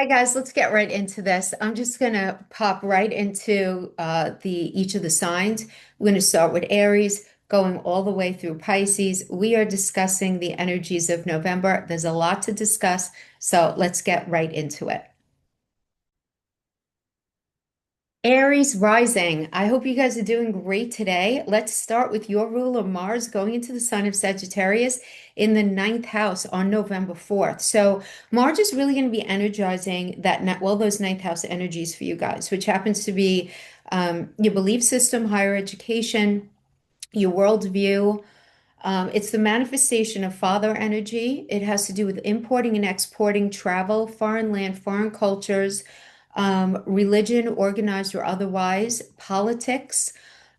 Hi guys, let's get right into this. I'm just gonna pop right into the each of the signs. We're gonna start with Aries, going all the way through Pisces. We are discussing the energies of November. There's a lot to discuss, so let's get right into it. Aries rising. I hope you guys are doing great today. Let's start with your ruler Mars going into the sign of Sagittarius in the ninth house on November 4th. So Mars is really going to be energizing those ninth house energies for you guys, which happens to be your belief system, higher education, your worldview. It's the manifestation of father energy. It has to do with importing and exporting, travel, foreign land, foreign cultures, religion, organized or otherwise, politics,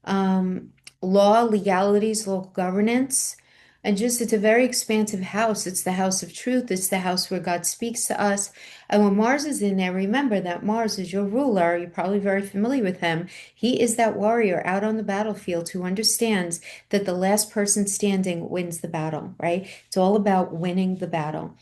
um, law, legalities, local governance. And just, it's a very expansive house. It's the house of truth. It's the house where God speaks to us. And when Mars is in there, remember that Mars is your ruler. You're probably very familiar with him. He is that warrior out on the battlefield who understands that the last person standing wins the battle, right? It's all about winning the battle.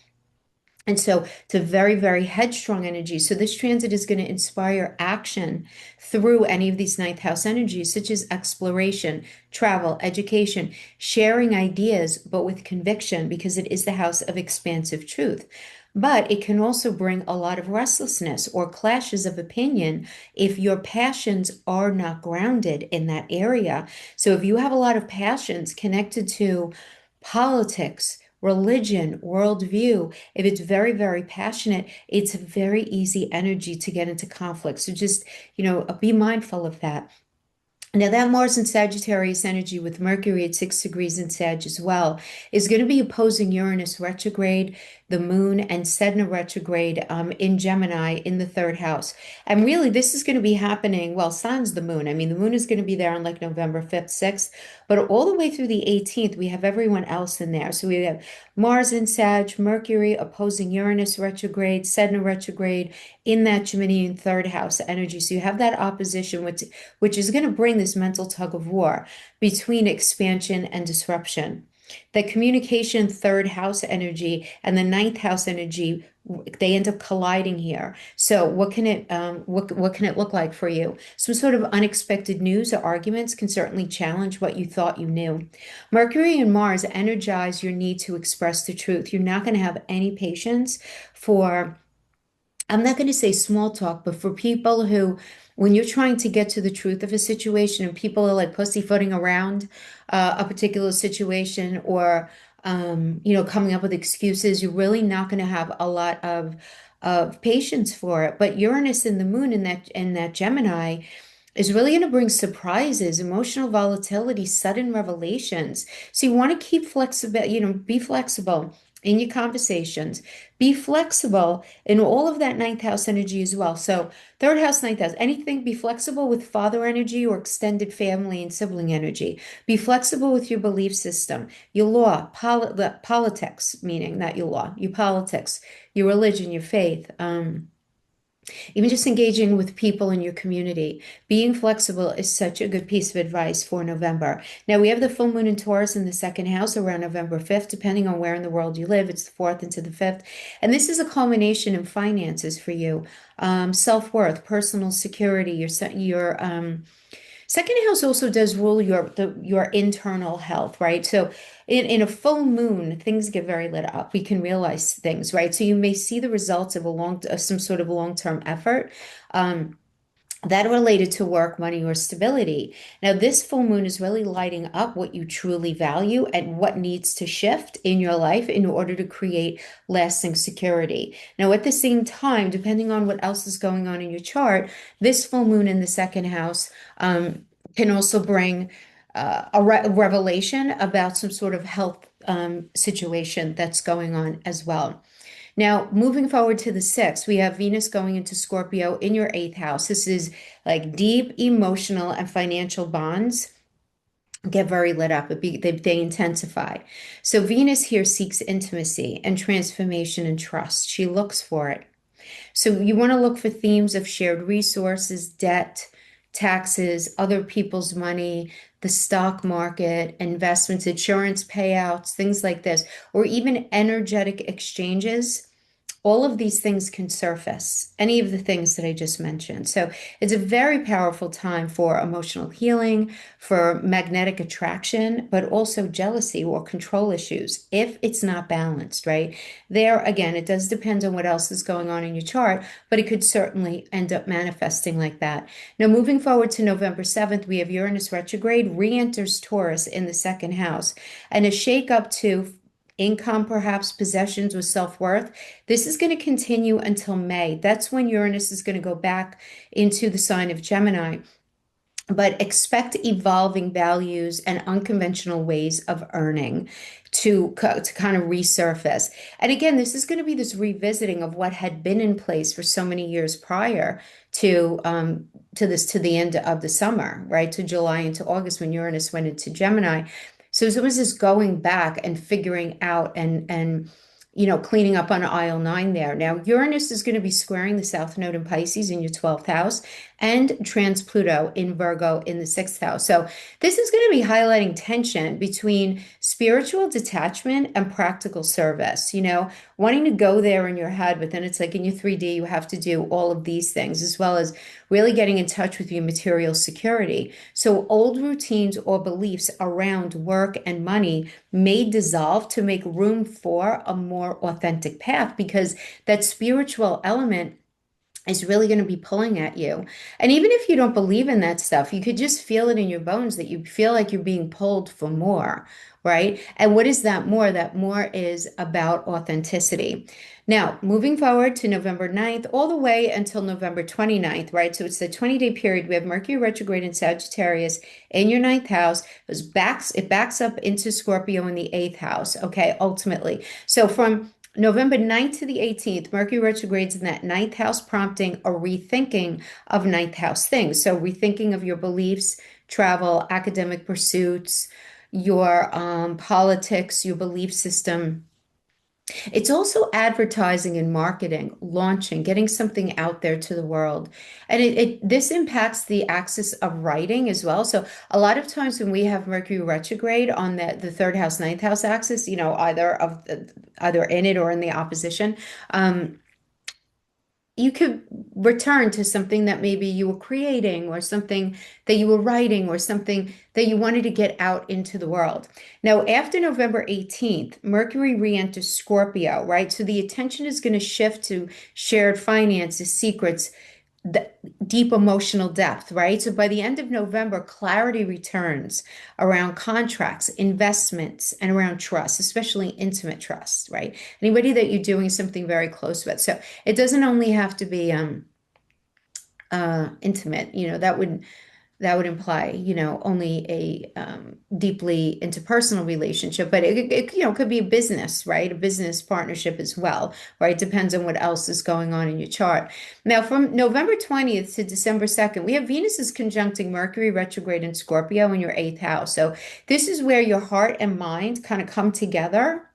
And so it's a very, very headstrong energy. So this transit is going to inspire action through any of these ninth house energies, such as exploration, travel, education, sharing ideas, but with conviction, because it is the house of expansive truth. But it can also bring a lot of restlessness or clashes of opinion if your passions are not grounded in that area. So if you have a lot of passions connected to politics, religion, worldview, if it's very, very passionate, it's a very easy energy to get into conflict. So just, be mindful of that. Now, that Mars and Sagittarius energy with Mercury at 6 degrees in Sag as well is going to be opposing Uranus retrograde, the Moon, and Sedna retrograde in Gemini in the third house. And really, this is going to be happening, well, sans the Moon. I mean, the Moon is going to be there on like November 5th, 6th, but all the way through the 18th, we have everyone else in there. So we have Mars in Sag, Mercury opposing Uranus retrograde, Sedna retrograde in that Geminian third house energy. So you have that opposition, which is going to bring this mental tug of war between expansion and disruption. The communication third house energy and the ninth house energy, they end up colliding here. So what can it look like for you? Some sort of unexpected news or arguments can certainly challenge what you thought you knew. Mercury and Mars energize your need to express the truth. You're not going to have any patience for, I'm not going to say small talk, but for people who, when you're trying to get to the truth of a situation and people are like pussyfooting around a particular situation or, coming up with excuses, you're really not going to have a lot of patience for it. But Uranus and the Moon in that Gemini is really going to bring surprises, emotional volatility, sudden revelations. So you want to keep flexible, be flexible in your conversations. Be flexible in all of that ninth house energy as well. So third house, ninth house, anything, be flexible with father energy or extended family and sibling energy. Be flexible with your belief system, your law, the politics, meaning not your law, your politics, your religion, your faith. Even just engaging with people in your community, being flexible is such a good piece of advice for November. Now, we have the full moon in Taurus in the second house around November 5th, depending on where in the world you live. It's the 4th into the 5th. And this is a culmination in finances for you, self-worth, personal security, your second house also does rule your internal health, right? So in a full moon, things get very lit up. We can realize things, right? So you may see the results of some sort of long-term effort. That are related to work, money, or stability. Now, this full moon is really lighting up what you truly value and what needs to shift in your life in order to create lasting security. Now, at the same time, depending on what else is going on in your chart, this full moon in the second house can also bring a revelation about some sort of health situation that's going on as well. Now, moving forward to the sixth, we have Venus going into Scorpio in your eighth house. This is like deep emotional and financial bonds get very lit up. They intensify. So Venus here seeks intimacy and transformation and trust. She looks for it. So you want to look for themes of shared resources, debt, taxes, other people's money, the stock market, investments, insurance payouts, things like this, or even energetic exchanges all of these things can surface, any of the things that I just mentioned. So it's a very powerful time for emotional healing, for magnetic attraction, but also jealousy or control issues if it's not balanced, right? There, again, it does depend on what else is going on in your chart, but it could certainly end up manifesting like that. Now, moving forward to November 7th, we have Uranus retrograde, re-enters Taurus in the second house, and a shake up to income, perhaps possessions with self-worth. This is going to continue until May. That's when Uranus is going to go back into the sign of Gemini. But expect evolving values and unconventional ways of earning to kind of resurface. And again, this is going to be this revisiting of what had been in place for so many years prior to the end of the summer, right? To July into August when Uranus went into Gemini. So it was this going back and figuring out and cleaning up on aisle 9 there. Now, Uranus is going to be squaring the South Node in Pisces in your 12th house and trans Pluto in Virgo in the 6th house. So this is going to be highlighting tension between spiritual detachment and practical service, wanting to go there in your head, but then it's like in your 3D, you have to do all of these things, as well as really getting in touch with your material security. So old routines or beliefs around work and money may dissolve to make room for a more authentic path, because that spiritual element is really going to be pulling at you. And even if you don't believe in that stuff, you could just feel it in your bones that you feel like you're being pulled for more, right? And what is that more? That more is about authenticity. Now, moving forward to November 9th, all the way until November 29th, right? So it's the 20-day period. We have Mercury retrograde in Sagittarius in your ninth house. It backs up into Scorpio in the eighth house, okay, ultimately. So from November 9th to the 18th, Mercury retrogrades in that ninth house, prompting a rethinking of ninth house things. So rethinking of your beliefs, travel, academic pursuits, your politics, your belief system. It's also advertising and marketing, launching, getting something out there to the world. And this impacts the axis of writing as well. So a lot of times when we have Mercury retrograde on the third house, ninth house axis, either in it or in the opposition, you could return to something that maybe you were creating or something that you were writing or something that you wanted to get out into the world. Now, after November 18th, Mercury re-enters Scorpio, right? So the attention is going to shift to shared finances, secrets, the deep emotional depth, right? So by the end of November, clarity returns around contracts, investments, and around trust, especially intimate trust, right? Anybody that you're doing something very close with. So it doesn't only have to be intimate, that would imply, only a deeply interpersonal relationship, but it could be a business, right? A business partnership as well, right? Depends on what else is going on in your chart. Now, from November 20th to December 2nd, we have Venus is conjuncting Mercury retrograde in Scorpio in your eighth house. So this is where your heart and mind kind of come together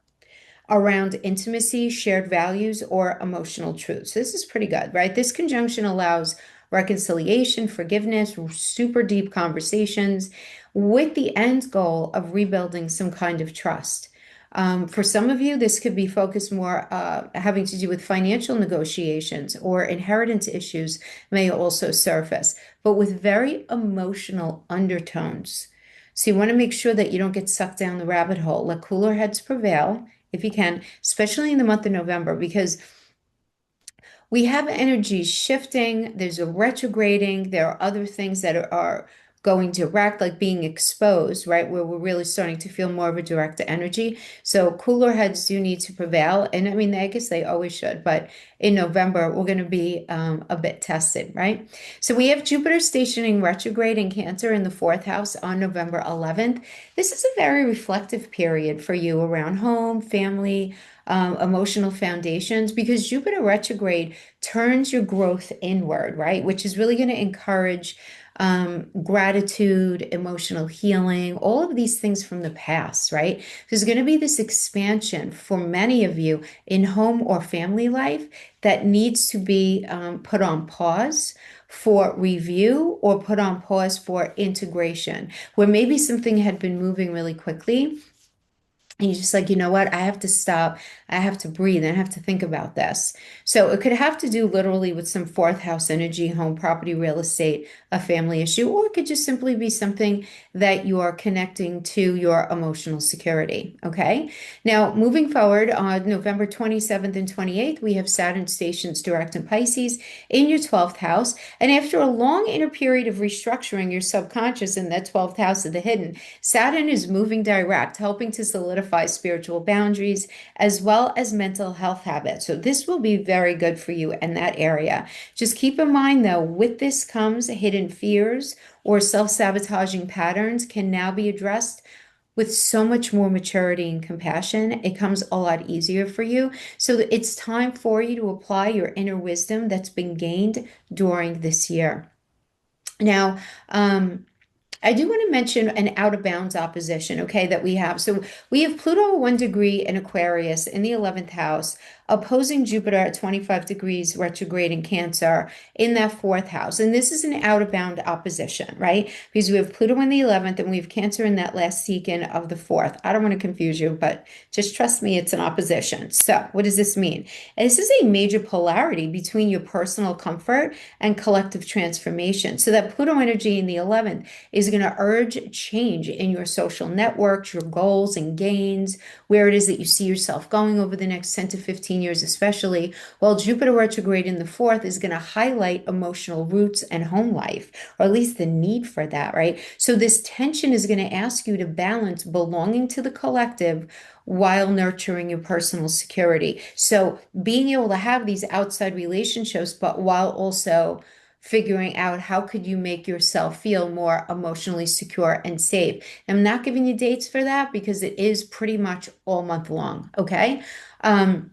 around intimacy, shared values, or emotional truths. This is pretty good, right? This conjunction allows reconciliation, forgiveness, super deep conversations with the end goal of rebuilding some kind of trust. For some of you, this could be focused more having to do with financial negotiations, or inheritance issues may also surface, but with very emotional undertones. So you want to make sure that you don't get sucked down the rabbit hole. Let cooler heads prevail if you can, especially in the month of November, because we have energies shifting. There's a retrograding. There are other things that are going direct, like being exposed, right? Where we're really starting to feel more of a direct energy. So cooler heads do need to prevail. And I mean, I guess they always should, but in November, we're going to be a bit tested, right? So we have Jupiter stationing retrograde in Cancer in the fourth house on November 11th. This is a very reflective period for you around home, family, emotional foundations, because Jupiter retrograde turns your growth inward, right? Which is really going to encourage gratitude, emotional healing, all of these things from the past, right? There's going to be this expansion for many of you in home or family life that needs to be put on pause for review, or put on pause for integration, where maybe something had been moving really quickly And you're just like, you know what? I have to stop. I have to breathe and I have to think about this. So it could have to do literally with some fourth house energy, home, property, real estate, a family issue, or it could just simply be something that you are connecting to your emotional security. Okay. Now, moving forward on November 27th and 28th, we have Saturn stations direct in Pisces in your 12th house. And after a long inner period of restructuring your subconscious in that 12th house of the hidden, Saturn is moving direct, helping to solidify spiritual boundaries as well as mental health habits. So this will be very good for you in that area. Just keep in mind though, with this comes hidden fears or self-sabotaging patterns can now be addressed with so much more maturity and compassion. It comes a lot easier for you. So it's time for you to apply your inner wisdom that's been gained during this year. Now, I do want to mention an out of bounds opposition, okay, that we have. So we have Pluto at 1 degree in Aquarius in the 11th house, opposing Jupiter at 25 degrees retrograde in Cancer in that fourth house. And this is an out of bound opposition, right? Because we have Pluto in the 11th and we have Cancer in that last secant of the fourth. I don't want to confuse you, but just trust me, it's an opposition. So what does this mean? And this is a major polarity between your personal comfort and collective transformation. So that Pluto energy in the 11th is going to urge change in your social networks, your goals and gains, where it is that you see yourself going over the next 10 to 15 years, especially, while Jupiter retrograde in the fourth is going to highlight emotional roots and home life, or at least the need for that, right? So this tension is going to ask you to balance belonging to the collective while nurturing your personal security. So being able to have these outside relationships, but while also figuring out how could you make yourself feel more emotionally secure and safe. I'm not giving you dates for that because it is pretty much all month long, okay? Um,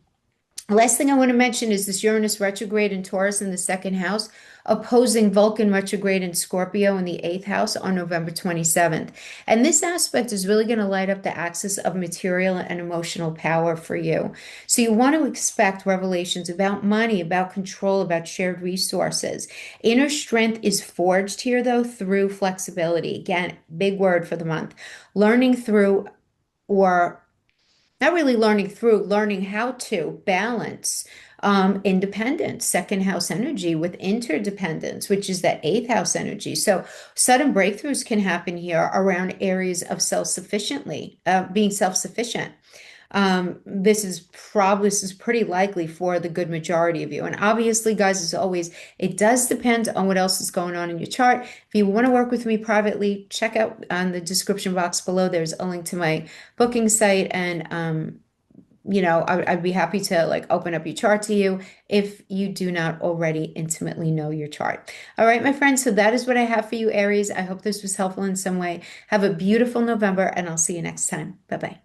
Last thing I want to mention is this Uranus retrograde in Taurus in the second house, opposing Vulcan retrograde in Scorpio in the eighth house on November 27th. And this aspect is really going to light up the axis of material and emotional power for you. So you want to expect revelations about money, about control, about shared resources. Inner strength is forged here, though, through flexibility. Again, big word for the month. Learning through or not really learning through, learning how to balance independence, second house energy with interdependence, which is that eighth house energy. So sudden breakthroughs can happen here around areas of self-sufficiently, being self-sufficient. This is pretty likely for the good majority of you. And obviously, guys, as always, it does depend on what else is going on in your chart. If you want to work with me privately, check out on the description box below. There's a link to my booking site, and I'd be happy to like open up your chart to you if you do not already intimately know your chart. All right, my friends. So that is what I have for you, Aries. I hope this was helpful in some way. Have a beautiful November, and I'll see you next time. Bye bye.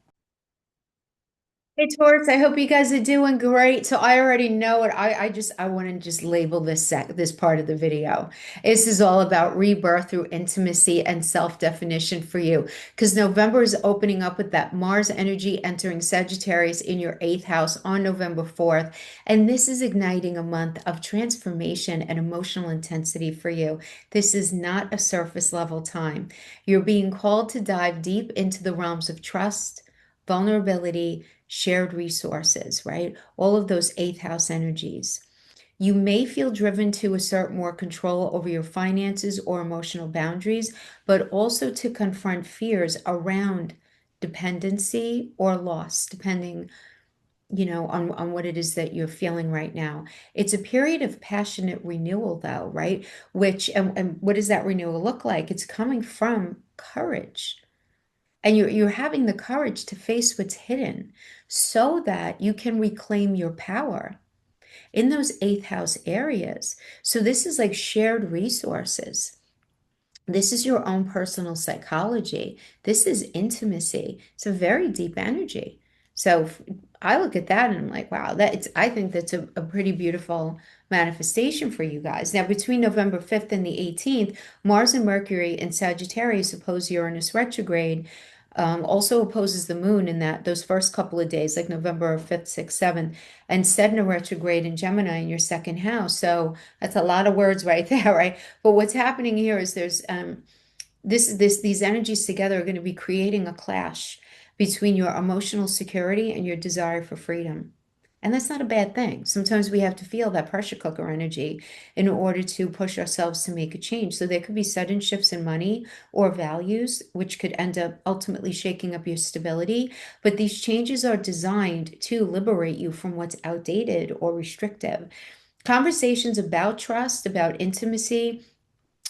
Hey Taurus, I hope you guys are doing great. So I already know it. I want to just label this part of the video. This is all about rebirth through intimacy and self-definition for you. Because November is opening up with that Mars energy entering Sagittarius in your eighth house on November 4th. And this is igniting a month of transformation and emotional intensity for you. This is not a surface level time. You're being called to dive deep into the realms of trust, vulnerability, shared resources, right? All of those eighth house energies. You may feel driven to assert more control over your finances or emotional boundaries, but also to confront fears around dependency or loss, depending, on what it is that you're feeling right now. It's a period of passionate renewal, though, right? And what does that renewal look like? It's coming from courage. And you're having the courage to face what's hidden so that you can reclaim your power in those eighth house areas. So this is like shared resources. This is your own personal psychology. This is intimacy. It's a very deep energy. So I look at that and I'm like, wow, I think that's a pretty beautiful manifestation for you guys. Now, between November 5th and the 18th, Mars and Mercury in Sagittarius oppose Uranus retrograde, also opposes the moon in those first couple of days, like November 5th, 6th, 7th, and Saturn retrograde in Gemini in your second house. So that's a lot of words right there, right? But what's happening here is these energies together are going to be creating a clash. between your emotional security and your desire for freedom. And that's not a bad thing. Sometimes we have to feel that pressure cooker energy in order to push ourselves to make a change. So there could be sudden shifts in money or values, which could end up ultimately shaking up your stability. But these changes are designed to liberate you from what's outdated or restrictive. Conversations about trust, about intimacy,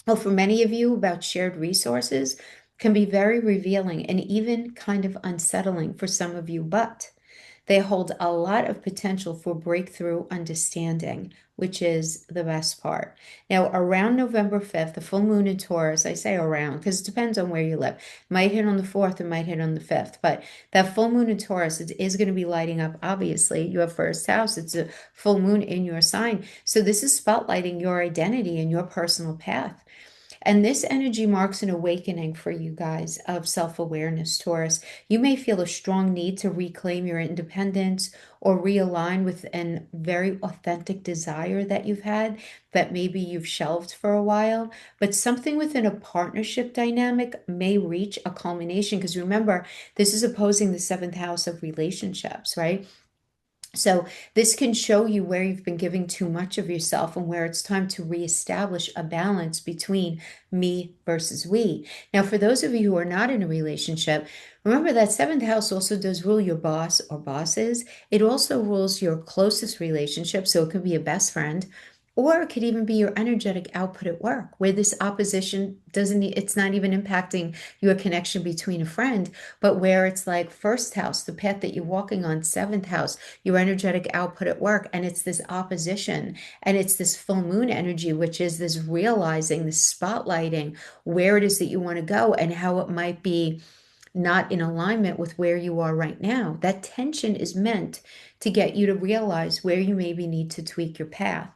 well, for many of you, about shared resources can be very revealing and even kind of unsettling for some of you, but they hold a lot of potential for breakthrough understanding, which is the best part. Now, around November 5th, the full moon in Taurus, I say around because it depends on where you live, might hit on the 4th, it might hit on the 5th, but that full moon in Taurus is going to be lighting up, obviously, your first house. It's a full moon in your sign. So this is spotlighting your identity and your personal path. And this energy marks an awakening for you guys of self-awareness, Taurus. You may feel a strong need to reclaim your independence or realign with a very authentic desire that you've had that maybe you've shelved for a while. But something within a partnership dynamic may reach a culmination because remember, this is opposing the seventh house of relationships, right? So this can show you where you've been giving too much of yourself and where it's time to reestablish a balance between me versus we. Now, for those of you who are not in a relationship, remember that seventh house also does rule your boss or bosses. It also rules your closest relationship. So it could be a best friend, or it could even be your energetic output at work, where this opposition doesn't, it's not even impacting your connection between a friend, but where it's like first house, the path that you're walking on, seventh house, your energetic output at work, and it's this opposition, and it's this full moon energy, which is this realizing, this spotlighting where it is that you want to go and how it might be not in alignment with where you are right now. That tension is meant to get you to realize where you maybe need to tweak your path.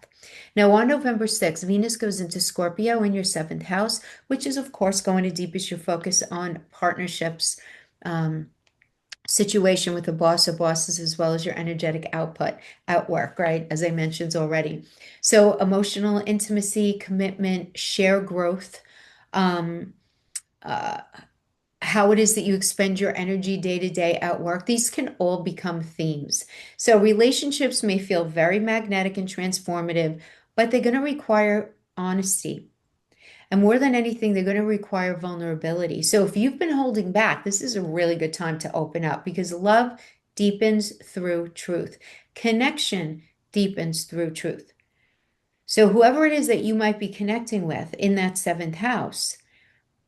Now, on November 6th, Venus goes into Scorpio in your seventh house, which is, of course, going to deepen your focus on partnerships, situation with the boss or bosses, as well as your energetic output at work, right? As I mentioned already. So, emotional intimacy, commitment, share growth, um, uh, how it is that you expend your energy day to day at work. These can all become themes. So relationships may feel very magnetic and transformative, but they're going to require honesty. And more than anything, they're going to require vulnerability. So if you've been holding back, this is a really good time to open up because love deepens through truth. Connection deepens through truth. So whoever it is that you might be connecting with in that seventh house,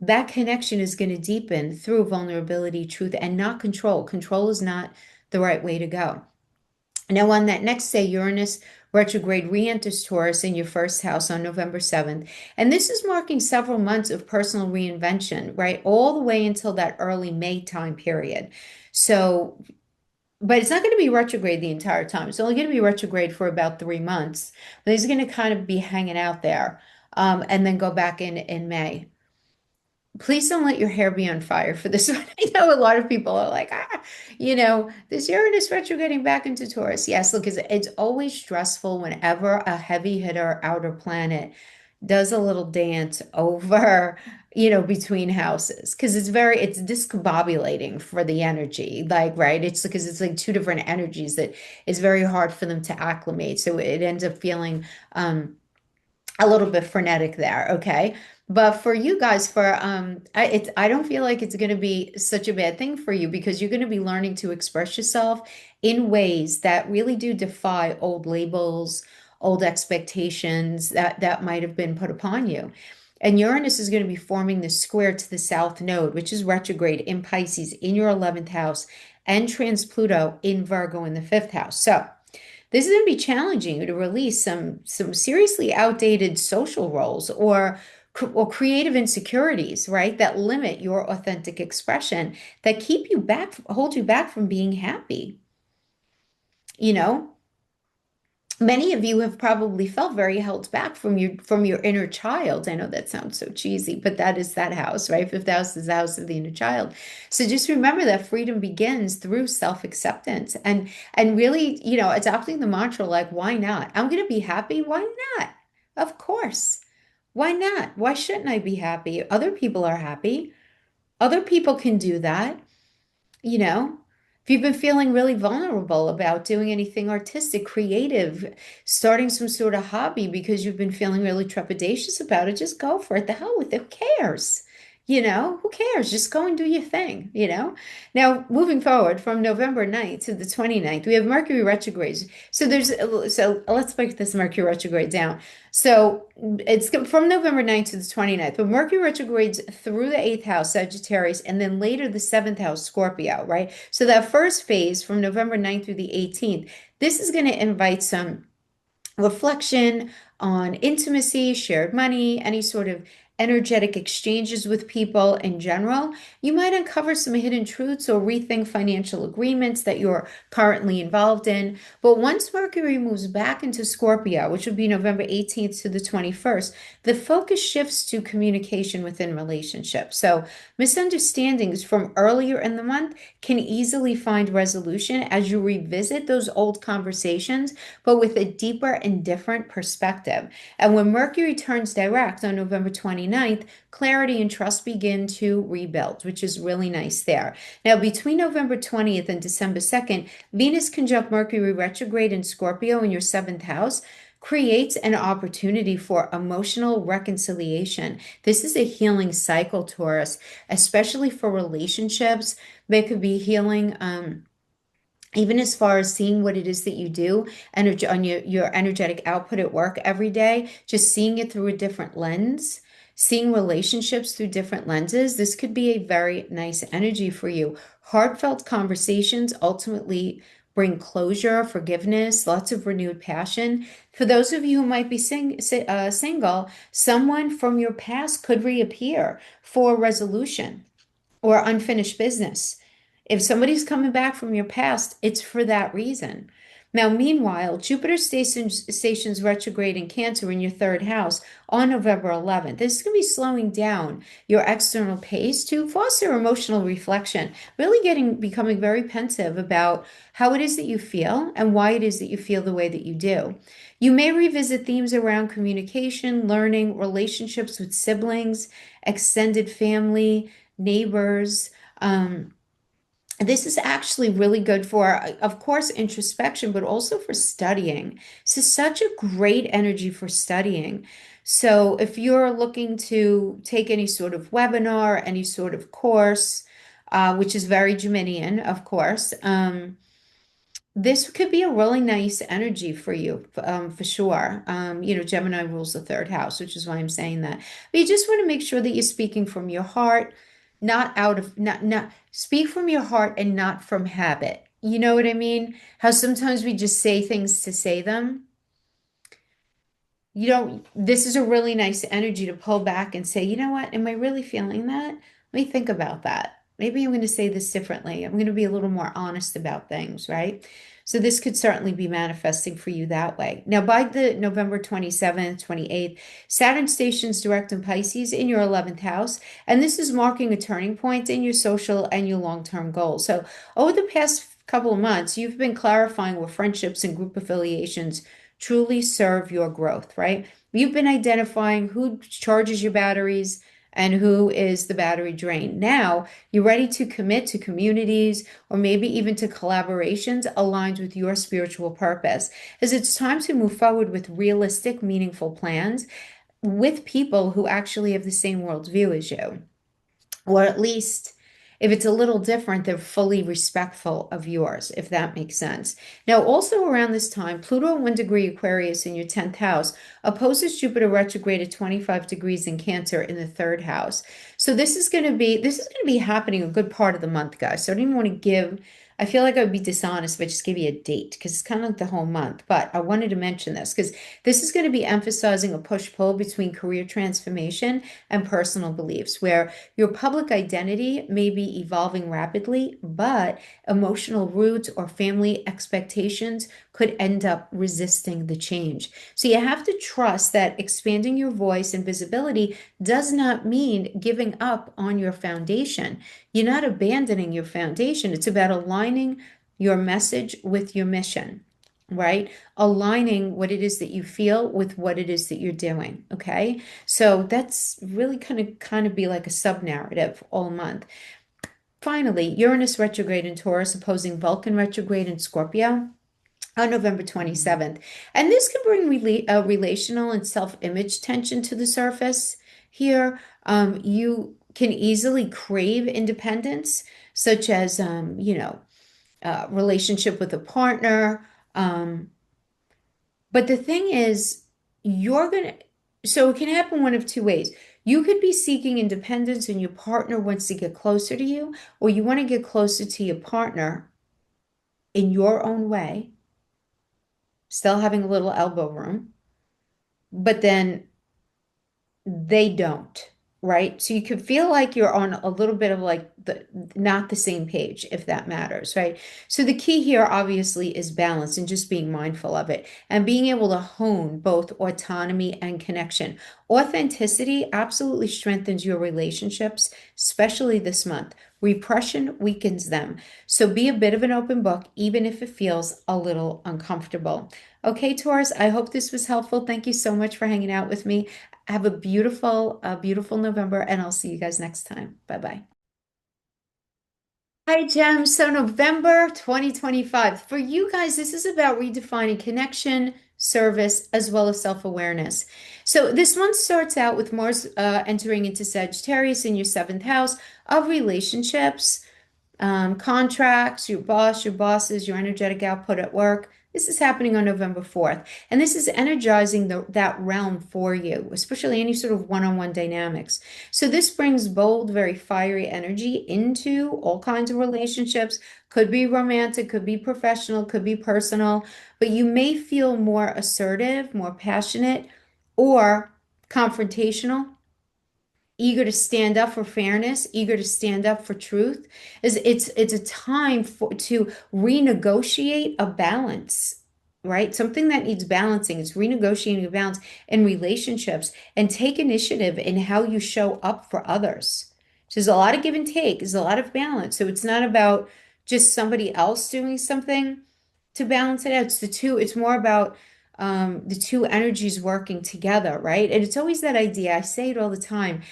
that connection is going to deepen through vulnerability, truth, and not control. Control is not the right way to go. Now, on that next day, Uranus retrograde re-enters Taurus in your first house on November 7th. And this is marking several months of personal reinvention, right? All the way until that early May time period. So, but it's not going to be retrograde the entire time. It's only going to be retrograde for about 3 months. But he's going to kind of be hanging out there and then go back in May. Please don't let your hair be on fire for this one. I know a lot of people are like, this Uranus retrograding back into Taurus. Yes, look, it's always stressful whenever a heavy hitter outer planet does a little dance over, between houses, because it's discombobulating for the energy, like, right? It's because it's like two different energies that it's very hard for them to acclimate. So it ends up feeling, a little bit frenetic there, okay? But for you guys, I don't feel like it's going to be such a bad thing for you because you're going to be learning to express yourself in ways that really do defy old labels, old expectations that might have been put upon you. And Uranus is going to be forming this square to the South Node, which is retrograde in Pisces in your 11th house, and trans Pluto in Virgo in the 5th house. So this is going to be challenging you to release some seriously outdated social roles or creative insecurities, right? That limit your authentic expression, that keep you back, hold you back from being happy. You know, many of you have probably felt very held back from your inner child. I know that sounds so cheesy, but that is that house, right? Fifth house is the house of the inner child. So just remember that freedom begins through self-acceptance and really, adopting the mantra like, why not? I'm going to be happy. Why not? Of course. Why not? Why shouldn't I be happy? Other people are happy. Other people can do that. you know, if you've been feeling really vulnerable about doing anything artistic, creative, starting some sort of hobby because you've been feeling really trepidatious about it, just go for it. The hell with it. Who cares? Who cares? Just go and do your thing. Now, moving forward from November 9th to the 29th, we have Mercury retrogrades. So let's break this Mercury retrograde down. So it's from November 9th to the 29th, but Mercury retrogrades through the eighth house, Sagittarius, and then later the seventh house, Scorpio, right? So that first phase from November 9th through the 18th, this is going to invite some reflection on intimacy, shared money, any sort of energetic exchanges with people in general. You might uncover some hidden truths or rethink financial agreements that you're currently involved in. But once Mercury moves back into Scorpio, which would be November 18th to the 21st, the focus shifts to communication within relationships. So misunderstandings from earlier in the month can easily find resolution as you revisit those old conversations, but with a deeper and different perspective. And when Mercury turns direct on November 29th, clarity and trust begin to rebuild, which is really nice there. Now, between November 20th and December 2nd, Venus conjunct Mercury retrograde in Scorpio in your seventh house creates an opportunity for emotional reconciliation. This is a healing cycle, Taurus, especially for relationships. There could be healing, even as far as seeing what it is that you do and on your energetic output at work every day, just seeing it through a different lens, seeing relationships through different lenses. This could be a very nice energy for you. Heartfelt conversations ultimately bring closure, forgiveness, lots of renewed passion. For those of you who might be single, someone from your past could reappear for resolution or unfinished business. If somebody's coming back from your past, it's for that reason. Now, meanwhile, Jupiter stations retrograde in Cancer in your third house on November 11th. This is going to be slowing down your external pace to foster emotional reflection, really becoming very pensive about how it is that you feel and why it is that you feel the way that you do. You may revisit themes around communication, learning, relationships with siblings, extended family, neighbors. This is actually really good for, of course, introspection, but also for studying. This is such a great energy for studying. So if you're looking to take any sort of webinar, any sort of course, which is very Geminian, of course, this could be a really nice energy for you, for sure. Gemini rules the third house, which is why I'm saying that. But you just want to make sure that you're speaking from your heart, not out of, not speak from your heart and not from habit. You know what I mean? How sometimes we just say things to say them. This is a really nice energy to pull back and say, you know what? Am I really feeling that? Let me think about that. Maybe I'm going to say this differently. I'm going to be a little more honest about things, right? So this could certainly be manifesting for you that way. Now, by the November 27th, 28th, Saturn stations direct in Pisces in your 11th house, and this is marking a turning point in your social and your long-term goals. So over the past couple of months, you've been clarifying what friendships and group affiliations truly serve your growth, right? You've been identifying who charges your batteries and who is the battery drain. Now you're ready to commit to communities or maybe even to collaborations aligned with your spiritual purpose, as it's time to move forward with realistic, meaningful plans with people who actually have the same worldview as you, or at least if it's a little different, they're fully respectful of yours, if that makes sense. Now, also around this time, Pluto at 1 degree Aquarius in your 10th house opposes Jupiter retrograde at 25 degrees in Cancer in the third house. So this is going to be happening a good part of the month, guys. So I don't even want to I feel like I would be dishonest if I just give you a date because it's kind of like the whole month. But I wanted to mention this because this is going to be emphasizing a push-pull between career transformation and personal beliefs, where your public identity may be evolving rapidly, but emotional roots or family expectations could end up resisting the change. So you have to trust that expanding your voice and visibility does not mean giving up on your foundation. You're not abandoning your foundation. It's about aligning your message with your mission, right? Aligning what it is that you feel with what it is that you're doing. Okay. So that's really kind of be like a sub narrative all month. finally, Uranus retrograde in Taurus opposing Vulcan retrograde in Scorpio on November 27th. And this can bring relational and self-image tension to the surface here. You can easily crave independence, such as, relationship with a partner. Um, but the thing is, you're going to, so it can happen one of two ways. You could be seeking independence and your partner wants to get closer to you, or you want to get closer to your partner in your own way, still having a little elbow room, but then they don't, right? So you could feel like you're on a little bit of like the not the same page, if that matters, right? So the key here obviously is balance and just being mindful of it and being able to hone both autonomy and connection. Authenticity absolutely strengthens your relationships, especially this month. Repression weakens them. So be a bit of an open book, even if it feels a little uncomfortable. Okay, Taurus, I hope this was helpful. Thank you so much for hanging out with me. Have a beautiful November, and I'll see you guys next time. Bye bye. Hi, Jem. So, November 2025. For you guys, this is about redefining connection, service, as well as self-awareness. So, this month starts out with Mars entering into Sagittarius in your seventh house of relationships, contracts, your boss, your bosses, your energetic output at work. This is happening on November 4th. And this is energizing that realm for you, especially any sort of one-on-one dynamics. So this brings bold, very fiery energy into all kinds of relationships. Could be romantic, could be professional, could be personal, but you may feel more assertive, more passionate, or confrontational, eager to stand up for fairness, eager to stand up for truth. Is it's a time for to renegotiate a balance, right? Something that needs balancing. It's renegotiating a balance in relationships and take initiative in how you show up for others. So there's a lot of give and take, there's a lot of balance. So it's not about just somebody else doing something to balance it out. It's more about the two energies working together, right? And it's always that idea. I say it all the time.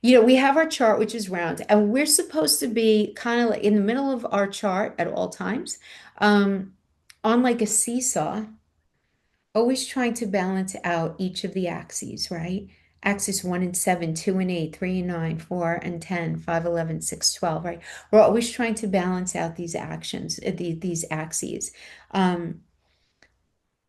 We have our chart, which is round, and we're supposed to be kind of like in the middle of our chart at all times, um, on like a seesaw, always trying to balance out each of the axes, right? Axis 1 and 7, 2 and 8, 3 and 9, 4 and 10, 5, 11, 6, 12, right? We're always trying to balance out these actions, these axes. Um,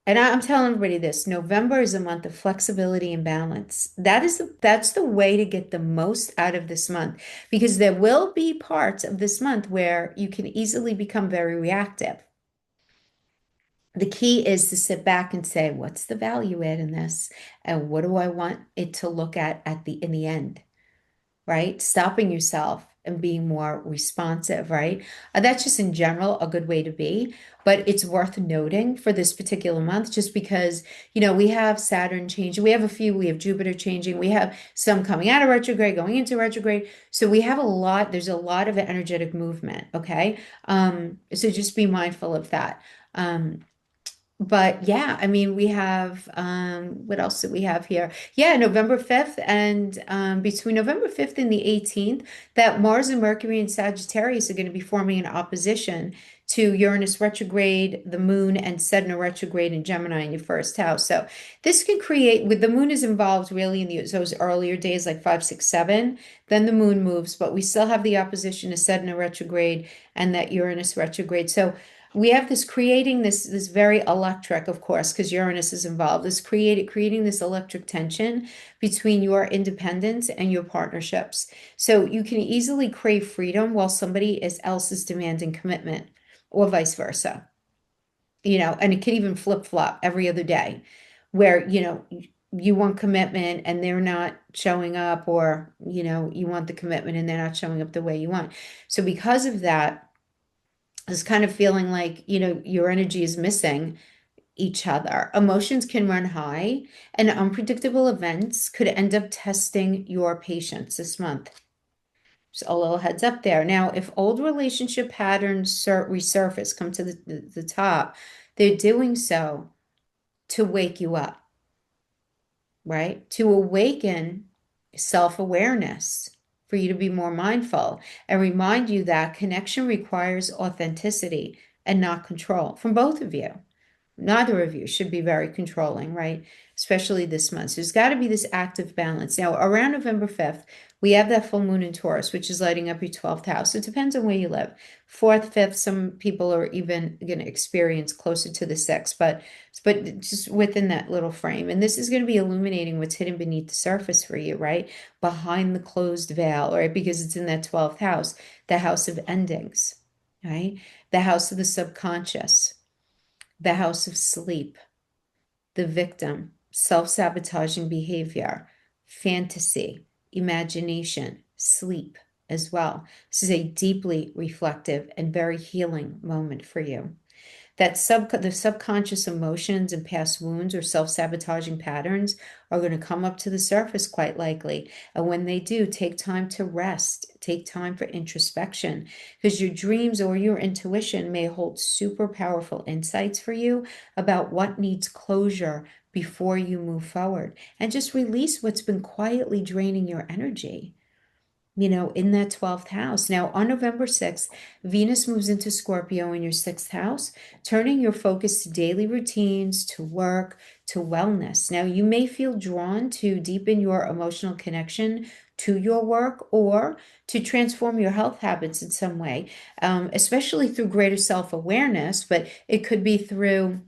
and I'm telling everybody this, November is a month of flexibility and balance. That's the way to get the most out of this month because there will be parts of this month where you can easily become very reactive. The key is to sit back and say, what's the value add in this? And what do I want it to look at the in the end? Right? Stopping yourself and being more responsive, right? That's just in general a good way to be, but it's worth noting for this particular month just because, we have Saturn changing, we have Jupiter changing, we have some coming out of retrograde, going into retrograde. So there's a lot of energetic movement, okay? So just be mindful of that. But yeah, I mean, we have what else do we have here? Yeah, November 5th and between November 5th and the 18th, that Mars and Mercury and Sagittarius are going to be forming an opposition to Uranus retrograde, the Moon, and Saturn retrograde in Gemini in your first house. So this can create, with the Moon is involved really in those earlier days, like 5, 6, 7. Then the Moon moves, but we still have the opposition to Saturn retrograde and that Uranus retrograde. So we have this very electric, of course, because Uranus is involved, creating this electric tension between your independence and your partnerships. So you can easily crave freedom while else is demanding commitment, or vice versa. And it can even flip-flop every other day, where you want commitment and they're not showing up, or you want the commitment and they're not showing up the way you want. So because of that, is kind of feeling like, your energy is missing each other. Emotions can run high, and unpredictable events could end up testing your patience this month. Just a little heads up there. Now, if old relationship patterns resurface, come to the top, they're doing so to wake you up, right? To awaken self-awareness for you to be more mindful and remind you that connection requires authenticity and not control from both of you. Neither of you should be very controlling, right? Especially this month. So there's got to be this active balance. Now, around November 5th, we have that full moon in Taurus, which is lighting up your 12th house. So it depends on where you live. 4th, 5th, some people are even going to experience closer to the 6th, but just within that little frame. And this is going to be illuminating what's hidden beneath the surface for you, right? Behind the closed veil, right? Because it's in that 12th house, the house of endings, right? The house of the subconscious, the house of sleep, the victim, self-sabotaging behavior, fantasy, imagination, sleep as well. This is a deeply reflective and very healing moment for you. The subconscious emotions and past wounds or self-sabotaging patterns are going to come up to the surface quite likely. And when they do, take time to rest, take time for introspection, because your dreams or your intuition may hold super powerful insights for you about what needs closure before you move forward. And just release what's been quietly draining your energy, in that 12th house. Now, on November 6th, Venus moves into Scorpio in your 6th house, turning your focus to daily routines, to work, to wellness. Now, you may feel drawn to deepen your emotional connection to your work or to transform your health habits in some way, especially through greater self-awareness, but it could be through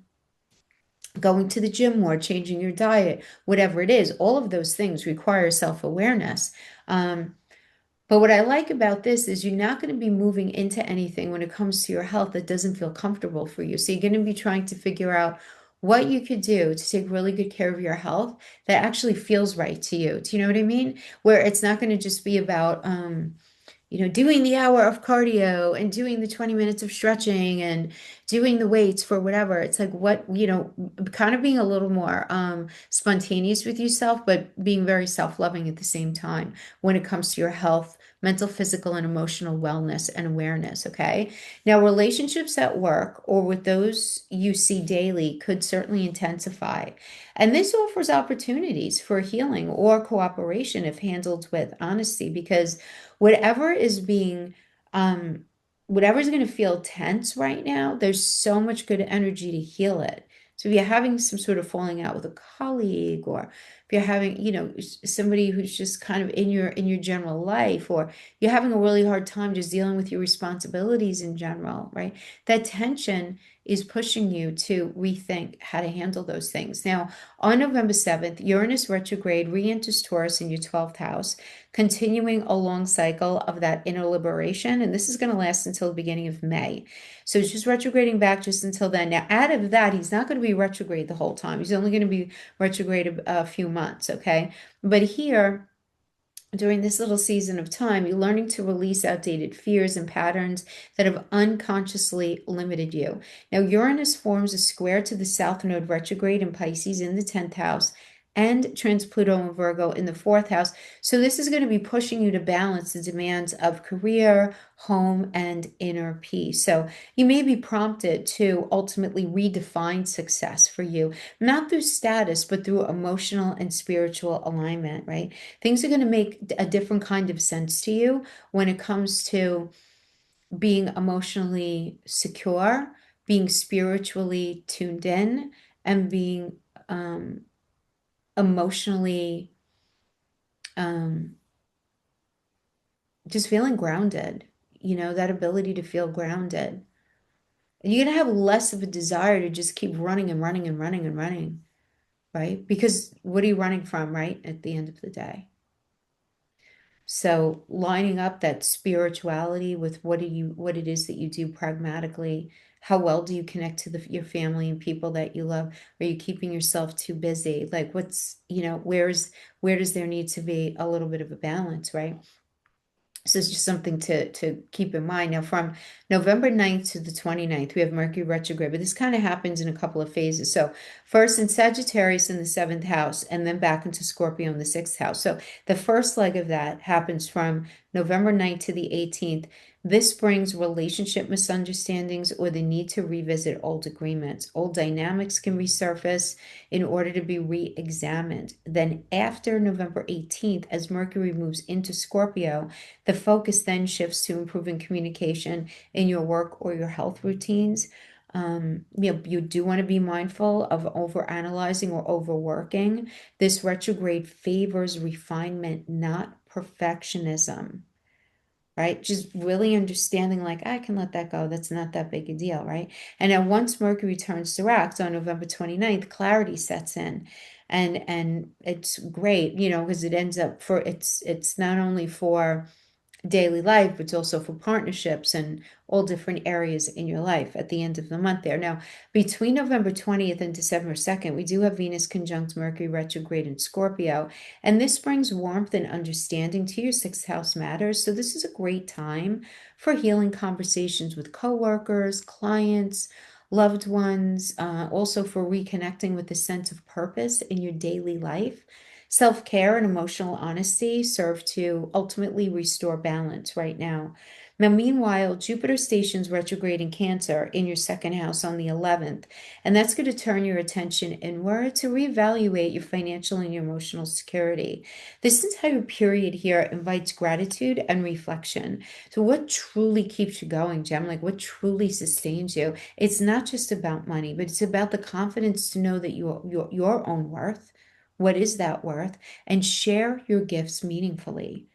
going to the gym more, changing your diet, whatever it is. All of those things require self-awareness. But what I like about this is you're not going to be moving into anything when it comes to your health that doesn't feel comfortable for you. So you're going to be trying to figure out what you could do to take really good care of your health that actually feels right to you. Do you know what I mean? Where it's not going to just be about, doing the hour of cardio and doing the 20 minutes of stretching and doing the weights for whatever. It's like kind of being a little more spontaneous with yourself, but being very self-loving at the same time when it comes to your health, mental, physical, and emotional wellness and awareness. Okay. Now, relationships at work or with those you see daily could certainly intensify. And this offers opportunities for healing or cooperation if handled with honesty, because whatever is being, whatever's going to feel tense right now, there's so much good energy to heal it. So if you're having some sort of falling out with a colleague, or if you're having, somebody who's just kind of in your general life, or you're having a really hard time just dealing with your responsibilities in general, right? That tension is pushing you to rethink how to handle those things. Now, on November 7th, Uranus retrograde re-enters Taurus in your 12th house, continuing a long cycle of that inner liberation. And this is going to last until the beginning of May. So it's just retrograding back just until then. Now, out of that, he's not going to be retrograde the whole time. He's only going to be retrograde a few months, okay? But here, during this little season of time, you're learning to release outdated fears and patterns that have unconsciously limited you. Now, Uranus forms a square to the South Node retrograde in Pisces in the 10th house and trans Pluto and Virgo in the 4th house. So this is going to be pushing you to balance the demands of career, home, and inner peace. So you may be prompted to ultimately redefine success for you, not through status, but through emotional and spiritual alignment, right? Things are going to make a different kind of sense to you when it comes to being emotionally secure, being spiritually tuned in, and being emotionally um, just feeling grounded, that ability to feel grounded. And you're going to have less of a desire to just keep running and running and running and running, right? Because what are you running from, right? At the end of the day. So lining up that spirituality with what it is that you do pragmatically. How well do you connect to your family and people that you love? Are you keeping yourself too busy? Like where does there need to be a little bit of a balance, right? So it's just something to keep in mind. Now, from November 9th to the 29th, we have Mercury retrograde, but this kind of happens in a couple of phases. So first in Sagittarius in the 7th house, and then back into Scorpio in the 6th house. So the first leg of that happens from November 9th to the 18th. This brings relationship misunderstandings or the need to revisit old agreements. Old dynamics can resurface in order to be re-examined. Then after November 18th, as Mercury moves into Scorpio, the focus then shifts to improving communication in your work or your health routines. You do want to be mindful of overanalyzing or overworking. This retrograde favors refinement, not perfectionism, right? Just really understanding, like, I can let that go. That's not that big a deal, right? And then once Mercury turns direct on November 29th, clarity sets in. And it's great, because it ends up it's not only for daily life, but it's also for partnerships and all different areas in your life at the end of the month there. Now, between November 20th and December 2nd, we do have Venus conjunct Mercury retrograde in Scorpio, and this brings warmth and understanding to your sixth house matters. So this is a great time for healing conversations with coworkers, clients, loved ones, also for reconnecting with the sense of purpose in your daily life. Self-care and emotional honesty serve to ultimately restore balance right now. Now, meanwhile, Jupiter stations retrograde in Cancer in your second house on the 11th, and that's going to turn your attention inward to reevaluate your financial and your emotional security. This entire period here invites gratitude and reflection. So, what truly keeps you going, Gem? Like, what truly sustains you? It's not just about money, but it's about the confidence to know that your own worth. What is that worth? And share your gifts meaningfully.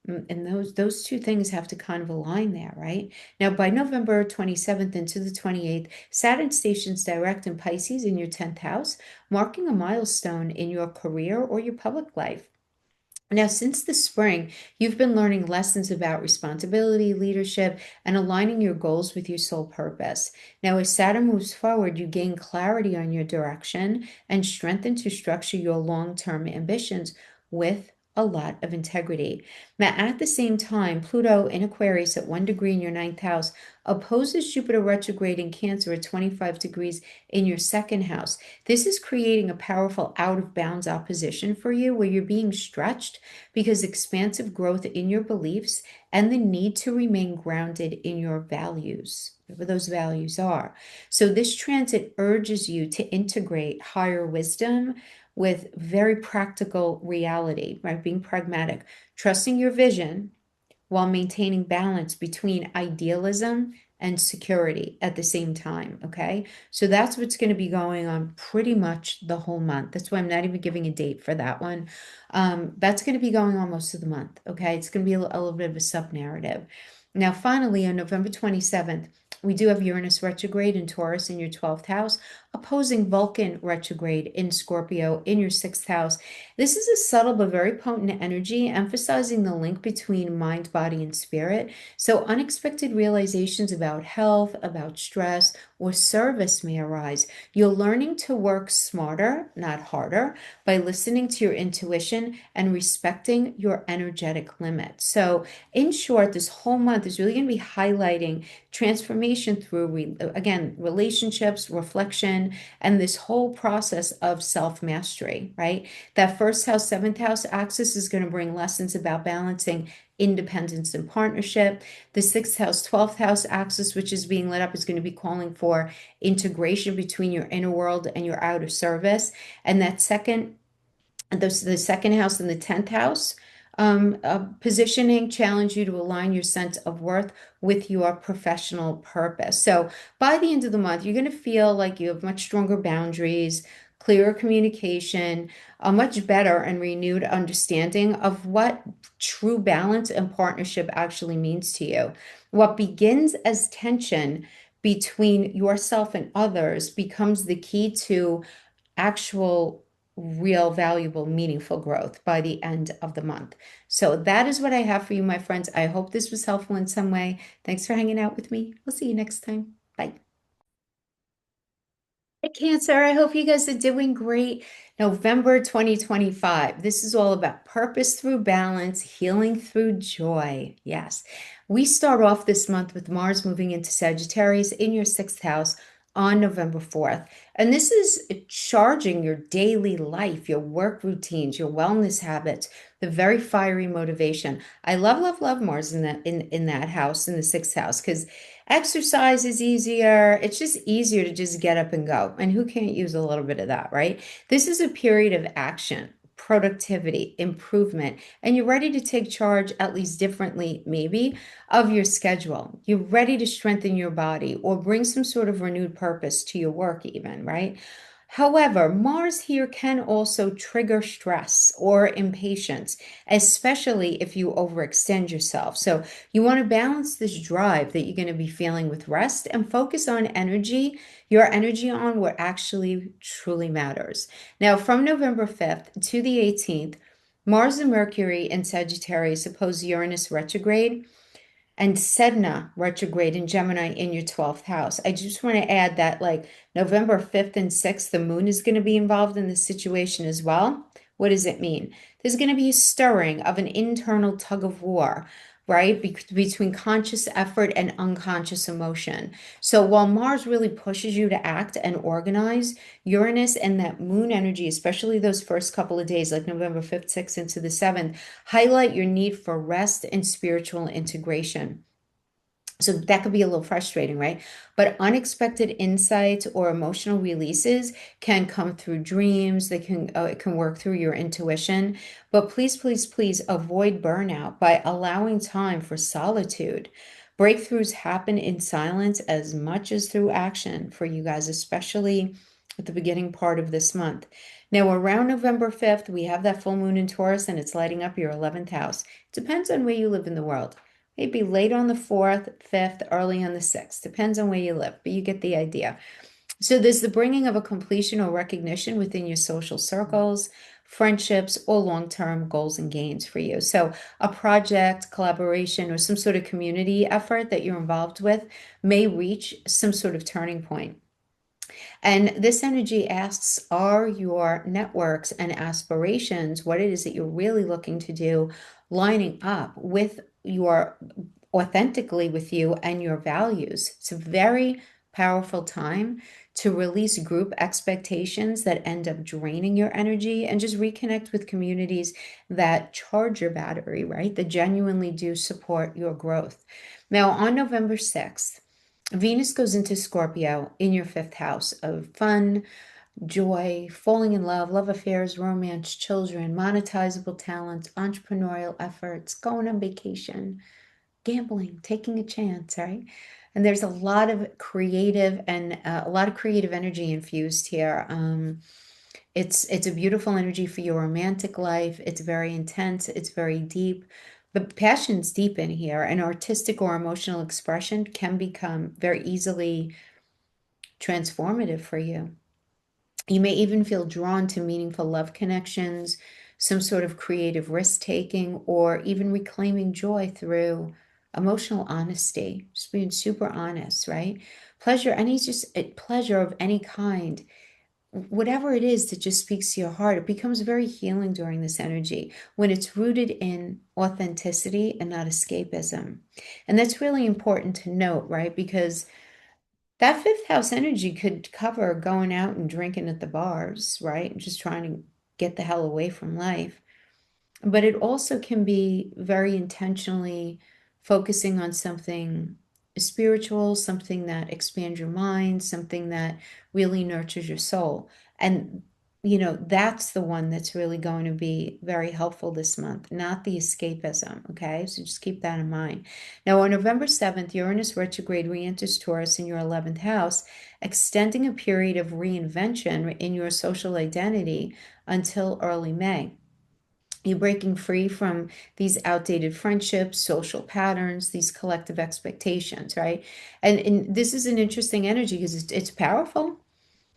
And those two things have to kind of align there, right? Now, by November 27th into the 28th, Saturn stations direct in Pisces in your 10th house, marking a milestone in your career or your public life. Now, since the spring, you've been learning lessons about responsibility, leadership, and aligning your goals with your soul purpose. Now, as Saturn moves forward, you gain clarity on your direction and strengthen to structure your long-term ambitions with a lot of integrity. Now, at the same time, Pluto in Aquarius at 1 degree in your ninth house opposes Jupiter retrograde in Cancer at 25 degrees in your second house. This is creating a powerful out of bounds opposition for you where you're being stretched because expansive growth in your beliefs and the need to remain grounded in your values, whatever those values are. So this transit urges you to integrate higher wisdom with very practical reality, right? Being pragmatic, trusting your vision while maintaining balance between idealism and security at the same time. Okay. So that's what's going to be going on pretty much the whole month. That's why I'm not even giving a date for that one. That's going to be going on most of the month. Okay. It's going to be a little bit of a sub narrative. Now, finally, on November 27th, we do have Uranus retrograde in Taurus in your 12th house, opposing Vulcan retrograde in Scorpio in your 6th house. This is a subtle but very potent energy, emphasizing the link between mind, body, and spirit. So unexpected realizations about health, about stress, or service may arise. You're learning to work smarter, not harder, by listening to your intuition and respecting your energetic limits. So in short, this whole month is really going to be highlighting transformation through, again, relationships, reflection, and this whole process of self-mastery, right? That first house, seventh house axis is going to bring lessons about balancing independence and partnership. The sixth house, 12th house axis, which is being lit up, is going to be calling for integration between your inner world and your outer service. And that the second house and the 10th house positioning challenge you to align your sense of worth with your professional purpose. So by the end of the month, you're going to feel like you have much stronger boundaries, clearer communication, a much better and renewed understanding of what true balance and partnership actually means to you. What begins as tension between yourself and others becomes the key to actual real valuable meaningful growth by the end of the month. So that is what I have for you, my friends. I hope this was helpful in some way. Thanks for hanging out with me. We'll see you next time. Bye. Hey, Cancer, I hope you guys are doing great. November 2025. This is all about purpose through balance, healing through joy. Yes. We start off this month with Mars moving into Sagittarius in your sixth house on November 4th. And this is charging your daily life, your work routines, your wellness habits, the very fiery motivation. I love, love, love Mars in that house, in the sixth house, because exercise is easier. It's just easier to just get up and go. And who can't use a little bit of that, right? This is a period of action, productivity, improvement, and you're ready to take charge, at least differently, maybe, of your schedule. You're ready to strengthen your body or bring some sort of renewed purpose to your work, even, right? However, Mars here can also trigger stress or impatience, especially if you overextend yourself. So, you want to balance this drive that you're going to be feeling with rest and focus on your energy on what actually truly matters. Now, from November 5th to the 18th, Mars and Mercury in Sagittarius oppose Uranus retrograde and Sedna retrograde in Gemini in your 12th house. I just want to add that, like, November 5th and 6th, the moon is going to be involved in this situation as well. What does it mean? There's going to be a stirring of an internal tug of war, right? Between conscious effort and unconscious emotion. So while Mars really pushes you to act and organize, Uranus and that moon energy, especially those first couple of days, like November 5th, 6th into the 7th, highlight your need for rest and spiritual integration. So that could be a little frustrating, right? But unexpected insights or emotional releases can come through dreams. It can work through your intuition. But please, please, please avoid burnout by allowing time for solitude. Breakthroughs happen in silence as much as through action for you guys, especially at the beginning part of this month. Now, around November 5th, we have that full moon in Taurus and it's lighting up your 11th house. It depends on where you live in the world. Maybe late on the 4th, 5th, early on the 6th. Depends on where you live, but you get the idea. So there's the bringing of a completion or recognition within your social circles, friendships, or long-term goals and gains for you. So a project, collaboration, or some sort of community effort that you're involved with may reach some sort of turning point. And this energy asks, are your networks and aspirations, what it is that you're really looking to do, lining up with your authentically with you and your values? It's a very powerful time to release group expectations that end up draining your energy and just reconnect with communities that charge your battery, right? That genuinely do support your growth. Now, on November 6th, Venus goes into Scorpio in your fifth house of fun, joy, falling in love, love affairs, romance, children, monetizable talents, entrepreneurial efforts, going on vacation, gambling, taking a chance, right? And there's a lot of creative and a lot of creative energy infused here. It's a beautiful energy for your romantic life. It's very intense. It's very deep. But passion's deep in here, and artistic or emotional expression can become very easily transformative for you. You may even feel drawn to meaningful love connections, some sort of creative risk taking, or even reclaiming joy through emotional honesty, just being super honest, right? Pleasure, pleasure of any kind, whatever it is that just speaks to your heart, it becomes very healing during this energy when it's rooted in authenticity and not escapism. And that's really important to note, right? Because that fifth house energy could cover going out and drinking at the bars, right? Just trying to get the hell away from life. But it also can be very intentionally focusing on something spiritual, something that expands your mind, something that really nurtures your soul. And, that's the one that's really going to be very helpful this month, not the escapism. Okay. So just keep that in mind. Now, on November 7th, Uranus retrograde re-enters Taurus in your 11th house, extending a period of reinvention in your social identity until early May. You're breaking free from these outdated friendships, social patterns, these collective expectations, right? And this is an interesting energy because it's powerful.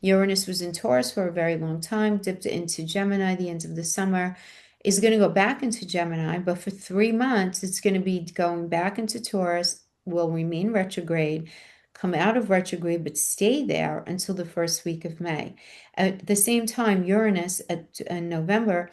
Uranus was in Taurus for a very long time, dipped into Gemini the end of the summer, is going to go back into Gemini, but for 3 months, it's going to be going back into Taurus, will remain retrograde, come out of retrograde, but stay there until the first week of May. At the same time, Uranus in November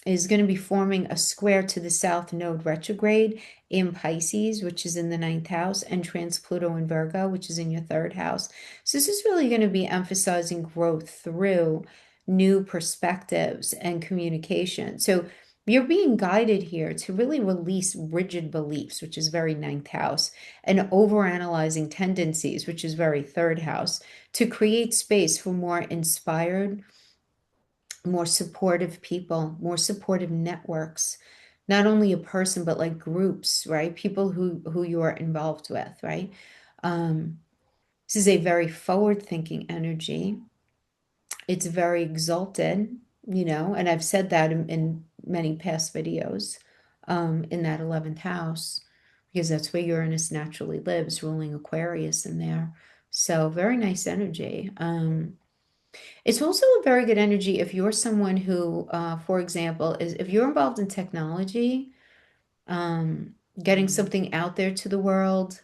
is going to be forming a square to the South Node retrograde in Pisces, which is in the ninth house, and trans Pluto in Virgo, which is in your third house. So this is really going to be emphasizing growth through new perspectives and communication. So you're being guided here to really release rigid beliefs, which is very ninth house, and overanalyzing tendencies, which is very third house, to create space for more inspired, more supportive people, more supportive networks, not only a person, but like groups, right? People who you are involved with, right? Um, this is a very forward-thinking energy. It's very exalted, and I've said that in many past videos, in that 11th house, because that's where Uranus naturally lives, ruling Aquarius in there. So very nice energy. It's also a very good energy if you're someone who, for example, is if you're involved in technology, getting something out there to the world,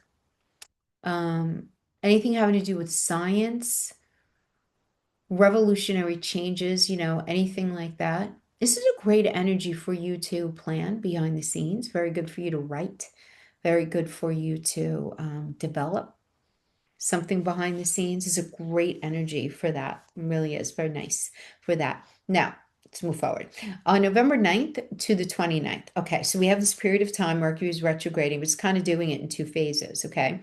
um, anything having to do with science, revolutionary changes, anything like that. This is a great energy for you to plan behind the scenes. Very good for you to write. Very good for you to develop something behind the scenes. Is a great energy for that. It really is very nice for that. Now, let's move forward. On November 9th to the 29th. Okay, so we have this period of time, Mercury is retrograding, but it's kind of doing it in two phases, okay?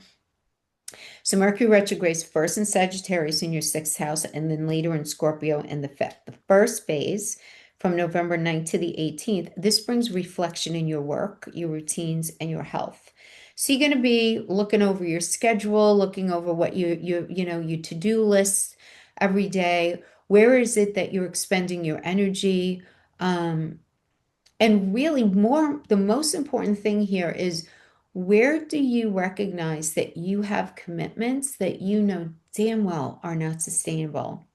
So Mercury retrogrades first in Sagittarius in your sixth house, and then later in Scorpio in the fifth. The first phase, from November 9th to the 18th, this brings reflection in your work, your routines, and your health. So you're going to be looking over your schedule, looking over what your to-do list every day. Where is it that you're expending your energy? And really the most important thing here is, where do you recognize that you have commitments that you know damn well are not sustainable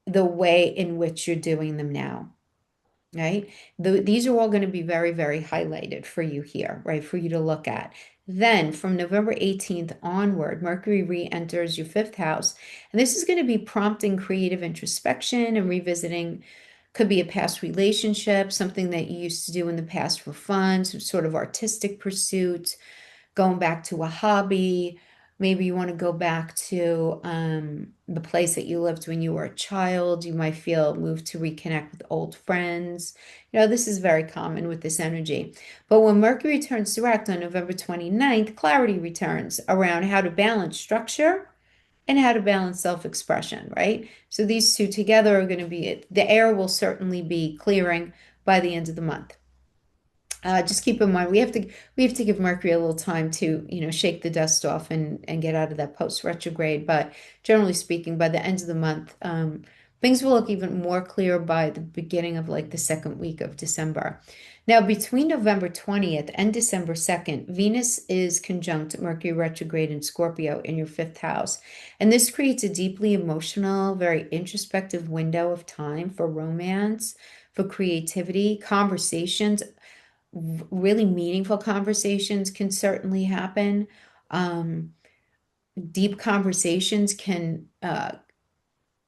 the way in which you're doing them now? Right? These are all going to be very, very highlighted for you here, right? For you to look at. Then from November 18th onward, Mercury re-enters your fifth house. And this is going to be prompting creative introspection and revisiting. Could be a past relationship, something that you used to do in the past for fun, some sort of artistic pursuit, going back to a hobby. Maybe you want to go back to the place that you lived when you were a child. You might feel moved to reconnect with old friends. This is very common with this energy. But when Mercury turns direct on November 29th, clarity returns around how to balance structure and how to balance self-expression, right? So these two together are going to be it. The air will certainly be clearing by the end of the month. Just keep in mind we have to give Mercury a little time to shake the dust off and get out of that post retrograde. But generally speaking, by the end of the month, things will look even more clear by the beginning of like the second week of December. Now, between November 20th and December 2nd, Venus is conjunct Mercury retrograde in Scorpio in your fifth house. And this creates a deeply emotional, very introspective window of time for romance, for creativity, conversations. Really meaningful conversations can certainly happen. Deep conversations can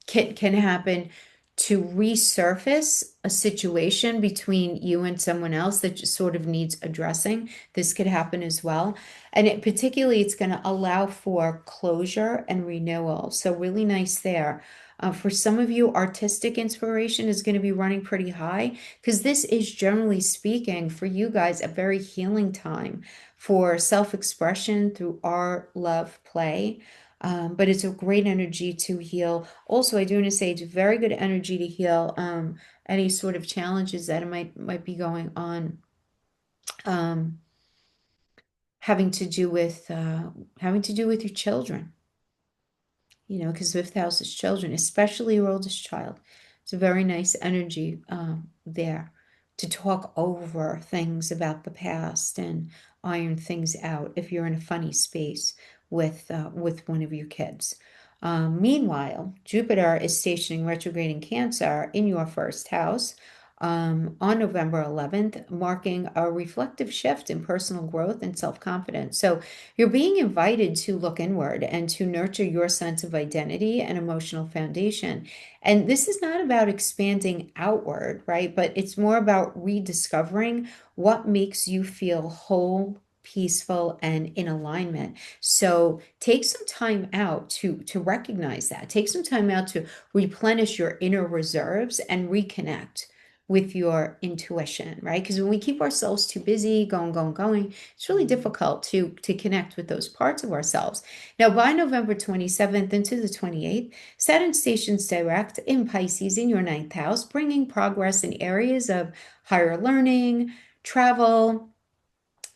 happen to resurface a situation between you and someone else that just sort of needs addressing. This could happen as well. And particularly, it's going to allow for closure and renewal. So really nice there. For some of you, artistic inspiration is going to be running pretty high, because this is, generally speaking, for you guys, a very healing time for self-expression through art, love, play. But it's a great energy to heal. Also, I do want to say it's very good energy to heal any sort of challenges that might be going on, um, having to do with your children. Because fifth house is children, especially your oldest child. It's a very nice energy there to talk over things about the past and iron things out if you're in a funny space with one of your kids. Meanwhile, Jupiter is stationing retrograde in Cancer in your first house. on November 11th, marking a reflective shift in personal growth and self-confidence. So you're being invited to look inward and to nurture your sense of identity and emotional foundation. And this is not about expanding outward, right? But it's more about rediscovering what makes you feel whole, peaceful, and in alignment. So take some time out to recognize that. Take some time out to replenish your inner reserves and reconnect with your intuition, right? Because when we keep ourselves too busy, going, it's really difficult to connect with those parts of ourselves. Now, by November 27th into the 28th, Saturn stations direct in Pisces in your ninth house, bringing progress in areas of higher learning, travel,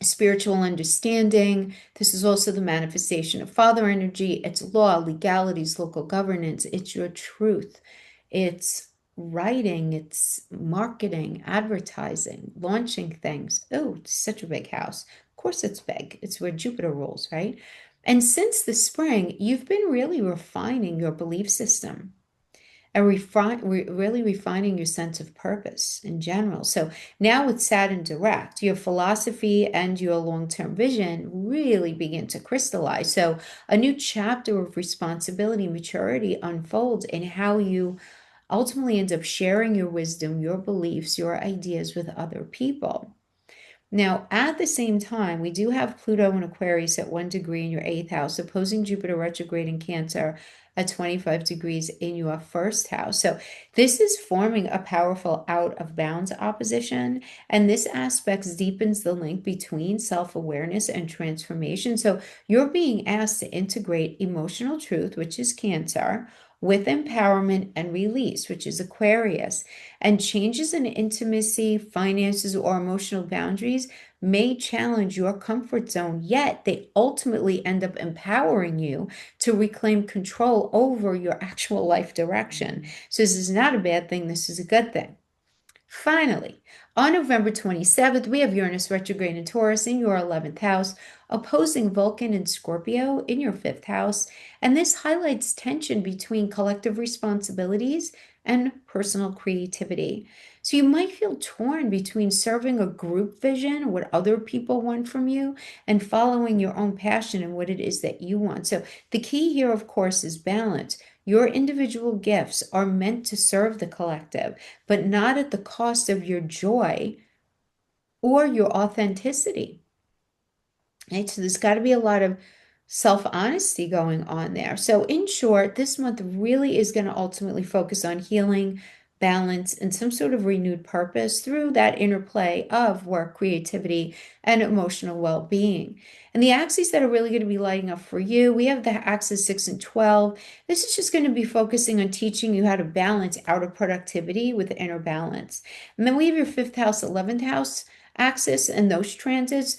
spiritual understanding. This is also the manifestation of father energy. It's law, legalities, local governance. It's your truth. It's writing, it's marketing, advertising, launching things. Oh, it's such a big house. Of course, it's big. It's where Jupiter rules, right? And since the spring, you've been really refining your belief system and really refining your sense of purpose in general. So now with Saturn direct, your philosophy and your long-term vision really begin to crystallize. So a new chapter of responsibility, maturity unfolds in how you ultimately end up sharing your wisdom, your beliefs, your ideas with other people. Now, at the same time, we do have Pluto in Aquarius at 1 degree in your eighth house, opposing Jupiter retrograde in Cancer at 25 degrees in your first house. So, this is forming a powerful out of bounds opposition, and this aspect deepens the link between self awareness and transformation. So, you're being asked to integrate emotional truth, which is Cancer, with empowerment and release, which is Aquarius. And changes in intimacy, finances, or emotional boundaries may challenge your comfort zone, yet they ultimately end up empowering you to reclaim control over your actual life direction. So, this is not a bad thing, this is a good thing. Finally, on November 27th, we have Uranus retrograde in Taurus in your 11th house, opposing Vulcan and Scorpio in your 5th house. And this highlights tension between collective responsibilities and personal creativity. So you might feel torn between serving a group vision, what other people want from you, and following your own passion and what it is that you want. So the key here, of course, is balance. Your individual gifts are meant to serve the collective, but not at the cost of your joy or your authenticity. Right? So there's got to be a lot of self-honesty going on there. So in short, this month really is going to ultimately focus on healing, balance, and some sort of renewed purpose through that interplay of work, creativity, and emotional well-being. And the axes that are really going to be lighting up for you, we have the axis 6 and 12. This is just going to be focusing on teaching you how to balance outer productivity with inner balance. And then we have your 5th house, 11th house axis, and those transits,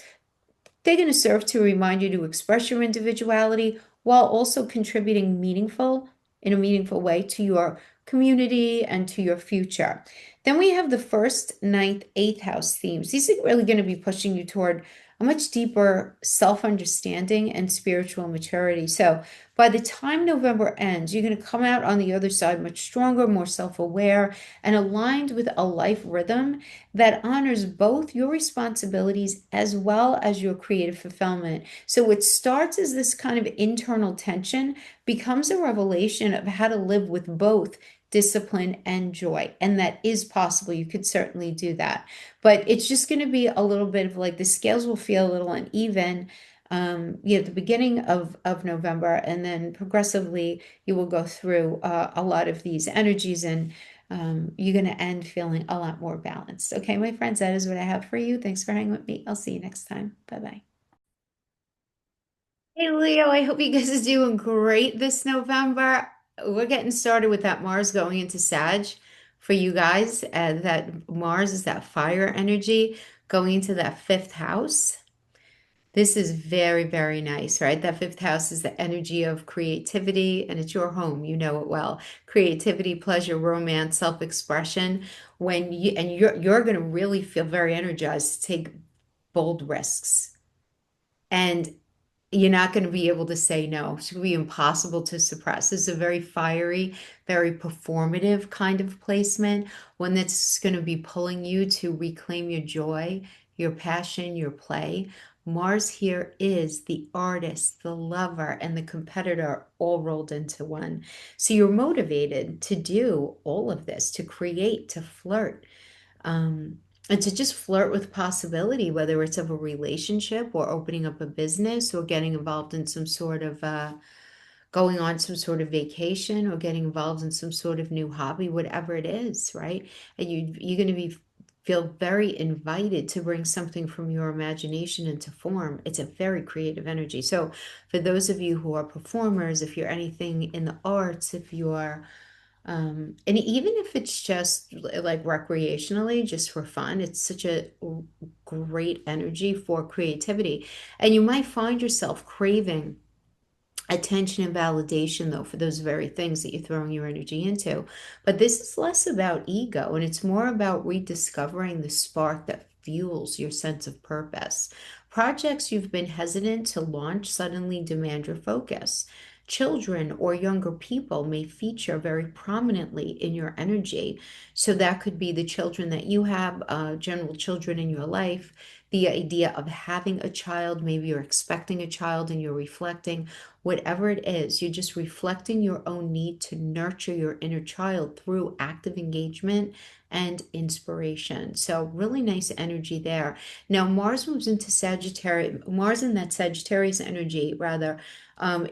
they're going to serve to remind you to express your individuality while also contributing in a meaningful way to your community and to your future. Then we have the 1st, 9th, 8th house themes. These are really going to be pushing you toward a much deeper self-understanding and spiritual maturity. So by the time November ends, you're going to come out on the other side much stronger, more self-aware, and aligned with a life rhythm that honors both your responsibilities as well as your creative fulfillment. So what starts as this kind of internal tension becomes a revelation of how to live with both discipline and joy. And that is possible. You could certainly do that. But it's just going to be a little bit of like the scales will feel a little uneven. At the beginning of November, and then progressively you will go through a lot of these energies, and you're going to end feeling a lot more balanced. Okay, my friends, that is what I have for you. Thanks for hanging with me. I'll see you next time. Bye-bye. Hey, Leo, I hope you guys are doing great this November. We're getting started with that Mars going into Sag for you guys. That Mars is that fire energy going into that 5th house. This is very, very nice, right? That 5th house is the energy of creativity, and it's your home. You know it well. Creativity, pleasure, romance, self-expression. When you and you're going to really feel very energized to take bold risks. And you're not going to be able to say no. It's going to be impossible to suppress. This is a very fiery, very performative kind of placement, one that's going to be pulling you to reclaim your joy, your passion, your play. Mars here is the artist, the lover, and the competitor all rolled into one. So you're motivated to do all of this, to create, to flirt, um, and to just flirt with possibility, whether it's of a relationship or opening up a business or getting involved in some sort of going on some sort of vacation or getting involved in some sort of new hobby, whatever it is, right? And you're going to be feel very invited to bring something from your imagination into form. It's a very creative energy. So for those of you who are performers, if you're anything in the arts, if you are and even if it's just like recreationally, just for fun, it's such a great energy for creativity. And you might find yourself craving attention and validation, though, for those very things that you're throwing your energy into. But this is less about ego and it's more about rediscovering the spark that fuels your sense of purpose. Projects you've been hesitant to launch suddenly demand your focus. Children or younger people may feature very prominently in your energy. So that could be the children that you have, general children in your life, the idea of having a child, maybe you're expecting a child and you're reflecting. Whatever it is, you're just reflecting your own need to nurture your inner child through active engagement and inspiration. So really nice energy there. Now Mars moves into Sagittarius. Mars in that Sagittarius energy, rather,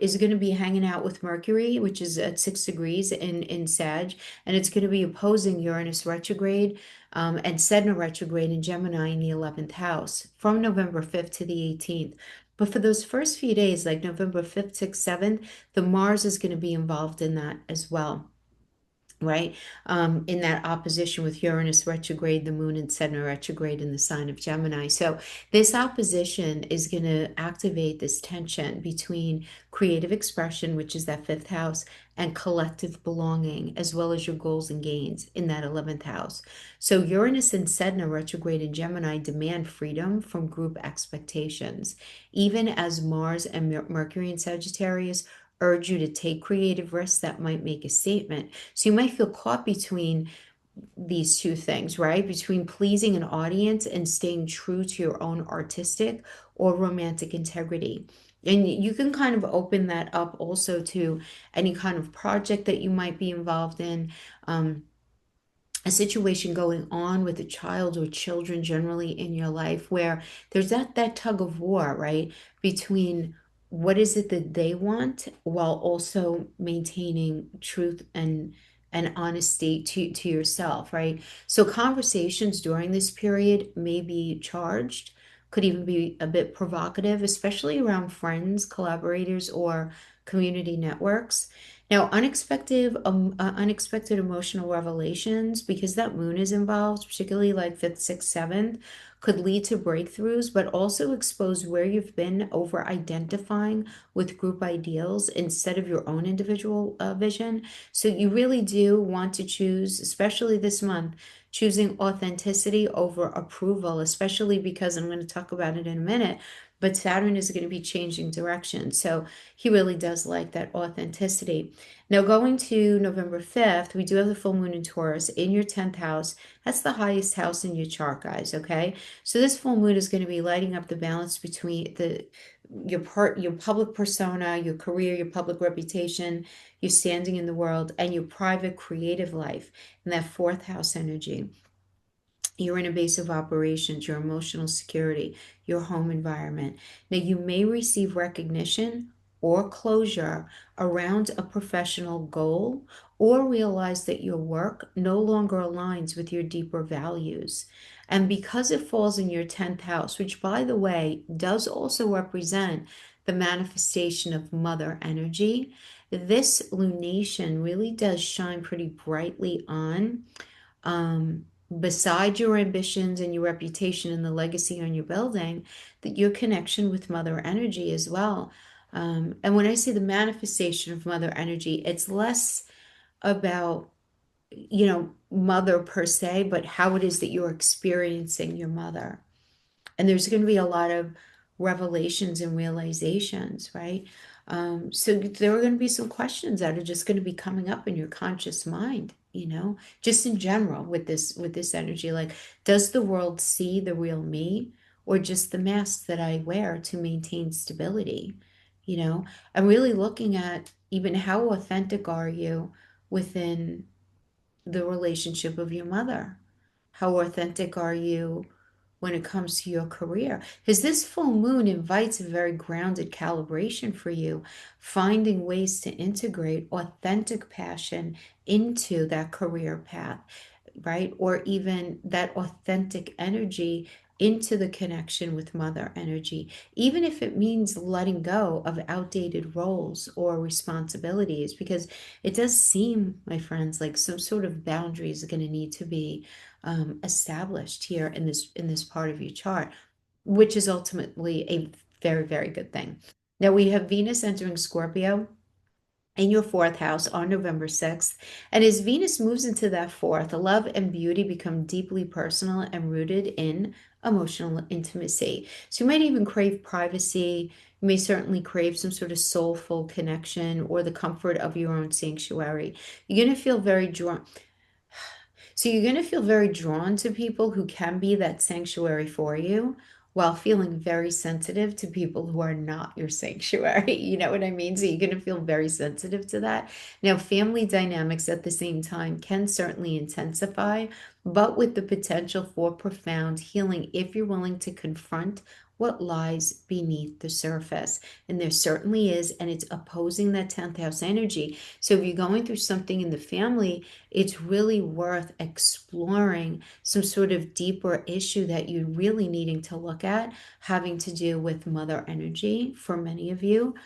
is going to be hanging out with Mercury, which is at 6 degrees in Sag, and it's going to be opposing Uranus retrograde and Saturn retrograde in Gemini in the 11th house from November 5th to the 18th. But for those first few days, like November 5th, 6th, 7th, the Mars is going to be involved in that as well, right? In that opposition with Uranus retrograde, the moon and Saturn retrograde in the sign of Gemini. So this opposition is going to activate this tension between creative expression, which is that fifth house, and collective belonging, as well as your goals and gains in that 11th house. So Uranus and Saturn retrograde in Gemini demand freedom from group expectations, even as Mars and Mercury in Sagittarius urge you to take creative risks that might make a statement. So you might feel caught between these two things, right? Between pleasing an audience and staying true to your own artistic or romantic integrity. And you can kind of open that up also to any kind of project that you might be involved in. A situation going on with a child or children generally in your life where there's that tug of war, right? Between what is it that they want while also maintaining truth and honesty to yourself, right? So conversations during this period may be charged, could even be a bit provocative, especially around friends, collaborators, or community networks. Now, unexpected emotional revelations, because that moon is involved, particularly like fifth, sixth, seventh, could lead to breakthroughs, but also expose where you've been over identifying with group ideals instead of your own individual vision. So you really do want to choose, especially this month, choosing authenticity over approval, especially because I'm going to talk about it in a minute. But Saturn is going to be changing direction. So he really does like that authenticity. Now, going to November 5th, we do have the full moon in Taurus in your 10th house. That's the highest house in your chart, guys, okay? So this full moon is going to be lighting up the balance between your public persona, your career, your public reputation, your standing in the world, and your private creative life in that fourth house energy. Your inner base of operations, your emotional security, your home environment. Now, you may receive recognition or closure around a professional goal or realize that your work no longer aligns with your deeper values. And because it falls in your 10th house, which by the way does also represent the manifestation of mother energy, this lunation really does shine pretty brightly on beside your ambitions and your reputation and the legacy on your building, that your connection with mother energy as well. And when I say the manifestation of mother energy, it's less about, mother per se, but how it is that you're experiencing your mother. And there's going to be a lot of revelations and realizations, right? So there are going to be some questions that are just going to be coming up in your conscious mind, just in general with this energy. Like, does the world see the real me or just the mask that I wear to maintain stability? I'm really looking at even how authentic are you within the relationship of your mother? How authentic are you when it comes to your career? Because this full moon invites a very grounded calibration for you, finding ways to integrate authentic passion into that career path, right? Or even that authentic energy into the connection with mother energy, even if it means letting go of outdated roles or responsibilities, because it does seem, my friends, like some sort of boundaries are going to need to be established here in this part of your chart, which is ultimately a very, very good thing. Now we have Venus entering Scorpio in your fourth house on November 6th. And as Venus moves into that fourth, love and beauty become deeply personal and rooted in emotional intimacy. So you might even crave privacy. You may certainly crave some sort of soulful connection or the comfort of your own sanctuary. You're going to feel very drawn. So you're going to feel very drawn to people who can be that sanctuary for you while feeling very sensitive to people who are not your sanctuary. You know what I mean? So you're going to feel very sensitive to that. Now, family dynamics at the same time can certainly intensify, but with the potential for profound healing if you're willing to confront what lies beneath the surface. And there certainly is, and it's opposing that 10th house energy. So if you're going through something in the family, it's really worth exploring some sort of deeper issue that you're really needing to look at, having to do with mother energy for many of you.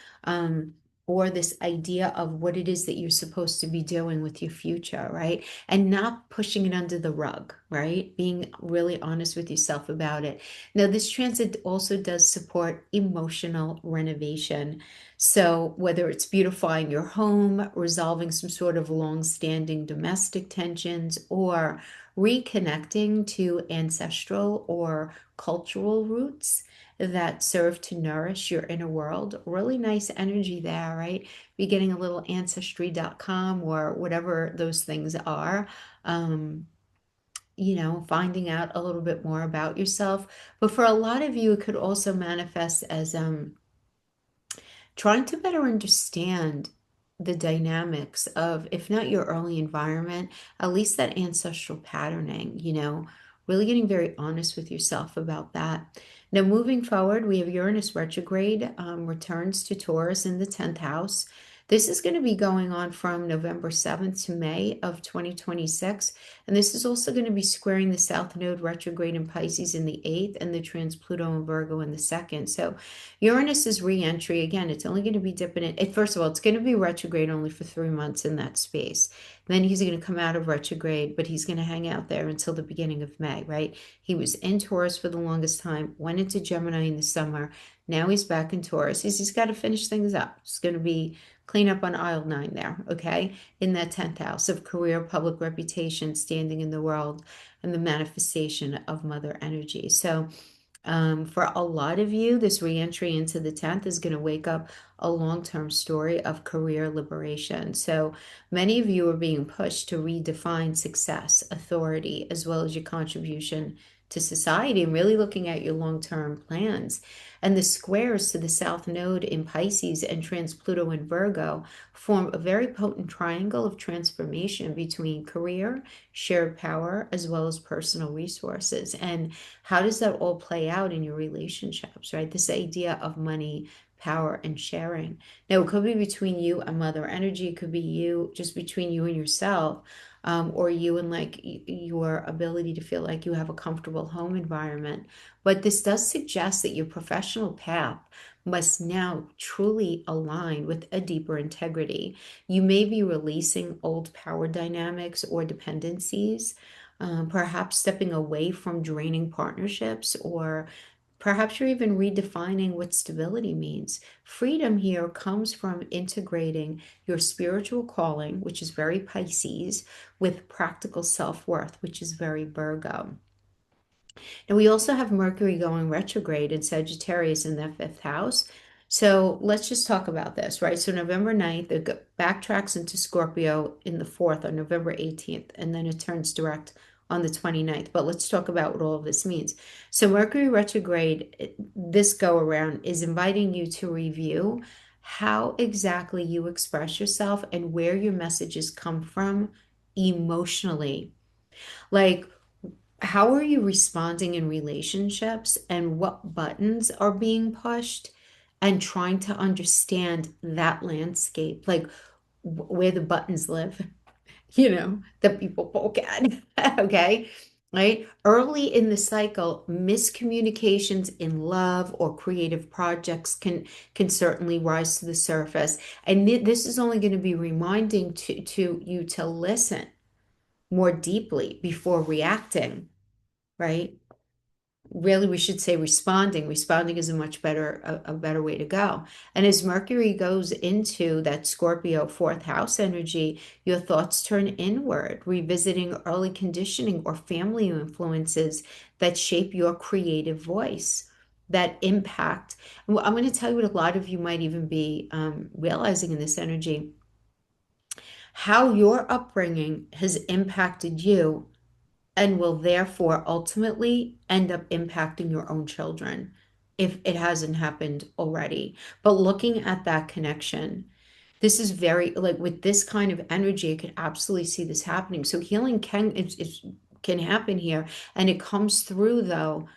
Or this idea of what it is that you're supposed to be doing with your future, right? And not pushing it under the rug, right? Being really honest with yourself about it. Now, this transit also does support emotional renovation. So, whether it's beautifying your home, resolving some sort of long-standing domestic tensions, or reconnecting to ancestral or cultural roots that serve to nourish your inner world, really nice energy there, right? Be getting a little ancestry.com or whatever those things are. Um, finding out a little bit more about yourself. But for a lot of you, it could also manifest as trying to better understand the dynamics of, if not your early environment, at least that ancestral patterning, really getting very honest with yourself about that. Now, moving forward, we have Uranus retrograde, returns to Taurus in the 10th house. This is going to be going on from November 7th to May of 2026. And this is also going to be squaring the South Node retrograde in Pisces in the 8th and the trans Pluto and Virgo in the 2nd. So Uranus's re-entry, again, it's only going to be dipping in. First of all, it's going to be retrograde only for 3 months in that space. Then he's going to come out of retrograde, but he's going to hang out there until the beginning of May, right? He was in Taurus for the longest time, went into Gemini in the summer. Now he's back in Taurus. He's got to finish things up. It's going to be clean up on aisle 9 there, okay? In that 10th house of career, public reputation, standing in the world, and the manifestation of mother energy. So, for a lot of you, this reentry into the 10th is going to wake up a long-term story of career liberation. So many of you are being pushed to redefine success, authority, as well as your contribution to society, and really looking at your long-term plans. And the squares to the South Node in Pisces and trans Pluto in Virgo form a very potent triangle of transformation between career, shared power, as well as personal resources. And how does that all play out in your relationships, right? This idea of money, power, and sharing. Now, it could be between you and mother energy. It could be you, just between you and yourself, or you and like your ability to feel like you have a comfortable home environment. But this does suggest that your professional path must now truly align with a deeper integrity. You may be releasing old power dynamics or dependencies, perhaps stepping away from draining partnerships, or perhaps you're even redefining what stability means. Freedom here comes from integrating your spiritual calling, which is very Pisces, with practical self-worth, which is very Virgo. And we also have Mercury going retrograde in Sagittarius in that fifth house. So let's just talk about this, right? So November 9th, it backtracks into Scorpio in the 4th on November 18th, and then it turns direct on the 29th. But let's talk about what all of this means. So Mercury retrograde, this go around, is inviting you to review how exactly you express yourself and where your messages come from emotionally. Like, how are you responding in relationships and what buttons are being pushed, and trying to understand that landscape, like where the buttons live, that people poke at. Okay. Right. Early in the cycle, miscommunications in love or creative projects can certainly rise to the surface. And this is only going to be reminding to you to listen more deeply before reacting, right? Really, we should say responding. Responding is a much better a better way to go. And as Mercury goes into that Scorpio fourth house energy, your thoughts turn inward, revisiting early conditioning or family influences that shape your creative voice, that impact. Well, I'm going to tell you what a lot of you might even be realizing in this energy, how your upbringing has impacted you and will therefore ultimately end up impacting your own children if it hasn't happened already. But looking at that connection, this is very, like with this kind of energy, I could absolutely see this happening. So healing can happen here, and it comes through though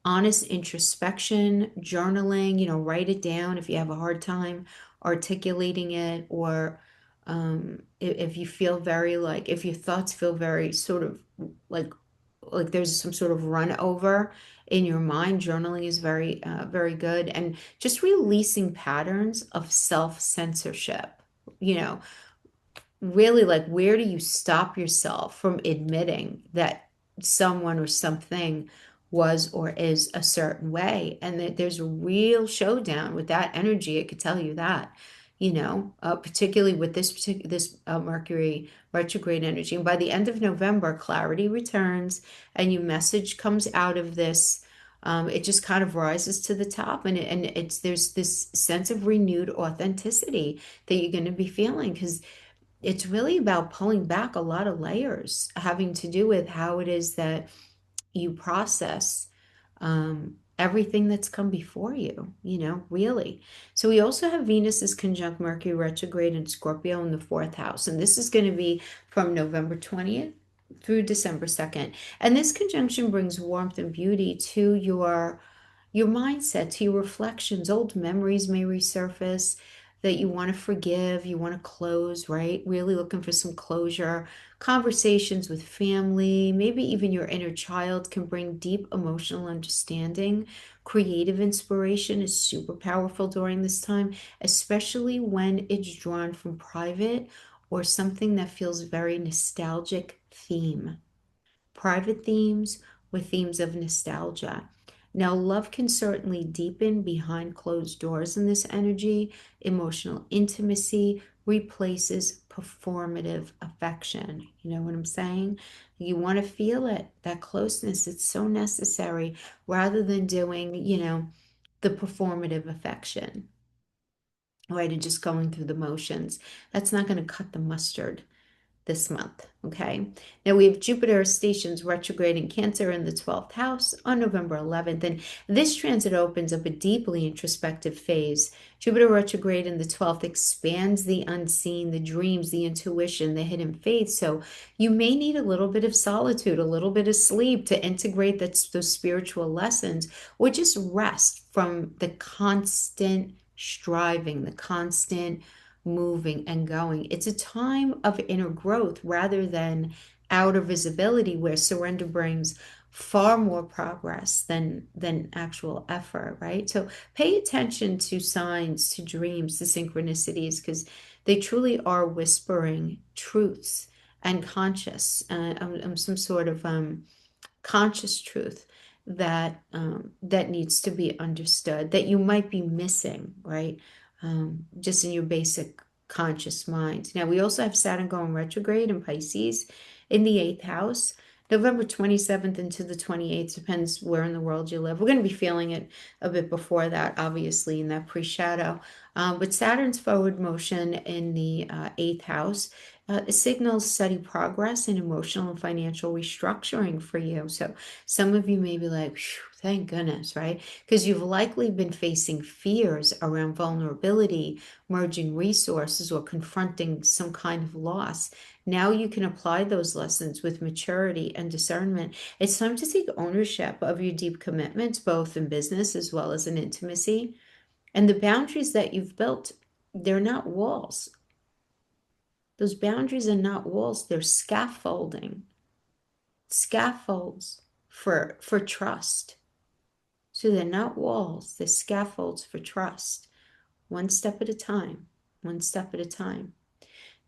honest introspection, journaling, write it down if you have a hard time articulating it, or if you feel very like, if your thoughts feel very sort of like there's some sort of run over in your mind, journaling is very good. And just releasing patterns of self-censorship, you know, really, like, where do you stop yourself from admitting that someone or something was or is a certain way, and that there's a real showdown with that energy. It could tell you that, particularly with this Mercury retrograde energy. And by the end of November, clarity returns, and your message comes out of this. It just kind of rises to the top, and it's there's this sense of renewed authenticity that you're going to be feeling, because it's really about pulling back a lot of layers having to do with how it is that you process everything that's come before you, really. So we also have Venus is conjunct Mercury retrograde in Scorpio in the fourth house. And this is going to be from November 20th through December 2nd. And this conjunction brings warmth and beauty to your mindset, to your reflections. Old memories may resurface that you want to forgive, you want to close, right? Really looking for some closure. Conversations with family, maybe even your inner child, can bring deep emotional understanding. Creative inspiration is super powerful during this time, especially when it's drawn from private or something that feels very nostalgic theme. Private themes with themes of nostalgia. Now, love can certainly deepen behind closed doors in this energy. Emotional intimacy replaces performative affection. You know what I'm saying? You want to feel it, that closeness. It's so necessary, rather than doing, the performative affection, right? And just going through the motions. That's not going to cut the mustard this month. Okay. Now we have Jupiter stations retrograde in Cancer in the 12th house on November 11th. And this transit opens up a deeply introspective phase. Jupiter retrograde in the 12th expands the unseen, the dreams, the intuition, the hidden faith. So you may need a little bit of solitude, a little bit of sleep to integrate those spiritual lessons, or just rest from the constant striving, the constant moving and going. It's a time of inner growth rather than outer visibility, where surrender brings far more progress than actual effort, right? So pay attention to signs, to dreams, to synchronicities, because they truly are whispering truths and some sort of conscious truth that needs to be understood, that you might be missing, right? Just in your basic conscious mind. Now, we also have Saturn going retrograde in Pisces in the eighth house. November 27th into the 28th, depends where in the world you live. We're going to be feeling it a bit before that, obviously, in that pre-shadow. But Saturn's forward motion in the eighth house signals steady progress in emotional and financial restructuring for you. So some of you may be like, "Phew, thank goodness," right? Because you've likely been facing fears around vulnerability, merging resources, or confronting some kind of loss. Now you can apply those lessons with maturity and discernment. It's time to take ownership of your deep commitments, both in business as well as in intimacy. And the boundaries that you've built, they're not walls. Those boundaries are not walls, they're scaffolding, scaffolds for trust. So they're not walls, they're scaffolds for trust. One step at a time, one step at a time.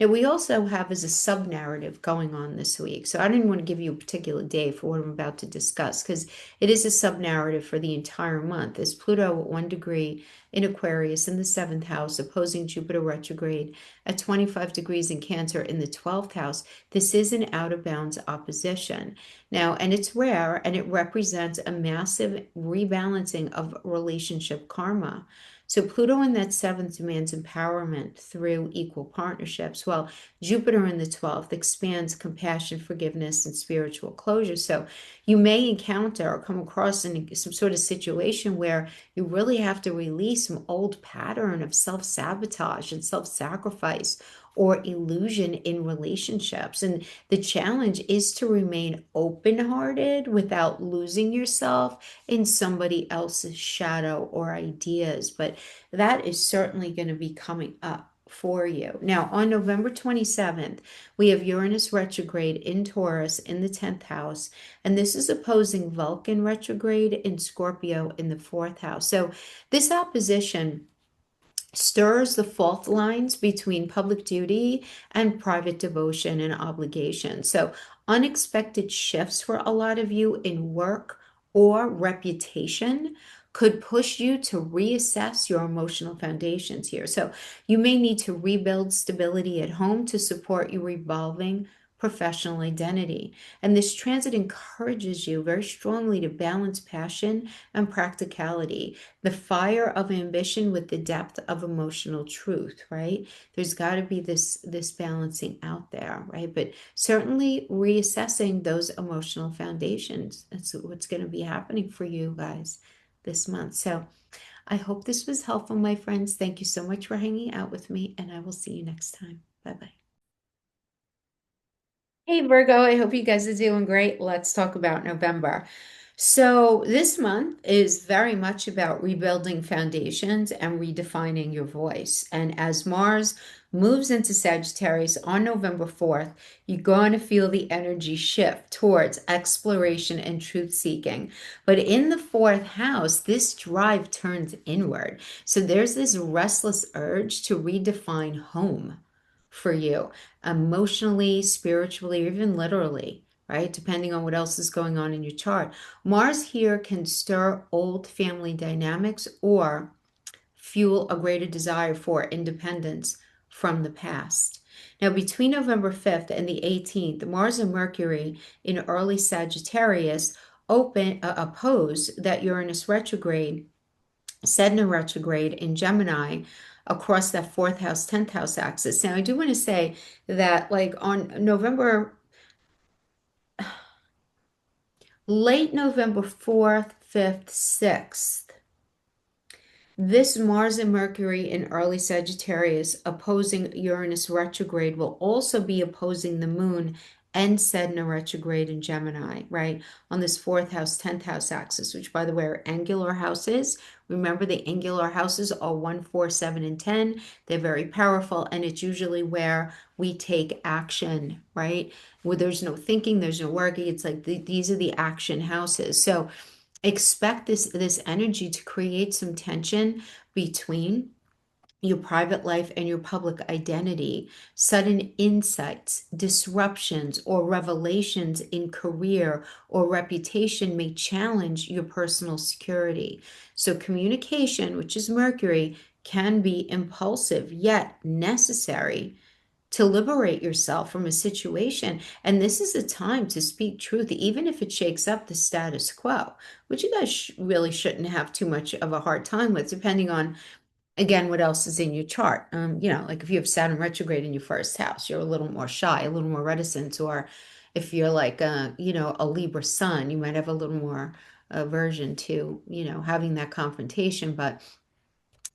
Now, we also have as a sub-narrative going on this week. So I didn't want to give you a particular day for what I'm about to discuss because it is a sub-narrative for the entire month. As Pluto at 1 degree in Aquarius in the seventh house, opposing Jupiter retrograde at 25 degrees in Cancer in the 12th house. This is an out of bounds opposition. Now, and it's rare and it represents a massive rebalancing of relationship karma. So Pluto in that seventh demands empowerment through equal partnerships, while Jupiter in the 12th expands compassion, forgiveness, and spiritual closure. So you may encounter or come across in some sort of situation where you really have to release some old pattern of self-sabotage and self-sacrifice or illusion in relationships. And the challenge is to remain open-hearted without losing yourself in somebody else's shadow or ideas. But that is certainly going to be coming up for you. Now, on November 27th, we have Uranus retrograde in Taurus in the 10th house, and this is opposing Vulcan retrograde in Scorpio in the 4th house. So this opposition stirs the fault lines between public duty and private devotion and obligation. So unexpected shifts for a lot of you in work or reputation could push you to reassess your emotional foundations here. So you may need to rebuild stability at home to support your revolving professional identity. And this transit encourages you very strongly to balance passion and practicality, the fire of ambition with the depth of emotional truth, right? There's got to be this balancing out there, right? But certainly reassessing those emotional foundations. That's what's going to be happening for you guys this month. So I hope this was helpful, my friends. Thank you so much for hanging out with me, and I will see you next time. Bye-bye. Hey Virgo, I hope you guys are doing great. Let's talk about November. So, this month is very much about rebuilding foundations and redefining your voice. And as Mars moves into Sagittarius on November 4th, you're going to feel the energy shift towards exploration and truth seeking. But in the fourth house, this drive turns inward. So, there's this restless urge to redefine home for you emotionally, spiritually, or even literally, right? Depending on what else is going on in your chart. Mars here can stir old family dynamics or fuel a greater desire for independence from the past. Now, between November 5th and the 18th, Mars and Mercury in early Sagittarius oppose that Uranus retrograde, Sedna retrograde in Gemini across that fourth house, 10th house axis. Now, I do want to say that, like on late November 4th, 5th, 6th, this Mars and Mercury in early Sagittarius opposing Uranus retrograde will also be opposing the Moon and Sedna retrograde in Gemini, right? On this fourth house, 10th house axis, which by the way are angular houses. Remember, the angular houses are 1, 4, 7, and 10. They're very powerful, and it's usually where we take action, right? Where there's no thinking, there's no working. It's like these are the action houses. So expect this energy to create some tension between your private life and your public identity. Sudden insights, disruptions, or revelations in career or reputation may challenge your personal security. So communication, which is Mercury, can be impulsive yet necessary to liberate yourself from a situation. And this is a time to speak truth, even if it shakes up the status quo, which you guys really shouldn't have too much of a hard time with, depending on, again, what else is in your chart. Like if you have Saturn retrograde in your first house, you're a little more shy, a little more reticent, or if you're like a Libra sun, you might have a little more aversion to, having that confrontation. But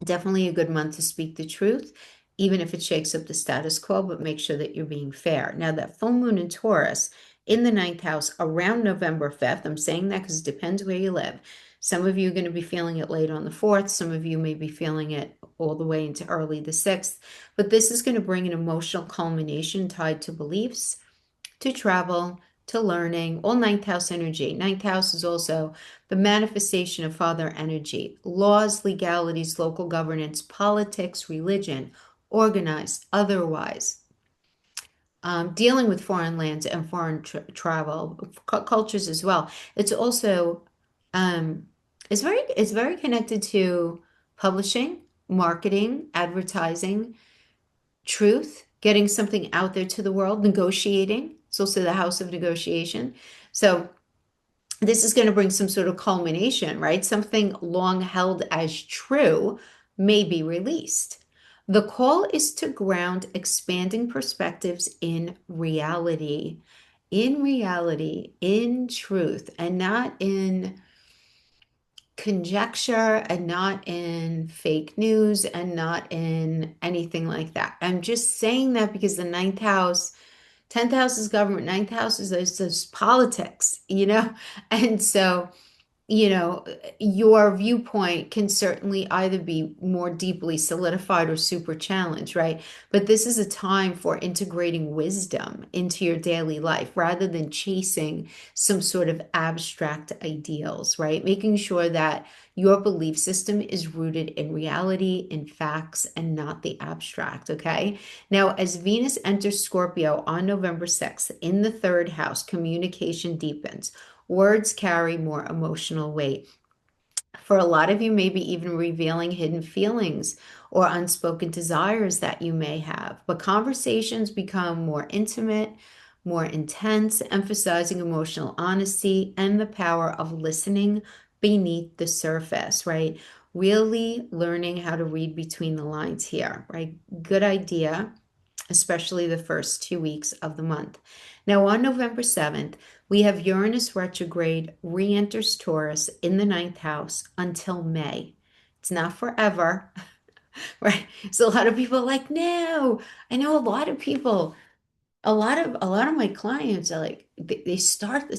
definitely a good month to speak the truth, even if it shakes up the status quo, but make sure that you're being fair. Now, that full moon in Taurus in the ninth house around November 5th, I'm saying that because it depends where you live. Some of you are going to be feeling it late on the 4th. Some of you may be feeling it all the way into early the 6th. But this is going to bring an emotional culmination tied to beliefs, to travel, to learning, all ninth house energy. Ninth house is also the manifestation of father energy, laws, legalities, local governance, politics, religion, organized, otherwise. Dealing with foreign lands and foreign travel, cultures as well. It's also um, it's very connected to publishing, marketing, advertising, truth, getting something out there to the world, negotiating. It's also the house of negotiation. So this is going to bring some sort of culmination, right? Something long held as true may be released. The call is to ground expanding perspectives in reality, in truth, and not in conjecture and not in fake news and not in anything like that. I'm just saying that because the ninth house, 10th house is government, ninth house is politics, And so your viewpoint can certainly either be more deeply solidified or super challenged, right? But this is a time for integrating wisdom into your daily life rather than chasing some sort of abstract ideals, right? Making sure that your belief system is rooted in reality, in facts, and not the abstract, okay? Now, as Venus enters Scorpio on November 6th in the third house, communication deepens. Words carry more emotional weight. For a lot of you, maybe even revealing hidden feelings or unspoken desires that you may have. But conversations become more intimate, more intense, emphasizing emotional honesty and the power of listening beneath the surface, right? Really learning how to read between the lines here, right? Good idea, especially the first 2 weeks of the month. Now, on November 7th, we have Uranus retrograde re-enters Taurus in the ninth house until May. It's not forever, right? So a lot of people are like, no, I know a lot of people, a lot of my clients are like, they start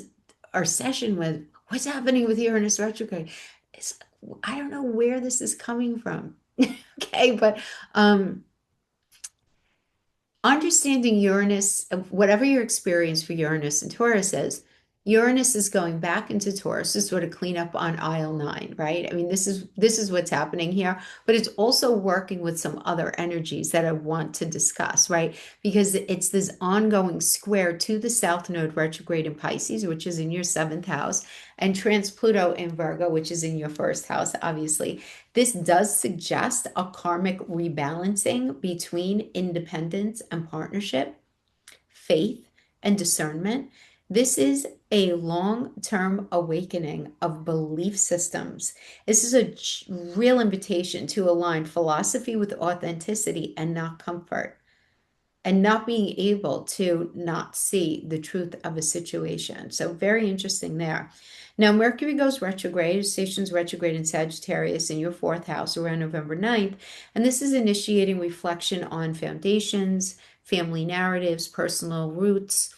our session with what's happening with Uranus retrograde. It's, I don't know where this is coming from. Okay, but understanding Uranus, whatever your experience for Uranus and Taurus is, Uranus is going back into Taurus to sort of clean up on aisle 9, right? I mean, this is what's happening here, but it's also working with some other energies that I want to discuss, right? Because it's this ongoing square to the South Node retrograde in Pisces, which is in your seventh house, and trans Pluto in Virgo, which is in your first house, obviously. This does suggest a karmic rebalancing between independence and partnership, faith and discernment. This is a long-term awakening of belief systems. This is a real invitation to align philosophy with authenticity and not comfort, and not being able to not see the truth of a situation. So very interesting there. Now, Mercury goes retrograde, stations retrograde in Sagittarius in your fourth house around November 9th. And this is initiating reflection on foundations, family narratives, personal roots,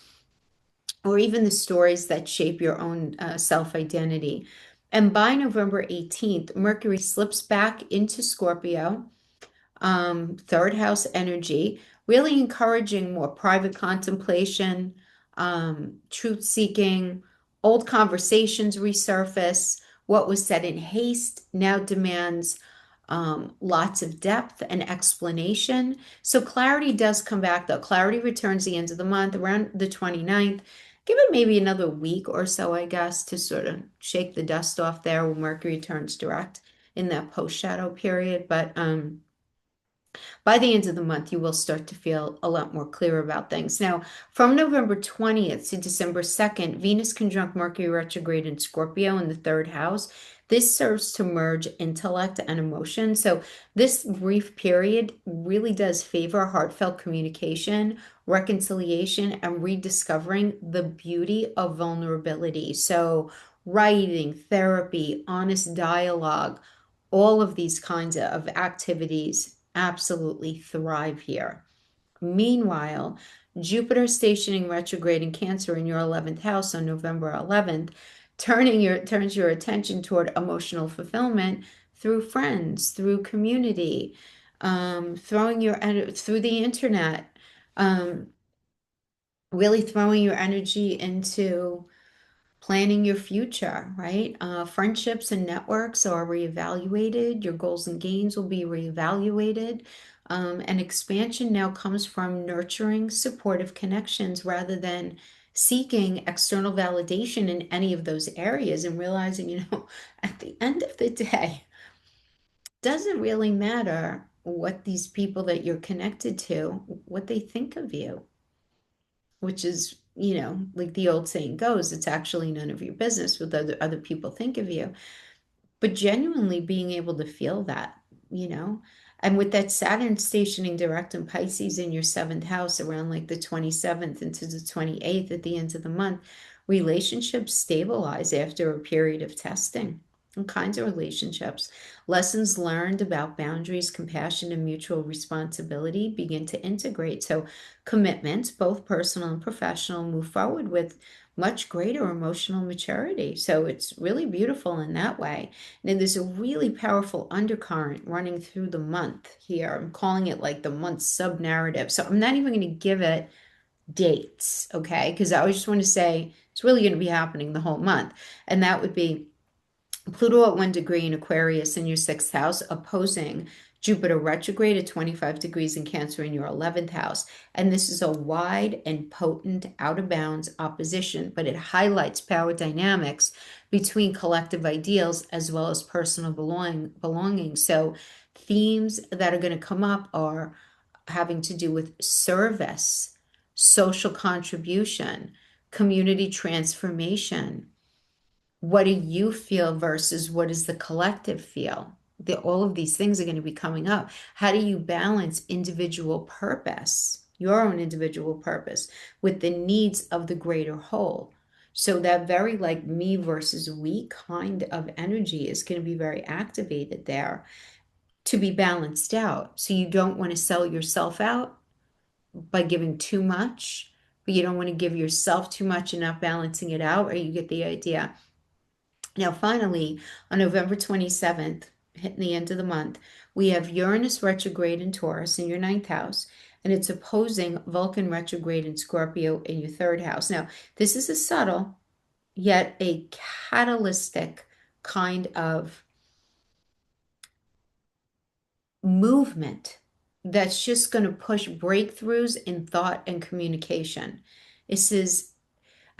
or even the stories that shape your own self-identity. And by November 18th, Mercury slips back into Scorpio, third house energy, really encouraging more private contemplation, truth seeking, old conversations resurface. What was said in haste now demands lots of depth and explanation. So clarity does come back, though. Clarity returns the end of the month around the 29th. Give it maybe another week or so, I guess, to sort of shake the dust off there when Mercury turns direct in that post shadow period. But By the end of the month, you will start to feel a lot more clear about things. Now, from November 20th to December 2nd, Venus conjunct Mercury retrograde in Scorpio in the third house. This serves to merge intellect and emotion. So, this brief period really does favor heartfelt communication, reconciliation, and rediscovering the beauty of vulnerability. So, writing, therapy, honest dialogue, all of these kinds of activities absolutely thrive here. Meanwhile, Jupiter stationing retrograde in Cancer in your 11th house on November 11th, turns your attention toward emotional fulfillment through friends, through community, throwing your through the internet, um, really throwing your energy into planning your future, right? Friendships and networks are reevaluated. Your goals and gains will be reevaluated. And expansion now comes from nurturing supportive connections rather than seeking external validation in any of those areas and realizing, at the end of the day, doesn't really matter what these people that you're connected to, what they think of you, which is, like the old saying goes, it's actually none of your business what other people think of you. But genuinely being able to feel that, you know, and with that Saturn stationing direct in Pisces in your seventh house around like the 27th into the 28th at the end of the month, relationships stabilize after a period of testing. All kinds of relationships. Lessons learned about boundaries, compassion, and mutual responsibility begin to integrate. So, commitments, both personal and professional, move forward with much greater emotional maturity. So, it's really beautiful in that way. And there's a really powerful undercurrent running through the month here. I'm calling it like the month sub narrative. So, I'm not even going to give it dates, okay? Because I just want to say it's really going to be happening the whole month. And that would be Pluto at 1 degree in Aquarius in your sixth house, opposing Jupiter retrograde at 25 degrees in Cancer in your 11th house. And this is a wide and potent out of bounds opposition, but it highlights power dynamics between collective ideals as well as personal belonging. So, themes that are going to come up are having to do with service, social contribution, community transformation. What do you feel versus what does the collective feel? All of these things are going to be coming up. How do you balance individual purpose, your own individual purpose, with the needs of the greater whole? So that very like me versus we kind of energy is going to be very activated there to be balanced out. So you don't want to sell yourself out by giving too much, but you don't want to give yourself too much and not balancing it out, or you get the idea. Now, finally, on November 27th, hitting the end of the month, we have Uranus retrograde in Taurus in your ninth house, and it's opposing Vulcan retrograde in Scorpio in your third house. Now, this is a subtle, yet a catalytic kind of movement that's just going to push breakthroughs in thought and communication. This is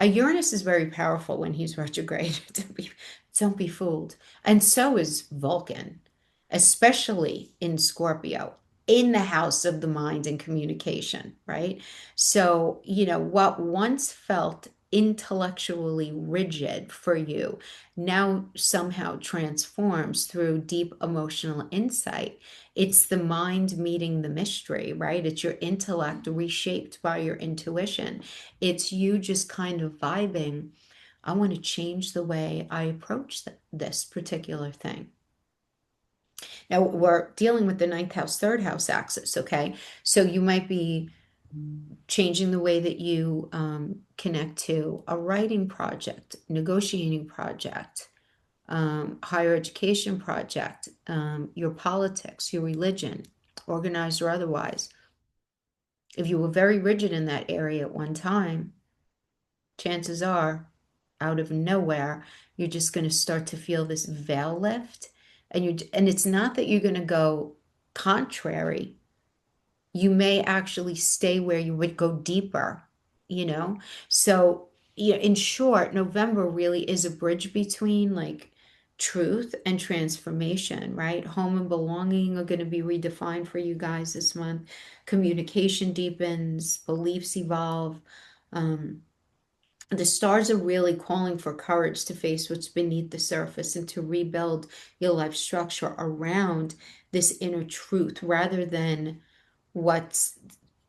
Uranus is very powerful when he's retrograde. Don't be fooled. And so is Vulcan, especially in Scorpio, in the house of the mind and communication, right? So, what once felt intellectually rigid for you now somehow transforms through deep emotional insight. It's the mind meeting the mystery, right? It's your intellect reshaped by your intuition. It's you just kind of vibing. I want to change the way I approach this particular thing. Now, we're dealing with the ninth house, third house axis, okay? So you might be changing the way that you connect to a writing project, negotiating project, higher education project, your politics, your religion, organized or otherwise. If you were very rigid in that area at one time, chances are, out of nowhere, you're just going to start to feel this veil lift. And it's not that you're going to go contrary. You may actually stay where you would go deeper, you know? So, in short, November really is a bridge between like truth and transformation, right? Home and belonging are going to be redefined for you guys this month. Communication deepens, beliefs evolve. Um, the stars are really calling for courage to face what's beneath the surface and to rebuild your life structure around this inner truth rather than what's,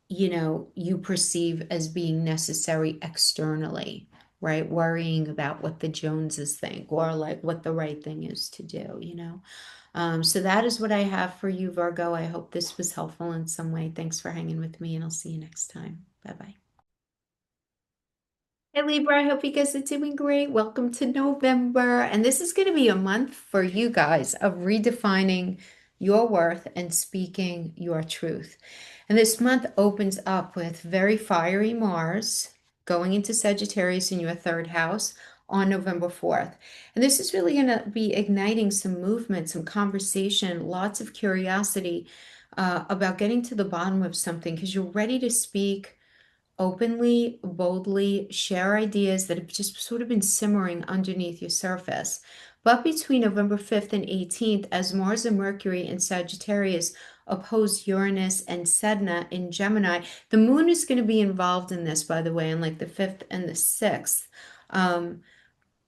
you perceive as being necessary externally, right? Worrying about what the Joneses think or like what the right thing is to do. So that is what I have for you, Virgo. I hope this was helpful in some way. Thanks for hanging with me, and I'll see you next time. Bye-bye. Hey Libra, I hope you guys are doing great. Welcome to November. And this is going to be a month for you guys of redefining your worth and speaking your truth. And this month opens up with very fiery Mars going into Sagittarius in your third house on November 4th. And this is really going to be igniting some movement, some conversation, lots of curiosity about getting to the bottom of something because you're ready to speak openly, boldly share ideas that have just sort of been simmering underneath your surface. But between November 5th and 18th, as Mars and Mercury in Sagittarius oppose Uranus and Sedna in Gemini, the moon is going to be involved in this, by the way, on like the 5th and the 6th.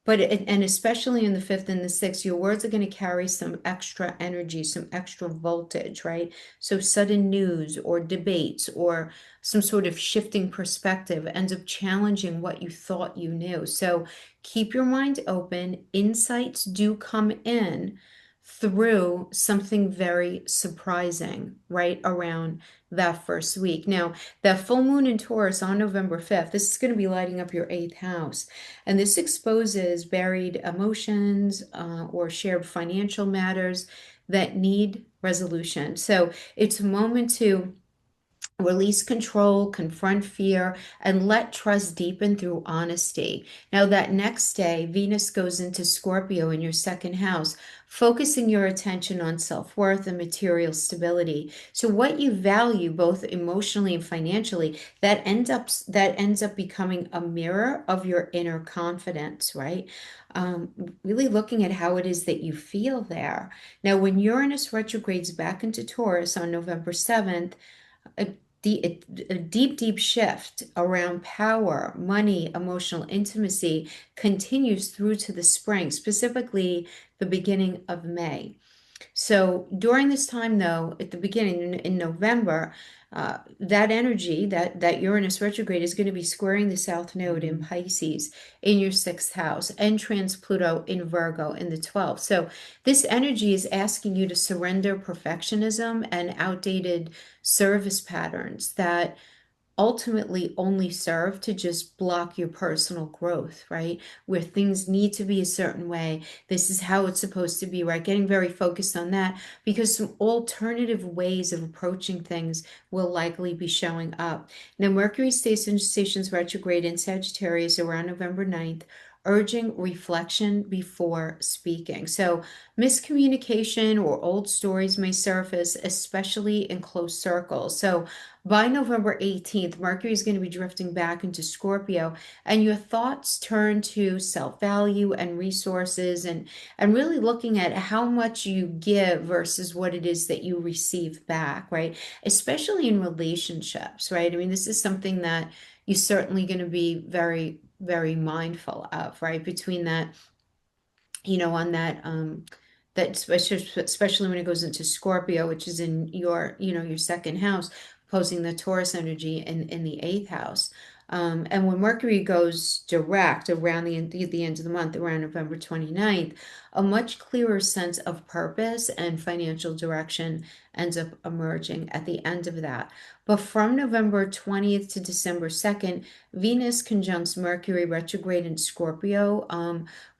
And especially in the 5th and the 6th, your words are going to carry some extra energy, some extra voltage, right? So sudden news or debates or some sort of shifting perspective ends up challenging what you thought you knew. So keep your mind open. Insights do come in through something very surprising right around that first week. Now, that full moon in Taurus on November 5th, this is going to be lighting up your 8th house. And this exposes buried emotions or shared financial matters that need resolution. So it's a moment to release control, confront fear, and let trust deepen through honesty. Now, that next day, Venus goes into Scorpio in your second house, focusing your attention on self-worth and material stability. So what you value both emotionally and financially, that ends up becoming a mirror of your inner confidence, right? Really looking at how it is that you feel there. Now, when Uranus retrogrades back into Taurus on November 7th, a, a deep, deep shift around power, money, emotional intimacy continues through to the spring, specifically the beginning of May. So during this time, though, at the beginning in November, that energy, that Uranus retrograde is going to be squaring the South Node in Pisces in your sixth house and trans Pluto in Virgo in the 12th. So this energy is asking you to surrender perfectionism and outdated service patterns that ultimately only serve to just block your personal growth, right? Where things need to be a certain way. This is how it's supposed to be, right? Getting very focused on that because some alternative ways of approaching things will likely be showing up. Now, Mercury stations retrograde in Sagittarius around November 9th, urging reflection before speaking. So miscommunication or old stories may surface, especially in close circles. So by November 18th, Mercury is going to be drifting back into Scorpio, and your thoughts turn to self-value and resources and really looking at how much you give versus what it is that you receive back, right? Especially in relationships, right? I mean, this is something that you're certainly going to be very, very mindful of, right? Between that, on that especially when it goes into Scorpio, which is in your second house, posing the Taurus energy in the eighth house. And when Mercury goes direct around the end of the month, around November 29th, a much clearer sense of purpose and financial direction ends up emerging at the end of that. But from November 20th to December 2nd, Venus conjuncts Mercury retrograde in Scorpio,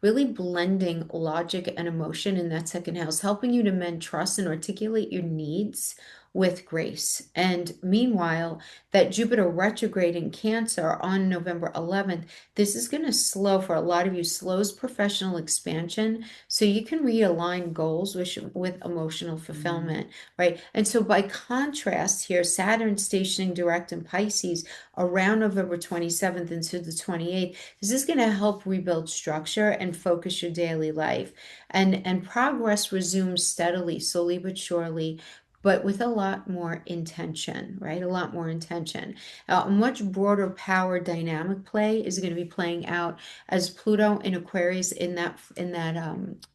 really blending logic and emotion in that second house, helping you to mend trust and articulate your needs with grace. And meanwhile, that Jupiter retrograde in Cancer on November 11th, this is going to slow, for a lot of you, slows professional expansion so you can realign goals with emotional fulfillment, right? And so by contrast here, Saturn stationing direct in Pisces around November 27th into the 28th, this is going to help rebuild structure and focus your daily life. And progress resumes steadily, slowly but surely, but with a lot more intention, right? A lot more intention. A much broader power dynamic play is going to be playing out as Pluto in Aquarius in that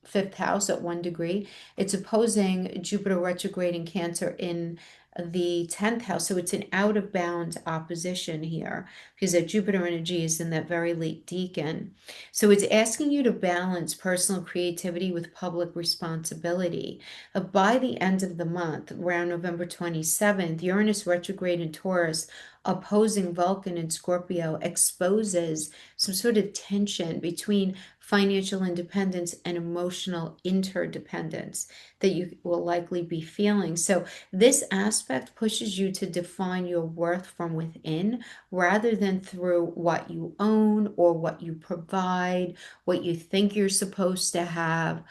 fifth house at 1 degree. It's opposing Jupiter retrograde in Cancer in the 10th house. So it's an out of bounds opposition here because that Jupiter energy is in that very late decan. So it's asking you to balance personal creativity with public responsibility. By the end of the month, around November 27th, Uranus retrograde in Taurus opposing Vulcan in Scorpio exposes some sort of tension between financial independence and emotional interdependence that you will likely be feeling. So this aspect pushes you to define your worth from within rather than through what you own or what you provide, what you think you're supposed to have,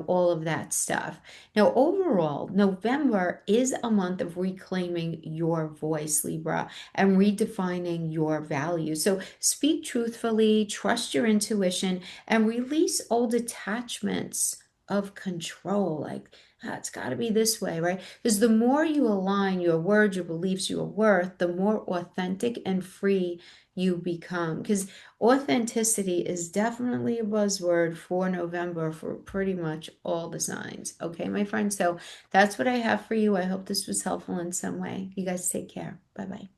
all of that stuff. Now, overall, November is a month of reclaiming your voice, Libra, and redefining your value. So speak truthfully, trust your intuition, and release old attachments of control. Like, it's got to be this way, right? Because the more you align your words, your beliefs, your worth, the more authentic and free you become. Because authenticity is definitely a buzzword for November for pretty much all the signs. Okay, my friend? So that's what I have for you. I hope this was helpful in some way. You guys take care. Bye bye.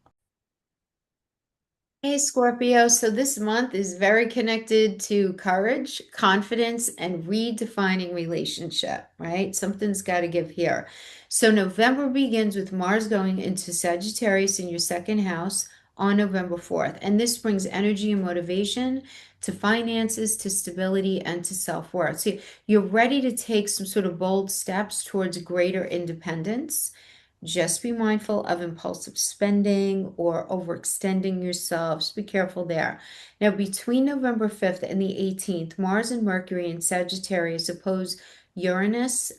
Hey, Scorpio. So this month is very connected to courage, confidence, and redefining relationship, right? Something's got to give here. So November begins with Mars going into Sagittarius in your second house on November 4th. And this brings energy and motivation to finances, to stability, and to self-worth. So you're ready to take some sort of bold steps towards greater independence. Just be mindful of impulsive spending or overextending yourself. Just be careful there. Now, between November 5th and the 18th, Mars and Mercury in Sagittarius oppose Uranus,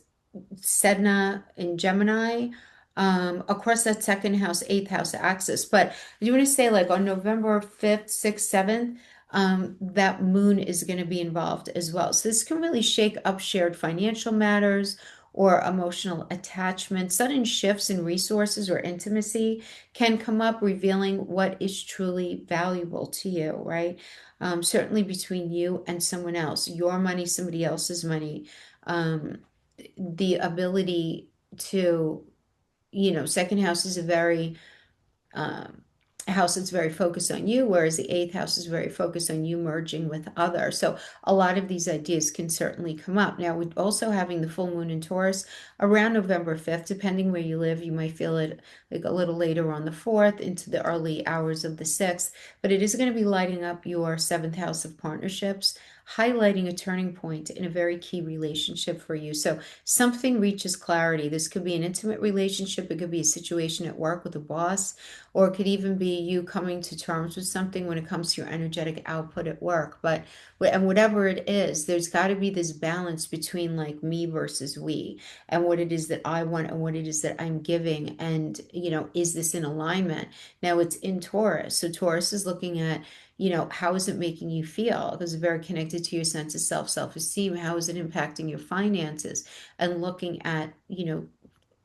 Sedna in Gemini, across that second house, eighth house axis. But I do want to say, like on November 5th, 6th, 7th, that moon is going to be involved as well. So this can really shake up shared financial matters or emotional attachment. Sudden shifts in resources or intimacy can come up, revealing what is truly valuable to you, right? Certainly between you and someone else, your money, somebody else's money. The ability to, second house is a very um, house that's very focused on you, whereas the eighth house is very focused on you merging with others. So a lot of these ideas can certainly come up. Now, we're also having the full moon in Taurus around November 5th, depending where you live, you might feel it like a little later on the 4th into the early hours of the 6th, but it is going to be lighting up your seventh house of partnerships, highlighting a turning point in a very key relationship for you. So something reaches clarity. This could be an intimate relationship. It could be a situation at work with a boss, or it could even be you coming to terms with something when it comes to your energetic output at work. But and whatever it is, there's got to be this balance between like me versus we, and what it is that I want and what it is that I'm giving. And, is this in alignment? Now it's in Taurus. So Taurus is looking at, how is it making you feel? Because it's very connected to your sense of self, self-esteem. How is it impacting your finances? And looking at,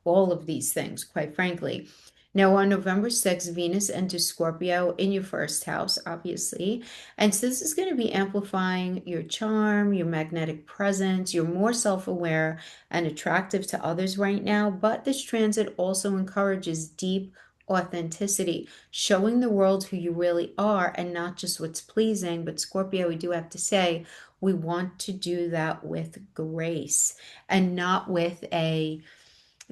all of these things, quite frankly. Now, on November 6th, Venus enters Scorpio in your first house, obviously. And so this is going to be amplifying your charm, your magnetic presence. You're more self-aware and attractive to others right now. But this transit also encourages deep authenticity, showing the world who you really are and not just what's pleasing. But Scorpio, we do have to say, we want to do that with grace and not with a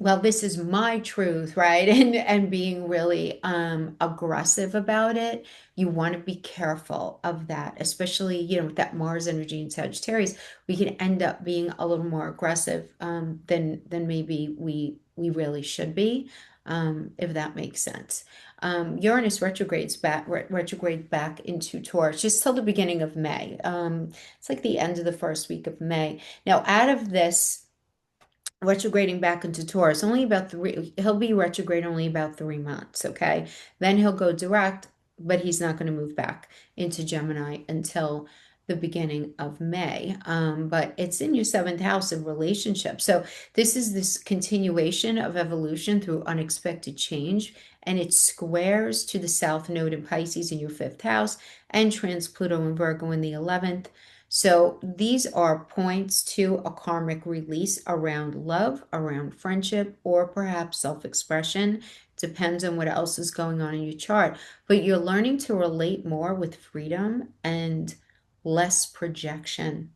well, this is my truth, right? And being really aggressive about it. You want to be careful of that, especially, with that Mars energy in Sagittarius, we can end up being a little more aggressive than maybe we really should be, if that makes sense. Uranus retrogrades back into Taurus just till the beginning of May. It's like the end of the first week of May. Now, out of this retrograding back into Taurus, only about he'll be retrograde only about 3 months, okay? Then he'll go direct, but he's not going to move back into Gemini until the beginning of May. But it's in your seventh house of relationships. So this is this continuation of evolution through unexpected change, and it squares to the South Node in Pisces in your fifth house and trans Pluto and Virgo in the 11th. So these are points to a karmic release around love, around friendship, or perhaps self-expression. Depends on what else is going on in your chart. But you're learning to relate more with freedom and less projection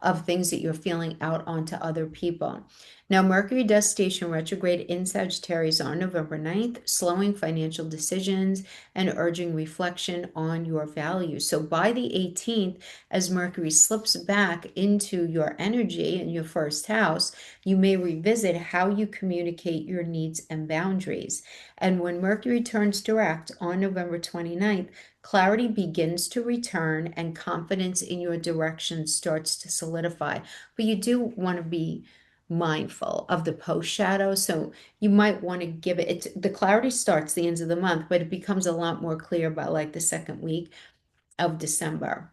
of things that you're feeling out onto other people. Now, Mercury does station retrograde in Sagittarius on November 9th, slowing financial decisions and urging reflection on your values. So by the 18th, as Mercury slips back into your energy in your first house, you may revisit how you communicate your needs and boundaries. And when Mercury turns direct on November 29th, clarity begins to return and confidence in your direction starts to solidify. But you do want to be mindful of the post shadow. So you might want to give it, the clarity starts the end of the month, but it becomes a lot more clear by like the second week of December.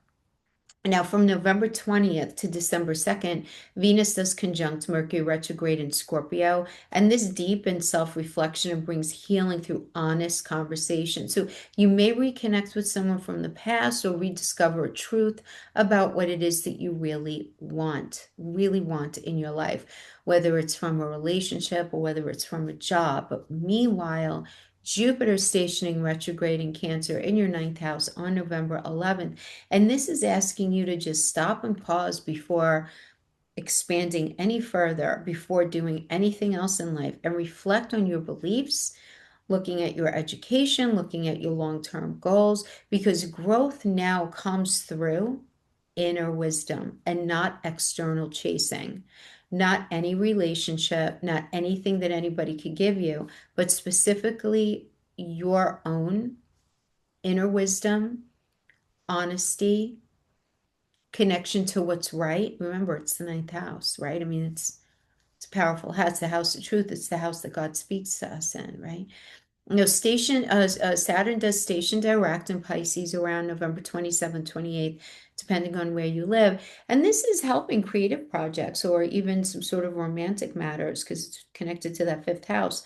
Now, from November 20th to December 2nd, Venus does conjunct Mercury retrograde in Scorpio, and this deepens self-reflection and brings healing through honest conversation. So you may reconnect with someone from the past or rediscover a truth about what it is that you really want in your life, whether it's from a relationship or whether it's from a job. But meanwhile, Jupiter stationing retrograde in Cancer in your ninth house on November 11th. And this is asking you to just stop and pause before expanding any further, before doing anything else in life, and reflect on your beliefs, looking at your education, looking at your long-term goals, because growth now comes through inner wisdom and not external chasing. Not any relationship, not anything that anybody could give you, but specifically your own inner wisdom, honesty, connection to what's right. Remember, it's the ninth house, right? I mean, it's a powerful house. It's the house of truth. It's the house that God speaks to us in, right? Saturn does station direct in Pisces around November 27th, 28th, depending on where you live. And this is helping creative projects or even some sort of romantic matters because it's connected to that fifth house.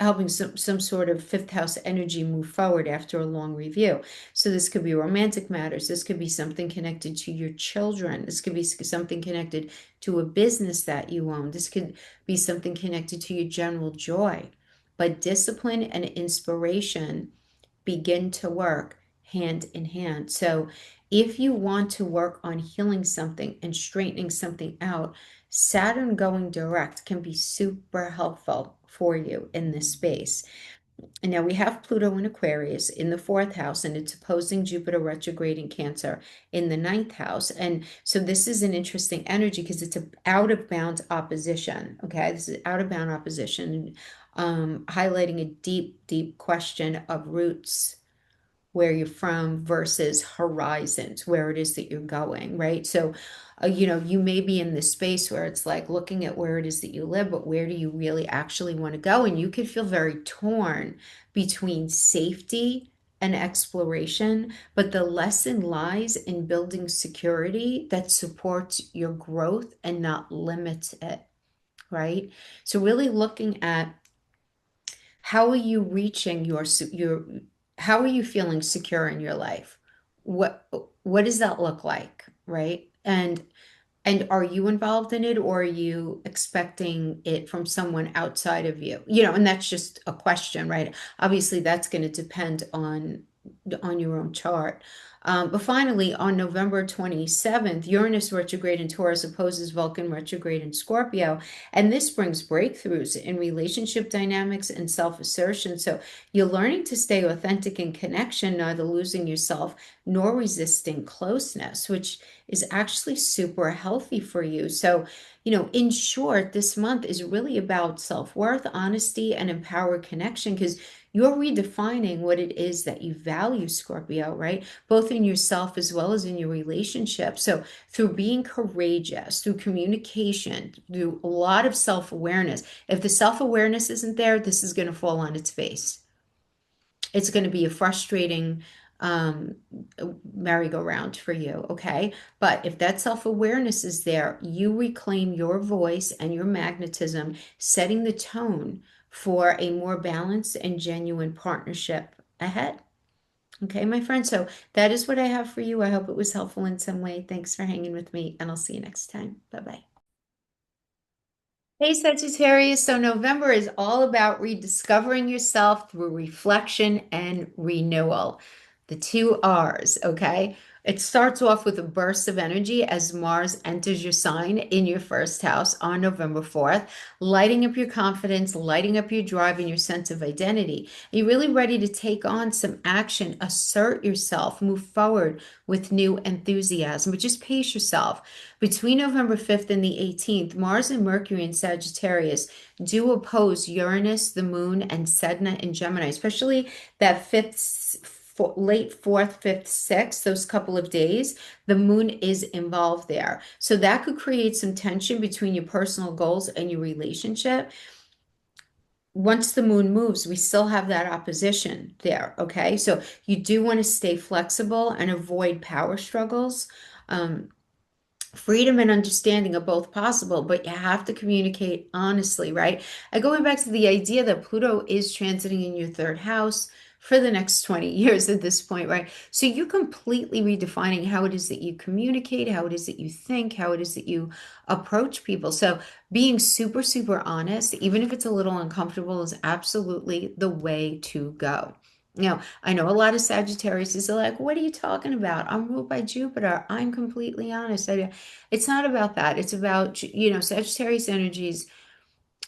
Helping some sort of fifth house energy move forward after a long review. So this could be romantic matters. This could be something connected to your children. This could be something connected to a business that you own. This could be something connected to your general joy. But discipline and inspiration begin to work hand in hand. So if you want to work on healing something and straightening something out, Saturn going direct can be super helpful for you in this space. And now we have Pluto in Aquarius in the fourth house, and it's opposing Jupiter retrograde in Cancer in the ninth house. And so this is an interesting energy because it's an out of bound opposition. Okay, this is out of bound opposition, highlighting a deep, deep question of roots, where you're from versus horizons, where it is that you're going, right? So, you may be in this space where it's like looking at where it is that you live, but where do you really actually want to go? And you could feel very torn between safety and exploration, but the lesson lies in building security that supports your growth and not limits it, right? So really looking at how are you reaching how are you feeling secure in your life? What does that look like, right? And are you involved in it or are you expecting it from someone outside of you? And that's just a question, right? Obviously, that's going to depend on your own chart. But finally, on November 27th, Uranus retrograde in Taurus opposes Vulcan retrograde in Scorpio. And this brings breakthroughs in relationship dynamics and self-assertion. So you're learning to stay authentic in connection, neither losing yourself nor resisting closeness, which is actually super healthy for you. So, in short, this month is really about self-worth, honesty, and empowered connection because you're redefining what it is that you value, Scorpio, right? Both in yourself as well as in your relationship. So through being courageous, through communication, through a lot of self-awareness. If the self-awareness isn't there, this is going to fall on its face. It's going to be a frustrating um, merry-go-round for you, okay? But if that self-awareness is there, you reclaim your voice and your magnetism, setting the tone for a more balanced and genuine partnership ahead. Okay, my friend. So that is what I have for you. I hope it was helpful in some way. Thanks for hanging with me, and I'll see you next time. Bye-bye. Hey, Sagittarius. So November is all about rediscovering yourself through reflection and renewal. The two R's, okay? It starts off with a burst of energy as Mars enters your sign in your first house on November 4th, lighting up your confidence, lighting up your drive and your sense of identity. Are you really ready to take on some action, assert yourself, move forward with new enthusiasm, but just pace yourself. Between November 5th and the 18th, Mars and Mercury in Sagittarius do oppose Uranus, the Moon, and Sedna in Gemini, especially that late fourth, fifth, sixth, those couple of days, the moon is involved there. So that could create some tension between your personal goals and your relationship. Once the moon moves, we still have that opposition there, okay? So you do want to stay flexible and avoid power struggles. Um, Freedom and understanding are both possible, but you have to communicate honestly, right? And going back to the idea that Pluto is transiting in your third house for the next 20 years at this point, right? So you're completely redefining how it is that you communicate, how it is that you think, how it is that you approach people. So being super, super honest, even if it's a little uncomfortable, is absolutely the way to go. Now, I know a lot of Sagittarius are like, what are you talking about? I'm ruled by Jupiter. I'm completely honest. It's not about that. It's about, Sagittarius energy is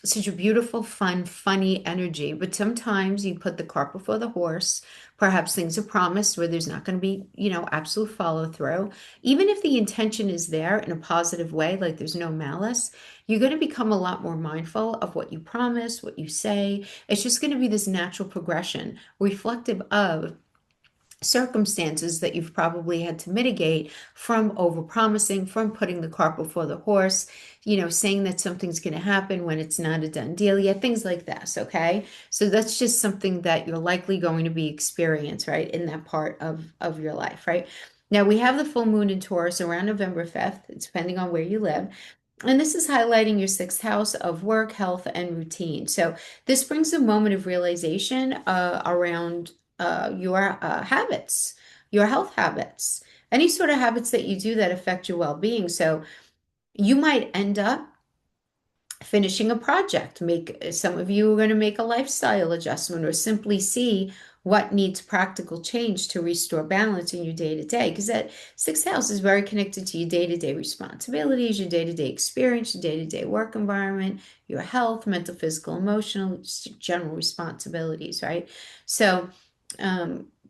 such a beautiful, fun, funny energy. But sometimes you put the cart before the horse. Perhaps things are promised where there's not going to be, absolute follow through. Even if the intention is there in a positive way, like there's no malice, you're going to become a lot more mindful of what you promise, what you say. It's just going to be this natural progression reflective of circumstances that you've probably had to mitigate from overpromising, from putting the cart before the horse, saying that something's going to happen when it's not a done deal yet, things like this, okay? So that's just something that you're likely going to be experienced, right, in that part of your life, right? Now we have the full moon in Taurus around November 5th, depending on where you live. And this is highlighting your sixth house of work, health, and routine. So this brings a moment of realization around your habits, your health habits, any sort of habits that you do that affect your well-being. So you might end up finishing a project. Make some of you are going to make a lifestyle adjustment or simply see what needs practical change to restore balance in your day-to-day. Because that sixth house is very connected to your day-to-day responsibilities, your day-to-day experience, your day-to-day work environment, your health, mental, physical, emotional, general responsibilities, right? So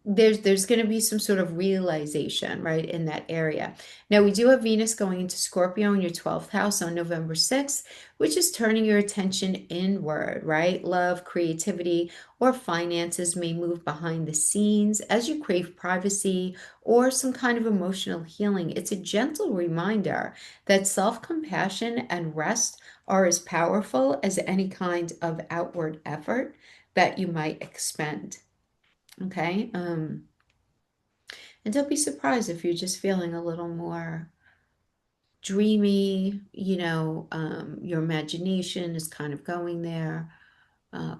there's going to be some sort of realization, right, in that area. Now, we do have Venus going into Scorpio in your 12th house on November 6th, which is turning your attention inward, right? Love, creativity, or finances may move behind the scenes as you crave privacy or some kind of emotional healing. It's a gentle reminder that self-compassion and rest are as powerful as any kind of outward effort that you might expend. Okay. And don't be surprised if you're just feeling a little more dreamy, your imagination is kind of going there.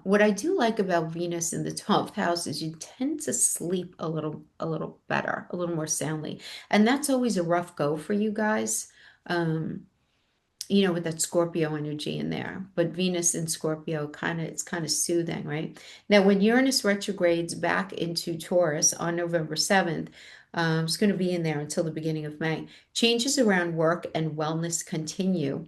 What I do like about Venus in the 12th house is you tend to sleep a little better, a little more soundly. And that's always a rough go for you guys. Um, with that Scorpio energy in there. But Venus in Scorpio it's kind of soothing, right? Now, when Uranus retrogrades back into Taurus on November 7th, it's going to be in there until the beginning of May. Changes around work and wellness continue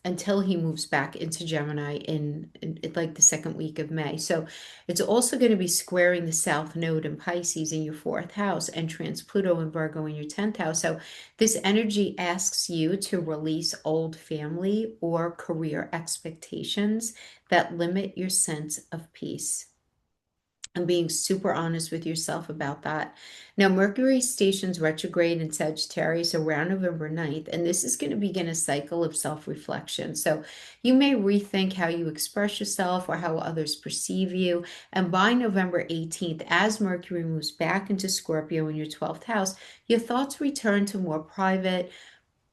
until he moves back into Gemini in like the second week of May. So it's also going to be squaring the South Node in Pisces in your fourth house and trans Pluto and Virgo in your 10th house. So this energy asks you to release old family or career expectations that limit your sense of peace. and being super honest with yourself about that. Now, Mercury stations retrograde in Sagittarius around November 9th, and this is going to begin a cycle of self-reflection. So you may rethink how you express yourself or how others perceive you. And by November 18th, as Mercury moves back into Scorpio in your 12th house, your thoughts return to more private,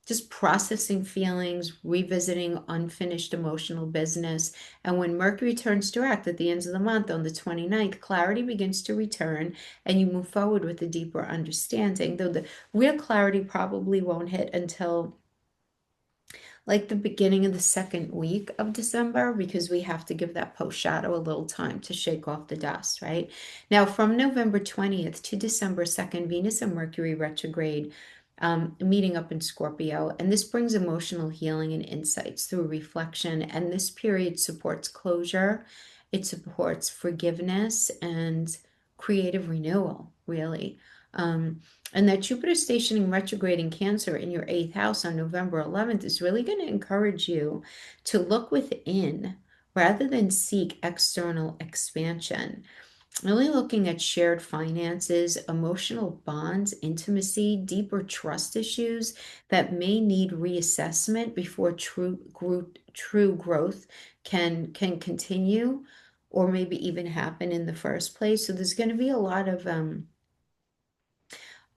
just processing feelings, revisiting unfinished emotional business. And when Mercury turns direct at the end of the month on the 29th, clarity begins to return and you move forward with a deeper understanding, though the real clarity probably won't hit until like the beginning of the second week of December, because we have to give that post shadow a little time to shake off the dust, right? Now, from November 20th to December 2nd, Venus and Mercury retrograde, meeting up in Scorpio, and this brings emotional healing and insights through reflection. And this period supports closure, it supports forgiveness and creative renewal, really. And that Jupiter stationing retrograde in Cancer in your eighth house on November 11th is really going to encourage you to look within rather than seek external expansion. Really looking at shared finances, emotional bonds, intimacy, deeper trust issues that may need reassessment before true growth can continue or maybe even happen in the first place. So there's going to be a lot of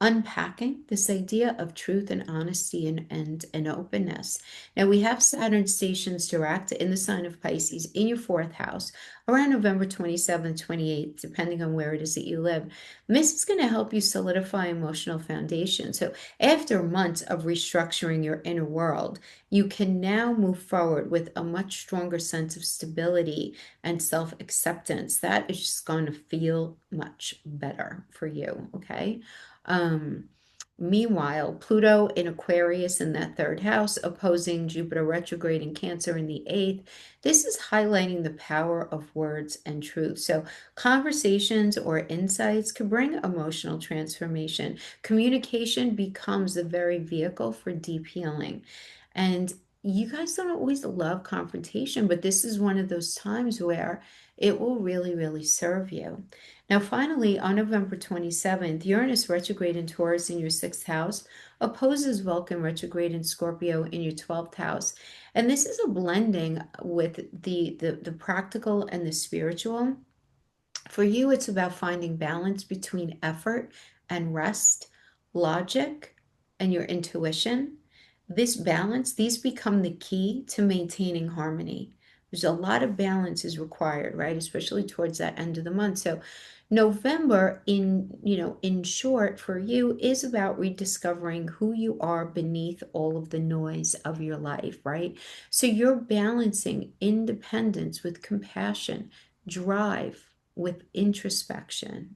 unpacking this idea of truth and honesty and openness. Now we have Saturn stations direct in the sign of Pisces in your fourth house around November 27th, 28th, depending on where it is that you live. And this is going to help you solidify emotional foundation. So after months of restructuring your inner world, you can now move forward with a much stronger sense of stability and self-acceptance. That is just going to feel much better for you, okay? Um, Meanwhile, Pluto in Aquarius in that third house, opposing Jupiter retrograde in Cancer in the eighth. This is highlighting the power of words and truth. So, conversations or insights can bring emotional transformation. Communication becomes the very vehicle for deep healing. And you guys don't always love confrontation, but this is one of those times where it will really, really serve you. Now, finally, on November 27th, Uranus retrograde in Taurus in your sixth house opposes Vulcan retrograde in Scorpio in your 12th house. And this is a blending with the practical and the spiritual. For you, it's about finding balance between effort and rest, logic and your intuition. This balance, these become the key to maintaining harmony. There's a lot of balance is required, right? Especially towards that end of the month. So November in short for you is about rediscovering who you are beneath all of the noise of your life, right? So you're balancing independence with compassion, drive with introspection,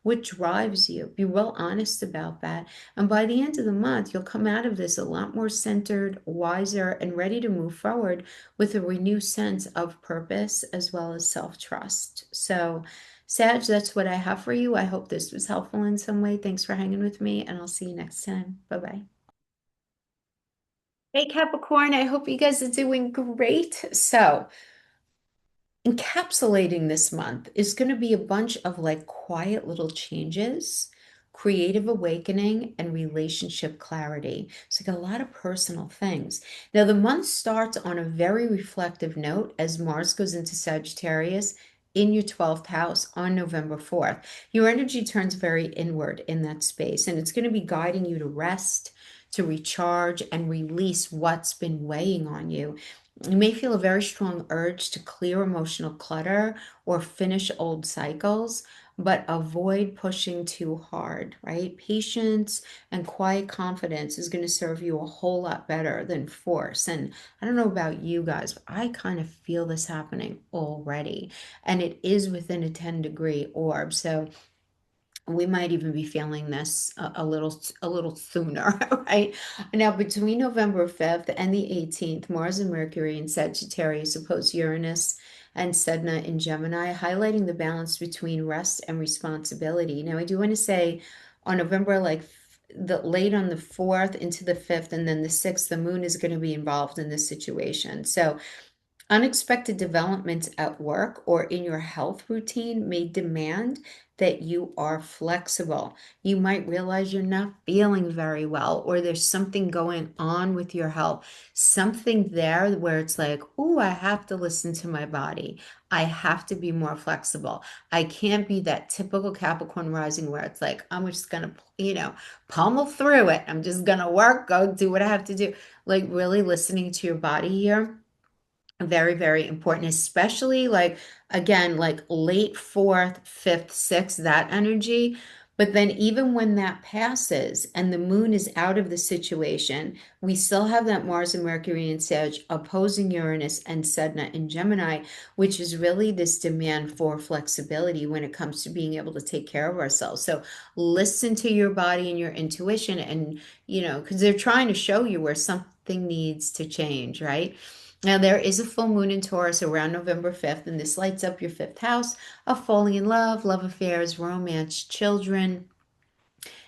what drives you. Be well honest about that. And by the end of the month, you'll come out of this a lot more centered, wiser, and ready to move forward with a renewed sense of purpose as well as self-trust. So, Sag, that's what I have for you. I hope this was helpful in some way. Thanks for hanging with me, and I'll see you next time. Bye-bye. Hey, Capricorn, I hope you guys are doing great. So, encapsulating this month is going to be a bunch of like quiet little changes, creative awakening, and relationship clarity. So, I got a lot of personal things. Now, the month starts on a very reflective note as Mars goes into Sagittarius in your 12th house on November 4th. Your energy turns very inward in that space, and it's going to be guiding you to rest, to recharge, and release what's been weighing on you. You may feel a very strong urge to clear emotional clutter or finish old cycles, but avoid pushing too hard, right? Patience and quiet confidence is going to serve you a whole lot better than force. And I don't know about you guys, but I kind of feel this happening already. And it is within a 10-degree orb. So we might even be feeling this a little sooner, right? Now, between November 5th and the 18th, Mars and Mercury in Sagittarius oppose Uranus and Sedna in Gemini, highlighting the balance between rest and responsibility. Now, I do want to say on November, like the late on the 4th into the 5th, and then the 6th, the moon is going to be involved in this situation. So Unexpected developments at work or in your health routine may demand that you are flexible. You might realize you're not feeling very well, or there's something going on with your health, something there where it's like, oh, I have to listen to my body. I have to be more flexible. I can't be that typical Capricorn rising where it's like, I'm just gonna, pummel through it. I'm just gonna work, go do what I have to do. Like really listening to your body here, very, very important, especially like, again, like late fourth, fifth, sixth, that energy. But then, even when that passes and the moon is out of the situation, we still have that Mars and Mercury in Sag opposing Uranus and Sedna in Gemini, which is really this demand for flexibility when it comes to being able to take care of ourselves. So, listen to your body and your intuition, and, because they're trying to show you where something needs to change, right? Now, there is a full moon in Taurus around November 5th, and this lights up your fifth house of falling in love, love affairs, romance, children.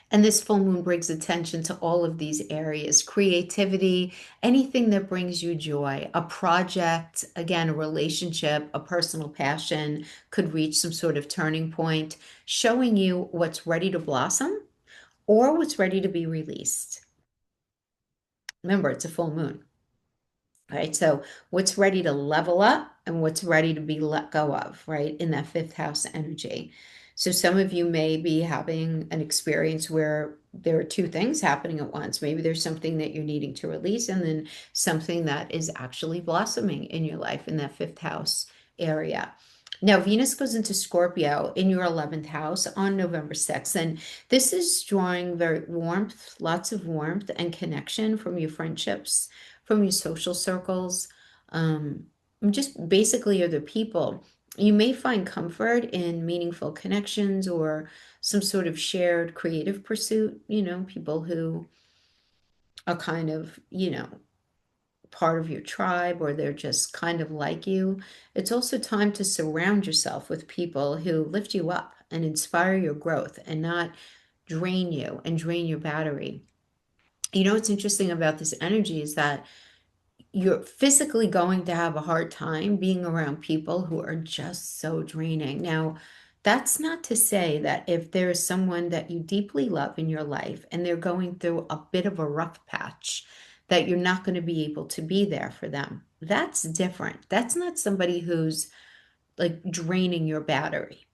And this full moon brings attention to all of these areas: creativity, anything that brings you joy, a project, again, a relationship, a personal passion could reach some sort of turning point, showing you what's ready to blossom or what's ready to be released. Remember, it's a full moon. Right. So what's ready to level up and what's ready to be let go of, right? In that fifth house energy. So some of you may be having an experience where there are two things happening at once. Maybe there's something that you're needing to release, and then something that is actually blossoming in your life in that fifth house area. Now, Venus goes into Scorpio in your 11th house on November 6th. And this is drawing very warmth, lots of warmth and connection from your friendships, from your social circles, um, just basically other people. You may find comfort in meaningful connections or some sort of shared creative pursuit, people who are kind of, part of your tribe, or they're just kind of like you. It's also time to surround yourself with people who lift you up and inspire your growth and not drain you and drain your battery. What's interesting about this energy is that you're physically going to have a hard time being around people who are just so draining. Now, that's not to say that if there is someone that you deeply love in your life and they're going through a bit of a rough patch, that you're not going to be able to be there for them. That's different. That's not somebody who's like draining your battery.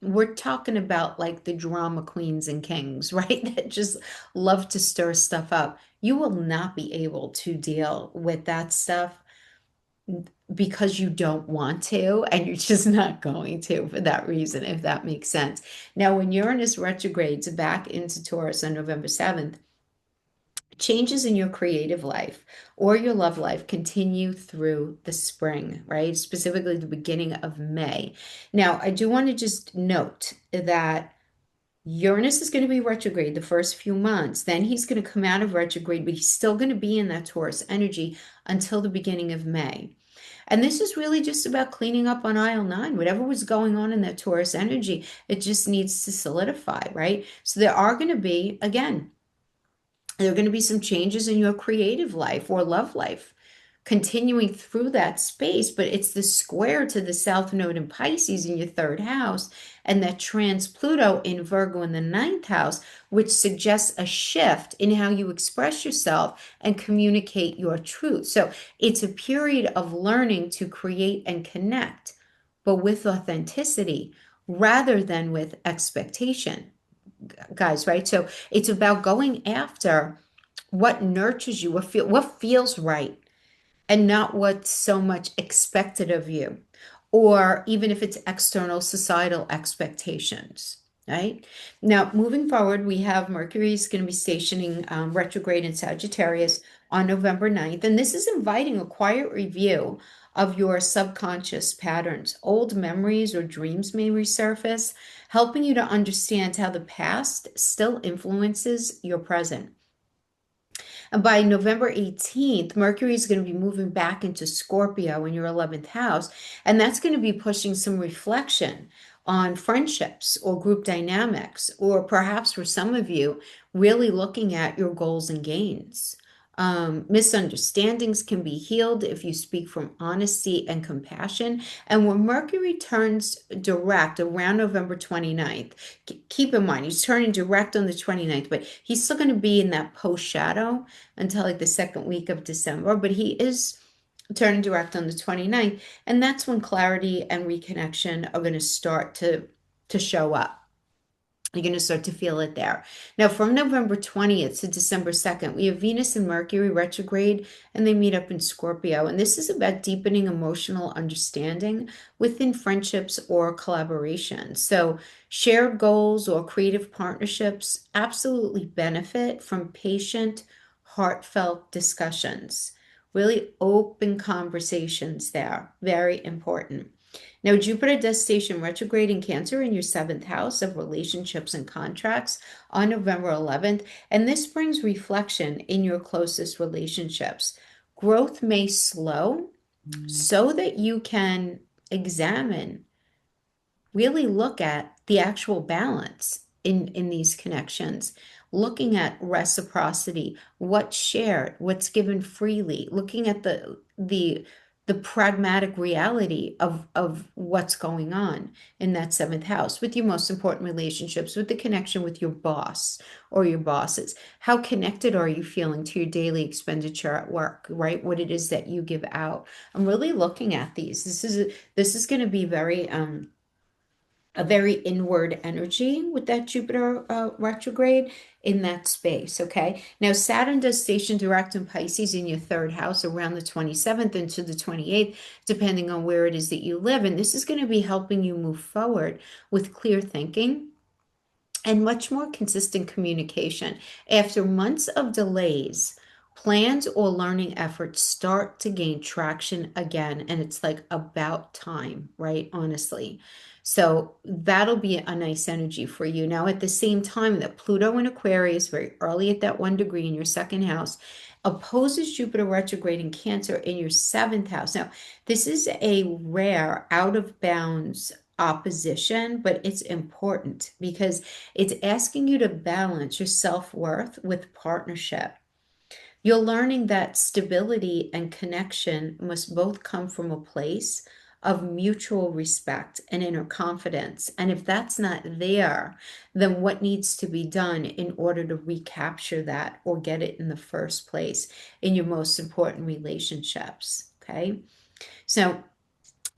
We're talking about like the drama queens and kings, right? That just love to stir stuff up. You will not be able to deal with that stuff because you don't want to, and you're just not going to for that reason, if that makes sense. Now, when Uranus retrogrades back into Taurus on November 7th, changes in your creative life or your love life continue through the spring, right? Specifically the beginning of May. Now, I do want to just note that Uranus is going to be retrograde the first few months. Then he's going to come out of retrograde, but he's still going to be in that Taurus energy until the beginning of May. And this is really just about cleaning up on aisle 9. Whatever was going on in that Taurus energy, it just needs to solidify, right? So there are going to be, again, there are going to be some changes in your creative life or love life continuing through that space, but it's the square to the South Node in Pisces in your third house, and that trans Pluto in Virgo in the ninth house, which suggests a shift in how you express yourself and communicate your truth. So it's a period of learning to create and connect, but with authenticity rather than with expectation, guys, right? So it's about going after what nurtures you, what feels right, and not what's so much expected of you, or even if it's external societal expectations. Right now, moving forward, we have Mercury is going to be stationing retrograde in Sagittarius on November 9th. And this is inviting a quiet review of your subconscious patterns. Old memories or dreams may resurface, helping you to understand how the past still influences your present. And by November 18th, Mercury is going to be moving back into Scorpio in your 11th house. And that's going to be pushing some reflection on friendships or group dynamics, or perhaps for some of you, really looking at your goals and gains. Misunderstandings can be healed if you speak from honesty and compassion. And when Mercury turns direct around November 29th, keep in mind, he's turning direct on the 29th, but he's still going to be in that post shadow until like the second week of December. But he is turning direct on the 29th. And that's when clarity and reconnection are going to start to show up. You're going to start to feel it there. Now, from November 20th to December 2nd, we have Venus and Mercury retrograde, and they meet up in Scorpio. And this is about deepening emotional understanding within friendships or collaboration. So, shared goals or creative partnerships absolutely benefit from patient, heartfelt discussions. Really open conversations there. Very important. Now, Jupiter does station retrograde in Cancer in your seventh house of relationships and contracts on November 11th, and this brings reflection in your closest relationships. Growth may slow so that you can examine, really look at the actual balance in these connections, looking at reciprocity, what's shared, what's given freely, looking at the pragmatic reality of what's going on in that seventh house with your most important relationships, with the connection with your boss or your bosses. How connected are you feeling to your daily expenditure at work, right? What it is that you give out. I'm really looking at these. This is going to be a very inward energy with that Jupiter retrograde in that space. Okay. Now, Saturn does station direct in Pisces in your third house around the 27th into the 28th, depending on where it is that you live. And this is going to be helping you move forward with clear thinking and much more consistent communication. After months of delays, plans or learning efforts start to gain traction again. And it's like about time, right? Honestly. So that'll be a nice energy for you. Now, at the same time, that Pluto in Aquarius, very early at that 1 degree in your second house, opposes Jupiter retrograde in Cancer in your seventh house. Now, this is a rare, out of bounds opposition, but it's important because it's asking you to balance your self-worth with partnership. You're learning that stability and connection must both come from a place of mutual respect and inner confidence. And if that's not there, then what needs to be done in order to recapture that or get it in the first place in your most important relationships? Okay. So,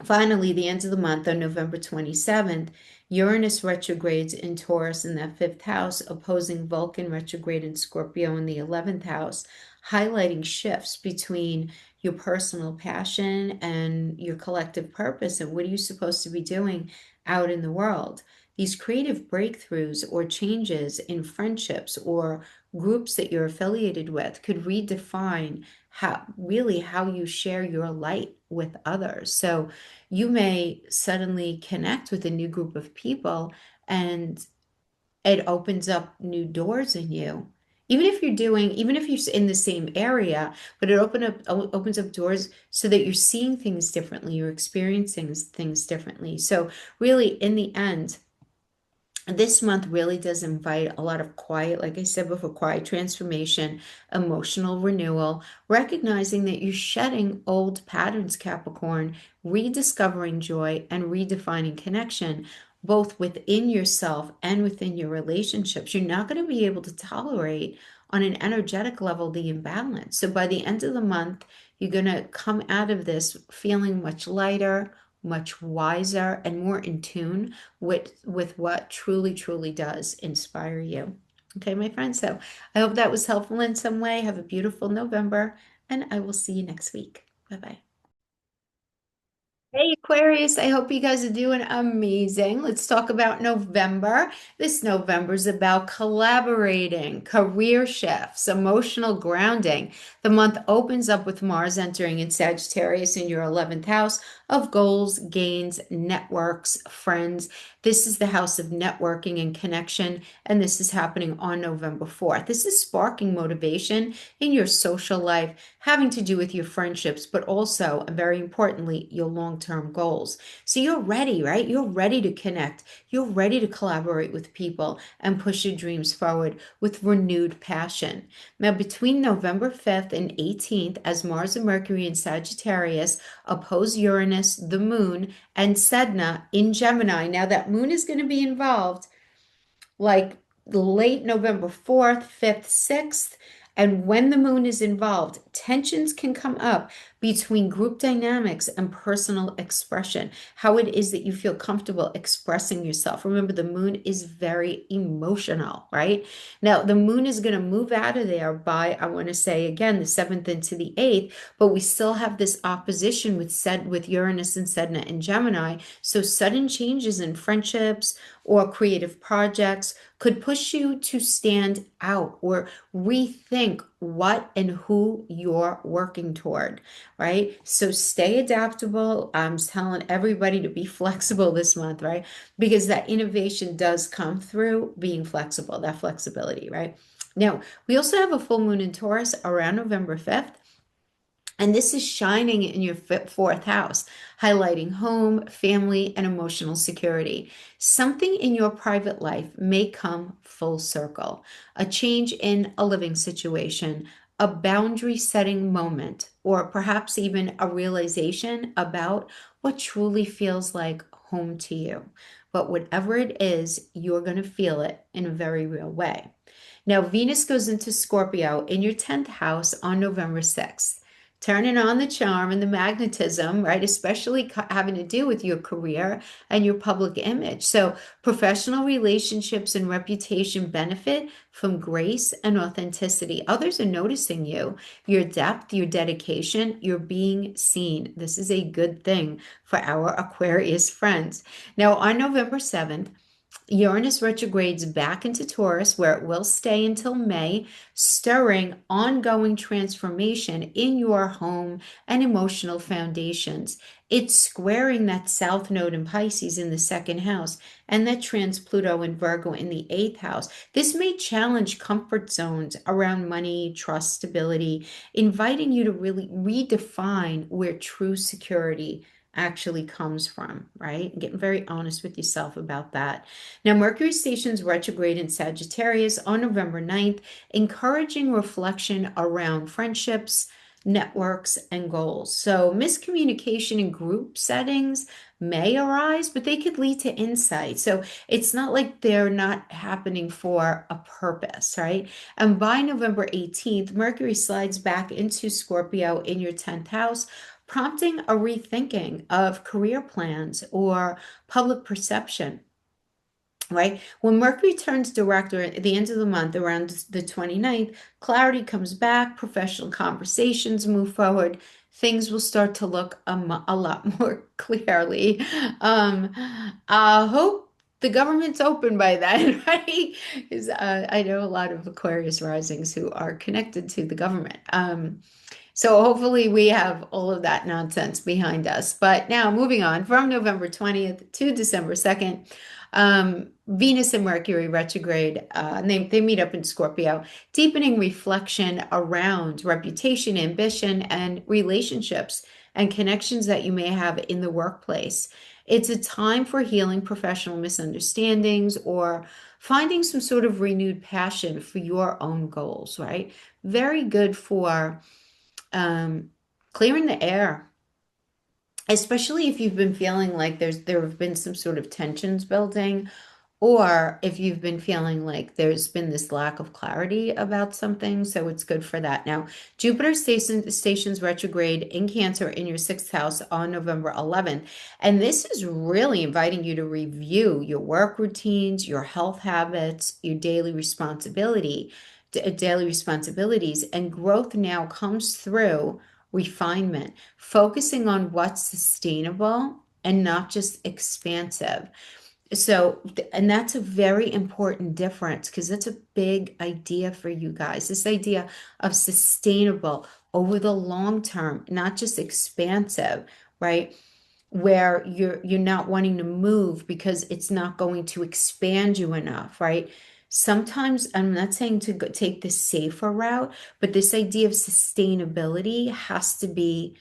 finally, the end of the month on November 27th, Uranus retrogrades in Taurus in that fifth house, opposing Vulcan retrograde in Scorpio in the 11th house, highlighting shifts between your personal passion and your collective purpose and what are you supposed to be doing out in the world. These creative breakthroughs or changes in friendships or groups that you're affiliated with could redefine how you share your light with others. So you may suddenly connect with a new group of people and it opens up new doors in you. Even if you're in the same area, but opens up doors so that you're seeing things differently, you're experiencing things differently. So really, in the end, this month really does invite a lot of quiet, like I said before, quiet transformation, emotional renewal, recognizing that you're shedding old patterns, Capricorn, rediscovering joy and redefining connection, both within yourself and within your relationships. You're not going to be able to tolerate on an energetic level the imbalance. So by the end of the month, you're going to come out of this feeling much lighter, much wiser, and more in tune with what truly, truly does inspire you. Okay, my friends. So I hope that was helpful in some way. Have a beautiful November, and I will see you next week. Bye-bye. Hey Aquarius, I hope you guys are doing amazing. Let's talk about November. This November is about collaborating, career shifts, emotional grounding. The month opens up with Mars entering in Sagittarius in your 11th house of goals, gains, networks, friends. This is the house of networking and connection, and this is happening on November 4th. This is sparking motivation in your social life, having to do with your friendships, but also, and very importantly, your long-term long-term goals. So you're ready, right? You're ready to connect. You're ready to collaborate with people and push your dreams forward with renewed passion. Now, between November 5th and 18th, as Mars and Mercury in Sagittarius oppose Uranus, the moon, and Sedna in Gemini. Now, that moon is going to be involved like late November 4th, 5th, 6th. And when the moon is involved, tensions can come up between group dynamics and personal expression, how it is that you feel comfortable expressing yourself. Remember, the moon is very emotional, right? Now, the moon is going to move out of there by, I want to say again, the 7th into the 8th, but we still have this opposition with Uranus and Sedna and Gemini. So sudden changes in friendships or creative projects could push you to stand out or rethink what and who you're working toward, right? So stay adaptable. I'm telling everybody to be flexible this month, right? Because that innovation does come through being flexible, that flexibility, right? Now, we also have a full moon in Taurus around November 5th. And this is shining in your fourth house, highlighting home, family, and emotional security. Something in your private life may come full circle. A change in a living situation, a boundary setting moment, or perhaps even a realization about what truly feels like home to you. But whatever it is, you're going to feel it in a very real way. Now, Venus goes into Scorpio in your 10th house on November 6th, turning on the charm and the magnetism, right? Especially having to do with your career and your public image. So, professional relationships and reputation benefit from grace and authenticity. Others are noticing you, your depth, your dedication, you're being seen. This is a good thing for our Aquarius friends. Now, on November 7th, Uranus retrogrades back into Taurus, where it will stay until May, stirring ongoing transformation in your home and emotional foundations. It's squaring that South Node in Pisces in the second house and that trans Pluto in Virgo in the eighth house. This may challenge comfort zones around money, trust, stability, inviting you to really redefine where true security actually comes from, right? Getting very honest with yourself about that. Now, Mercury stations retrograde in Sagittarius on November 9th, encouraging reflection around friendships, networks, and goals. So, miscommunication in group settings may arise, but they could lead to insight. So, it's not like they're not happening for a purpose, right? And by November 18th, Mercury slides back into Scorpio in your 10th house, prompting a rethinking of career plans or public perception, right? When Mercury turns direct or at the end of the month, around the 29th, clarity comes back, professional conversations move forward, things will start to look a lot more clearly. I hope the government's open by then, right? Because I know a lot of Aquarius risings who are connected to the government. So hopefully we have all of that nonsense behind us. But now moving on from November 20th to December 2nd, Venus and Mercury retrograde, and they meet up in Scorpio, deepening reflection around reputation, ambition, and relationships and connections that you may have in the workplace. It's a time for healing professional misunderstandings or finding some sort of renewed passion for your own goals, right? Very good for clearing the air, especially if you've been feeling like there have been some sort of tensions building, or if you've been feeling like there's been this lack of clarity about something. So it's good for that. Now, Jupiter stations retrograde in Cancer in your sixth house on November 11th. And this is really inviting you to review your work routines, your health habits, your daily responsibilities, and growth now comes through refinement, focusing on what's sustainable and not just expansive. So, and that's a very important difference because that's a big idea for you guys. This idea of sustainable over the long term, not just expansive, right? Where you're not wanting to move because it's not going to expand you enough, right? Sometimes I'm not saying to take the safer route, but this idea of sustainability has to be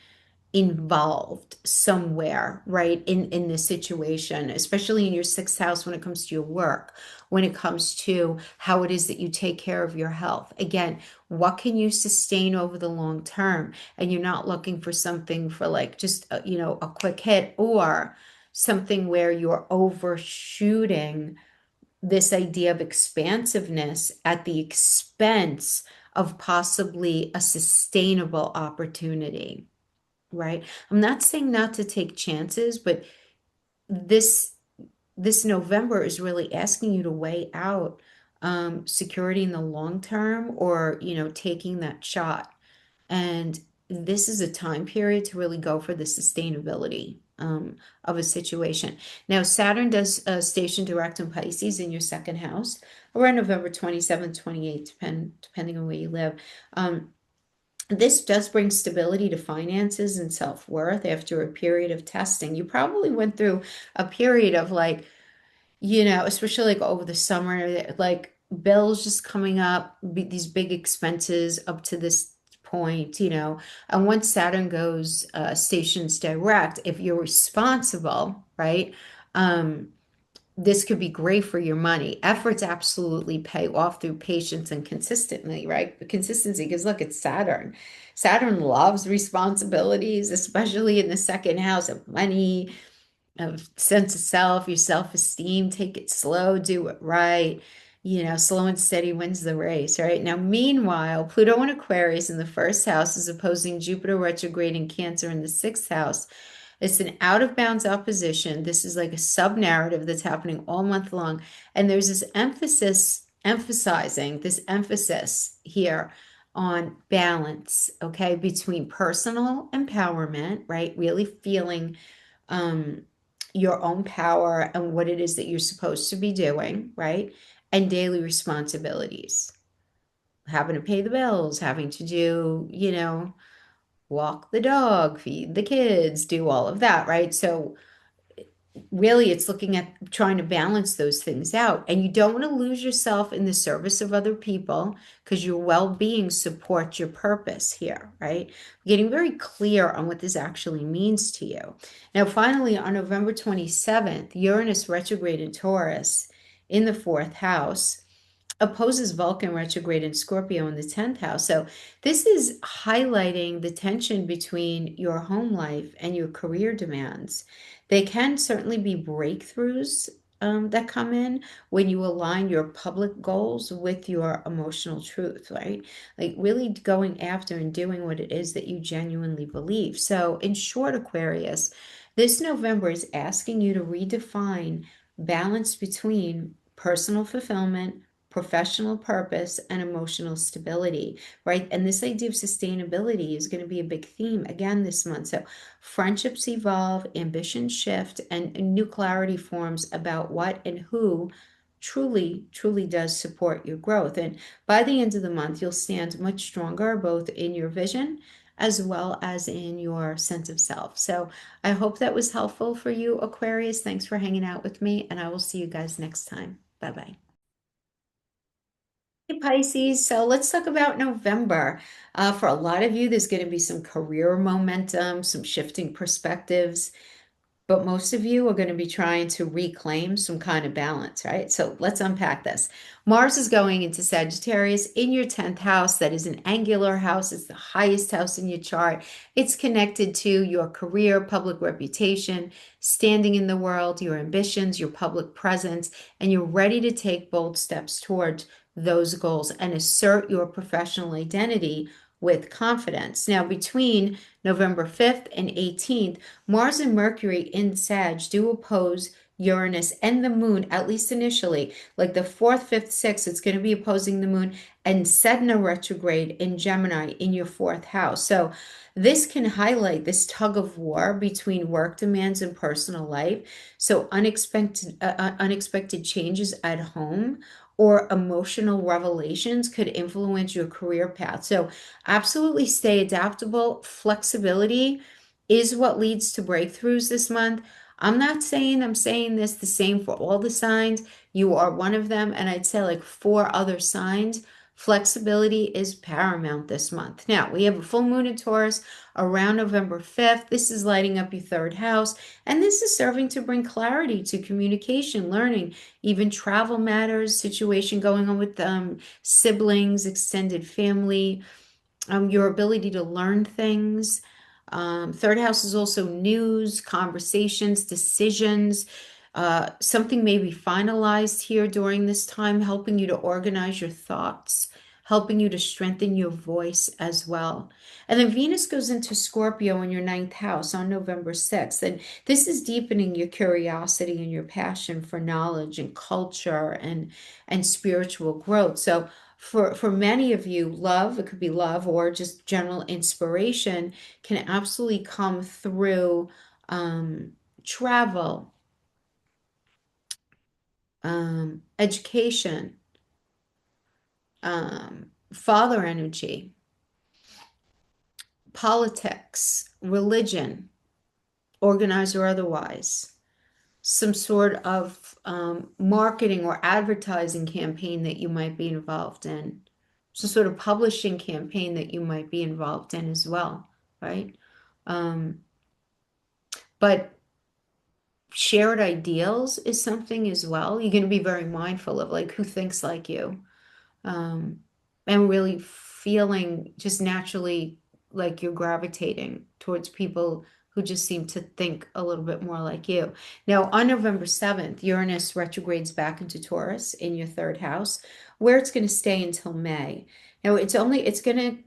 involved somewhere, right? In this situation, especially in your sixth house when it comes to your work, when it comes to how it is that you take care of your health. Again, what can you sustain over the long term? And you're not looking for something for like just a quick hit or something where you're overshooting this idea of expansiveness at the expense of possibly a sustainable opportunity, right? I'm not saying not to take chances, but this this November is really asking you to weigh out security in the long term or, taking that shot. And this is a time period to really go for the sustainability of a situation. Now, Saturn does station direct in Pisces in your second house around November 27th, 28th, depending on where you live. This does bring stability to finances and self-worth after a period of testing. You probably went through a period of like, especially like over the summer, like bills just coming up, these big expenses up to this point, and once Saturn goes stations direct, if you're responsible, right? Um, this could be great for your money. Efforts absolutely pay off through patience and consistently, right? Consistency, because look, it's Saturn. Saturn loves responsibilities, especially in the second house of money, of sense of self, your self-esteem. Take it slow, do it right. Slow and steady wins the race, right? Now, meanwhile, Pluto in Aquarius in the first house is opposing Jupiter retrograde in Cancer in the sixth house. It's an out of bounds opposition. This is like a sub narrative that's happening all month long. And there's this emphasizing this emphasis here on balance, okay, between personal empowerment, right? Really feeling um, your own power and what it is that you're supposed to be doing, right? And daily responsibilities, having to pay the bills, having to do, walk the dog, feed the kids, do all of that, right? So really it's looking at trying to balance those things out. And you don't want to lose yourself in the service of other people because your well-being supports your purpose here, right? Getting very clear on what this actually means to you. Now, finally, on November 27th, Uranus retrograde in Taurus in the fourth house opposes Vulcan retrograde in Scorpio in the 10th house. So this is highlighting the tension between your home life and your career demands. They can certainly be breakthroughs that come in when you align your public goals with your emotional truth, right? Like really going after and doing what it is that you genuinely believe. So in short, Aquarius, this November is asking you to redefine balance between personal fulfillment, professional purpose, and emotional stability, right? And this idea of sustainability is going to be a big theme again this month. So friendships evolve, ambitions shift, and new clarity forms about what and who truly does support your growth. And by the end of the month, you'll stand much stronger both in your vision as well as in your sense of self. So I hope that was helpful for you, Aquarius. Thanks for hanging out with me, and I will see you guys next time. Bye-bye. Hey, Pisces, so let's talk about November. For a lot of you, there's going to be some career momentum, some shifting perspectives, but most of you are going to be trying to reclaim some kind of balance, right? So let's unpack this. Mars is going into Sagittarius in your 10th house. That is an angular house. It's the highest house in your chart. It's connected to your career, public reputation, standing in the world, your ambitions, your public presence, and you're ready to take bold steps towards those goals and assert your professional identity with confidence. Now, between November 5th and 18th, Mars and Mercury in Sag do oppose Uranus and the moon, at least initially. Like the 4th, 5th, 6th, it's going to be opposing the moon, and Sedna retrograde in Gemini in your 4th house. So this can highlight this tug of war between work demands and personal life. So unexpected changes at home or emotional revelations could influence your career path. So absolutely stay adaptable. Flexibility is what leads to breakthroughs this month. I'm not saying I'm saying the same for all the signs. You are one of them, and I'd say like four other signs Flexibility is paramount this month. Now, we have a full moon in Taurus around November 5th. This is lighting up your third house, and this is serving to bring clarity to communication, learning, even travel matters, situation going on with siblings, extended family, your ability to learn things. Third house is also news, conversations, decisions. Something may be finalized here during this time, helping you to organize your thoughts, helping you to strengthen your voice as well. And then Venus goes into Scorpio in your ninth house on November 6th. And this is deepening your curiosity and your passion for knowledge and culture and spiritual growth. So for many of you, love, it could be love or just general inspiration, can absolutely come through travel, education, father energy, politics, religion, organized or otherwise, some sort of marketing or advertising campaign that you might be involved in, some sort of publishing campaign that you might be involved in as well, right? But shared ideals is something as well. You're going to be very mindful of like who thinks like you, and really feeling just naturally like you're gravitating towards people who just seem to think a little bit more like you. Now, on November 7th, Uranus retrogrades back into Taurus in your third house, where it's going to stay until May. Now, it's going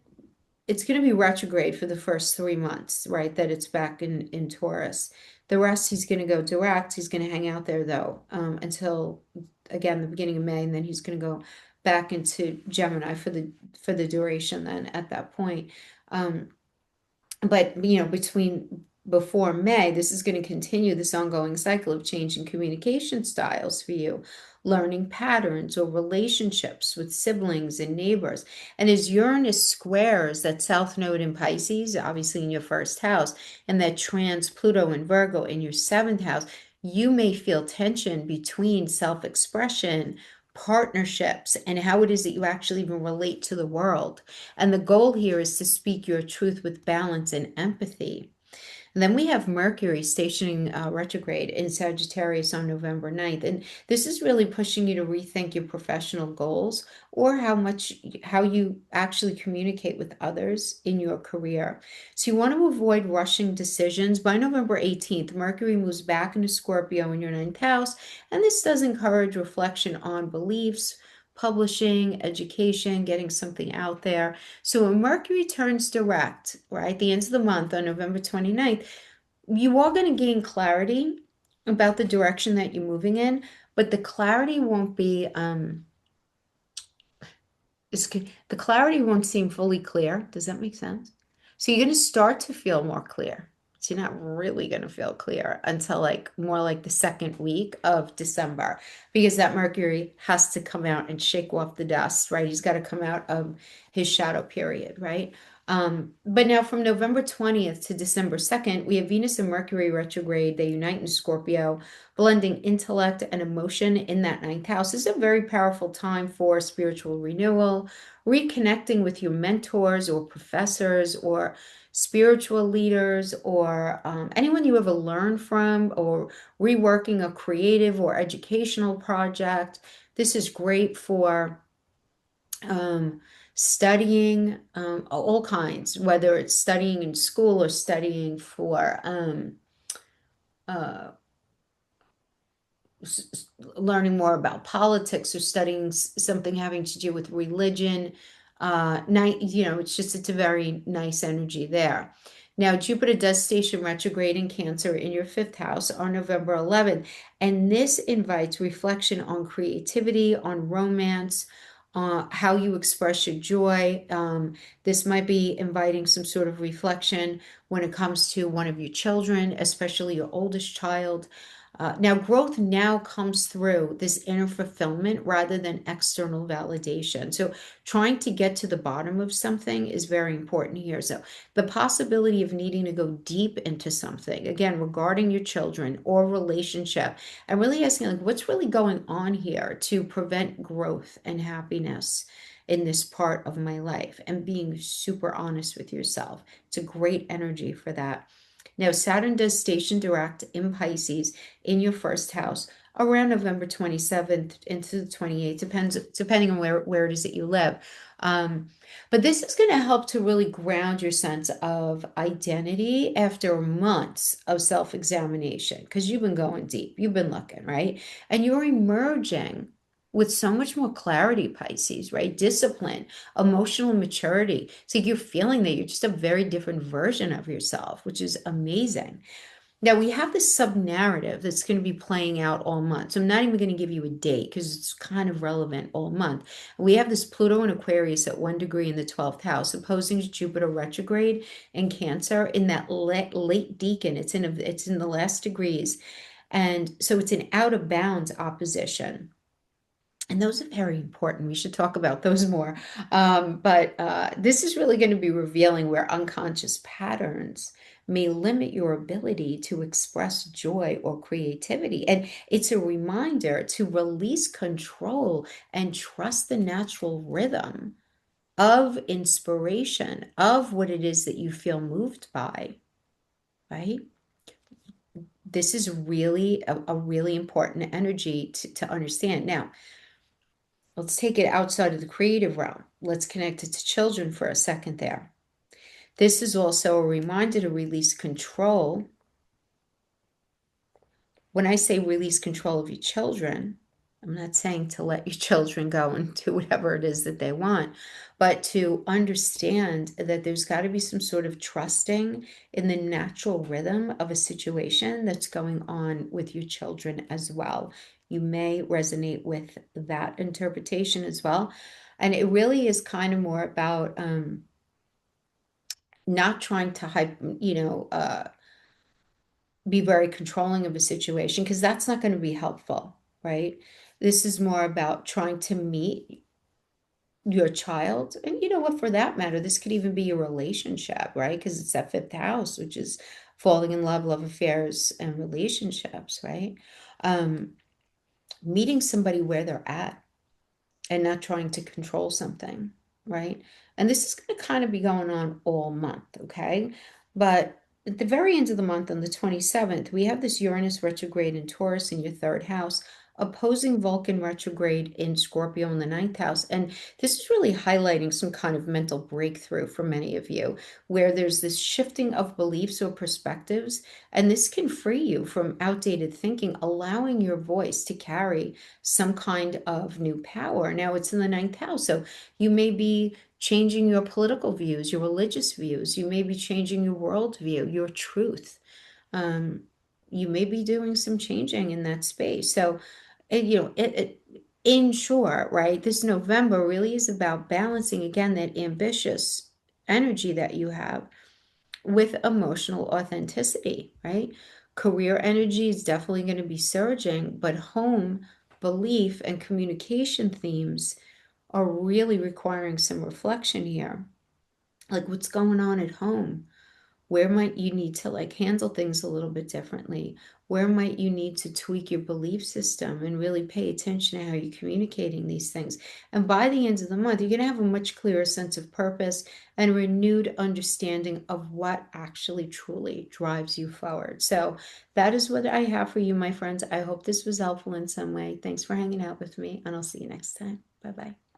to be retrograde for the first 3 months, right? That it's back in Taurus. The rest, he's going to go direct. He's going to hang out there though, until again the beginning of May, and then he's going to go back into Gemini for the duration. Then at that point, but between before May, this is going to continue this ongoing cycle of changing communication styles for you, learning patterns or relationships with siblings and neighbors. And as Uranus squares that South Node in Pisces, obviously in your first house, and that trans Pluto in Virgo in your seventh house, you may feel tension between self-expression, partnerships, and how it is that you actually even relate to the world. And the goal here is to speak your truth with balance and empathy. And then we have Mercury stationing retrograde in Sagittarius on November 9th. And this is really pushing you to rethink your professional goals or how you actually communicate with others in your career. So you want to avoid rushing decisions. By November 18th, Mercury moves back into Scorpio in your ninth house. And this does encourage reflection on beliefs, publishing, education, getting something out there. So when Mercury turns direct, right, the end of the month on November 29th, you are going to gain clarity about the direction that you're moving in, but the clarity won't be, the clarity won't seem fully clear. Does that make sense? So you're going to start to feel more clear. So you're not really going to feel clear until more like the second week of December, because that Mercury has to come out and shake off the dust, right? He's got to come out of his shadow period, right? But now from November 20th to December 2nd, we have Venus and Mercury retrograde. They unite in Scorpio, blending intellect and emotion in that ninth house. This is a very powerful time for spiritual renewal, reconnecting with your mentors or professors or spiritual leaders or anyone you ever learned from, or reworking a creative or educational project. This is great for studying all kinds, whether it's studying in school or studying for uh, learning more about politics or studying something having to do with religion. It's a very nice energy there. Now, Jupiter does station retrograde in Cancer in your fifth house on November 11th, and this invites reflection on creativity, on romance, how you express your joy. This might be inviting some sort of reflection when it comes to one of your children, especially your oldest child. Now, growth now comes through this inner fulfillment rather than external validation. So, trying to get to the bottom of something is very important here. So, the possibility of needing to go deep into something, again, regarding your children or relationship, and really asking, what's really going on here to prevent growth and happiness? in this part of my life, and being super honest with yourself. It's a great energy for that. Now, Saturn does station direct in Pisces in your first house around November 27th into the 28th, depending on where it is that you live. Um, but this is going to help to really ground your sense of identity after months of self-examination, because you've been going deep, you've been looking, right? And you're emerging with so much more clarity, Pisces, right? Discipline, emotional maturity. It's like you're feeling that you're just a very different version of yourself, which is amazing. Now we have this sub-narrative that's going to be playing out all month. So I'm not even going to give you a date because it's kind of relevant all month. We have this Pluto in Aquarius at 1 degree in the 12th house, opposing to Jupiter retrograde in Cancer in that late decan. It's in the last degrees. And so it's an out of bounds opposition. And those are very important. We should talk about those more. But this is really going to be revealing where unconscious patterns may limit your ability to express joy or creativity. And it's a reminder to release control and trust the natural rhythm of inspiration, of what it is that you feel moved by, right? This is really a really important energy to understand. Now, let's take it outside of the creative realm. Let's connect it to children for a second there. This is also a reminder to release control. When I say release control of your children, I'm not saying to let your children go and do whatever it is that they want, but to understand that there's got to be some sort of trusting in the natural rhythm of a situation that's going on with your children as well. You may resonate with that interpretation as well. And it really is kind of more about not trying to be very controlling of a situation, because that's not going to be helpful, right? This is more about trying to meet your child. And you know what, for that matter, this could even be your relationship, right? Because it's that fifth house, which is falling in love, love affairs, and relationships, right? Um, Meeting somebody where they're at and not trying to control something, right? And this is going to kind of be going on all month, okay? But at the very end of the month, on the 27th, we have this Uranus retrograde in Taurus in your third house, opposing Vulcan retrograde in Scorpio in the ninth house. And this is really highlighting some kind of mental breakthrough for many of you, where there's this shifting of beliefs or perspectives. And this can free you from outdated thinking, allowing your voice to carry some kind of new power. Now it's in the ninth house, so you may be changing your political views, your religious views. You may be changing your worldview, your truth. Um, you may be doing some changing in that space. So, in short, right, this November really is about balancing again that ambitious energy that you have with emotional authenticity, right? Career energy is definitely going to be surging, but home, belief, and communication themes are really requiring some reflection here. Like, what's going on at home? Where might you need to handle things a little bit differently? Where might you need to tweak your belief system and really pay attention to how you're communicating these things? And by the end of the month, you're going to have a much clearer sense of purpose and renewed understanding of what actually truly drives you forward. So that is what I have for you, my friends. I hope this was helpful in some way. Thanks for hanging out with me, and I'll see you next time. Bye-bye.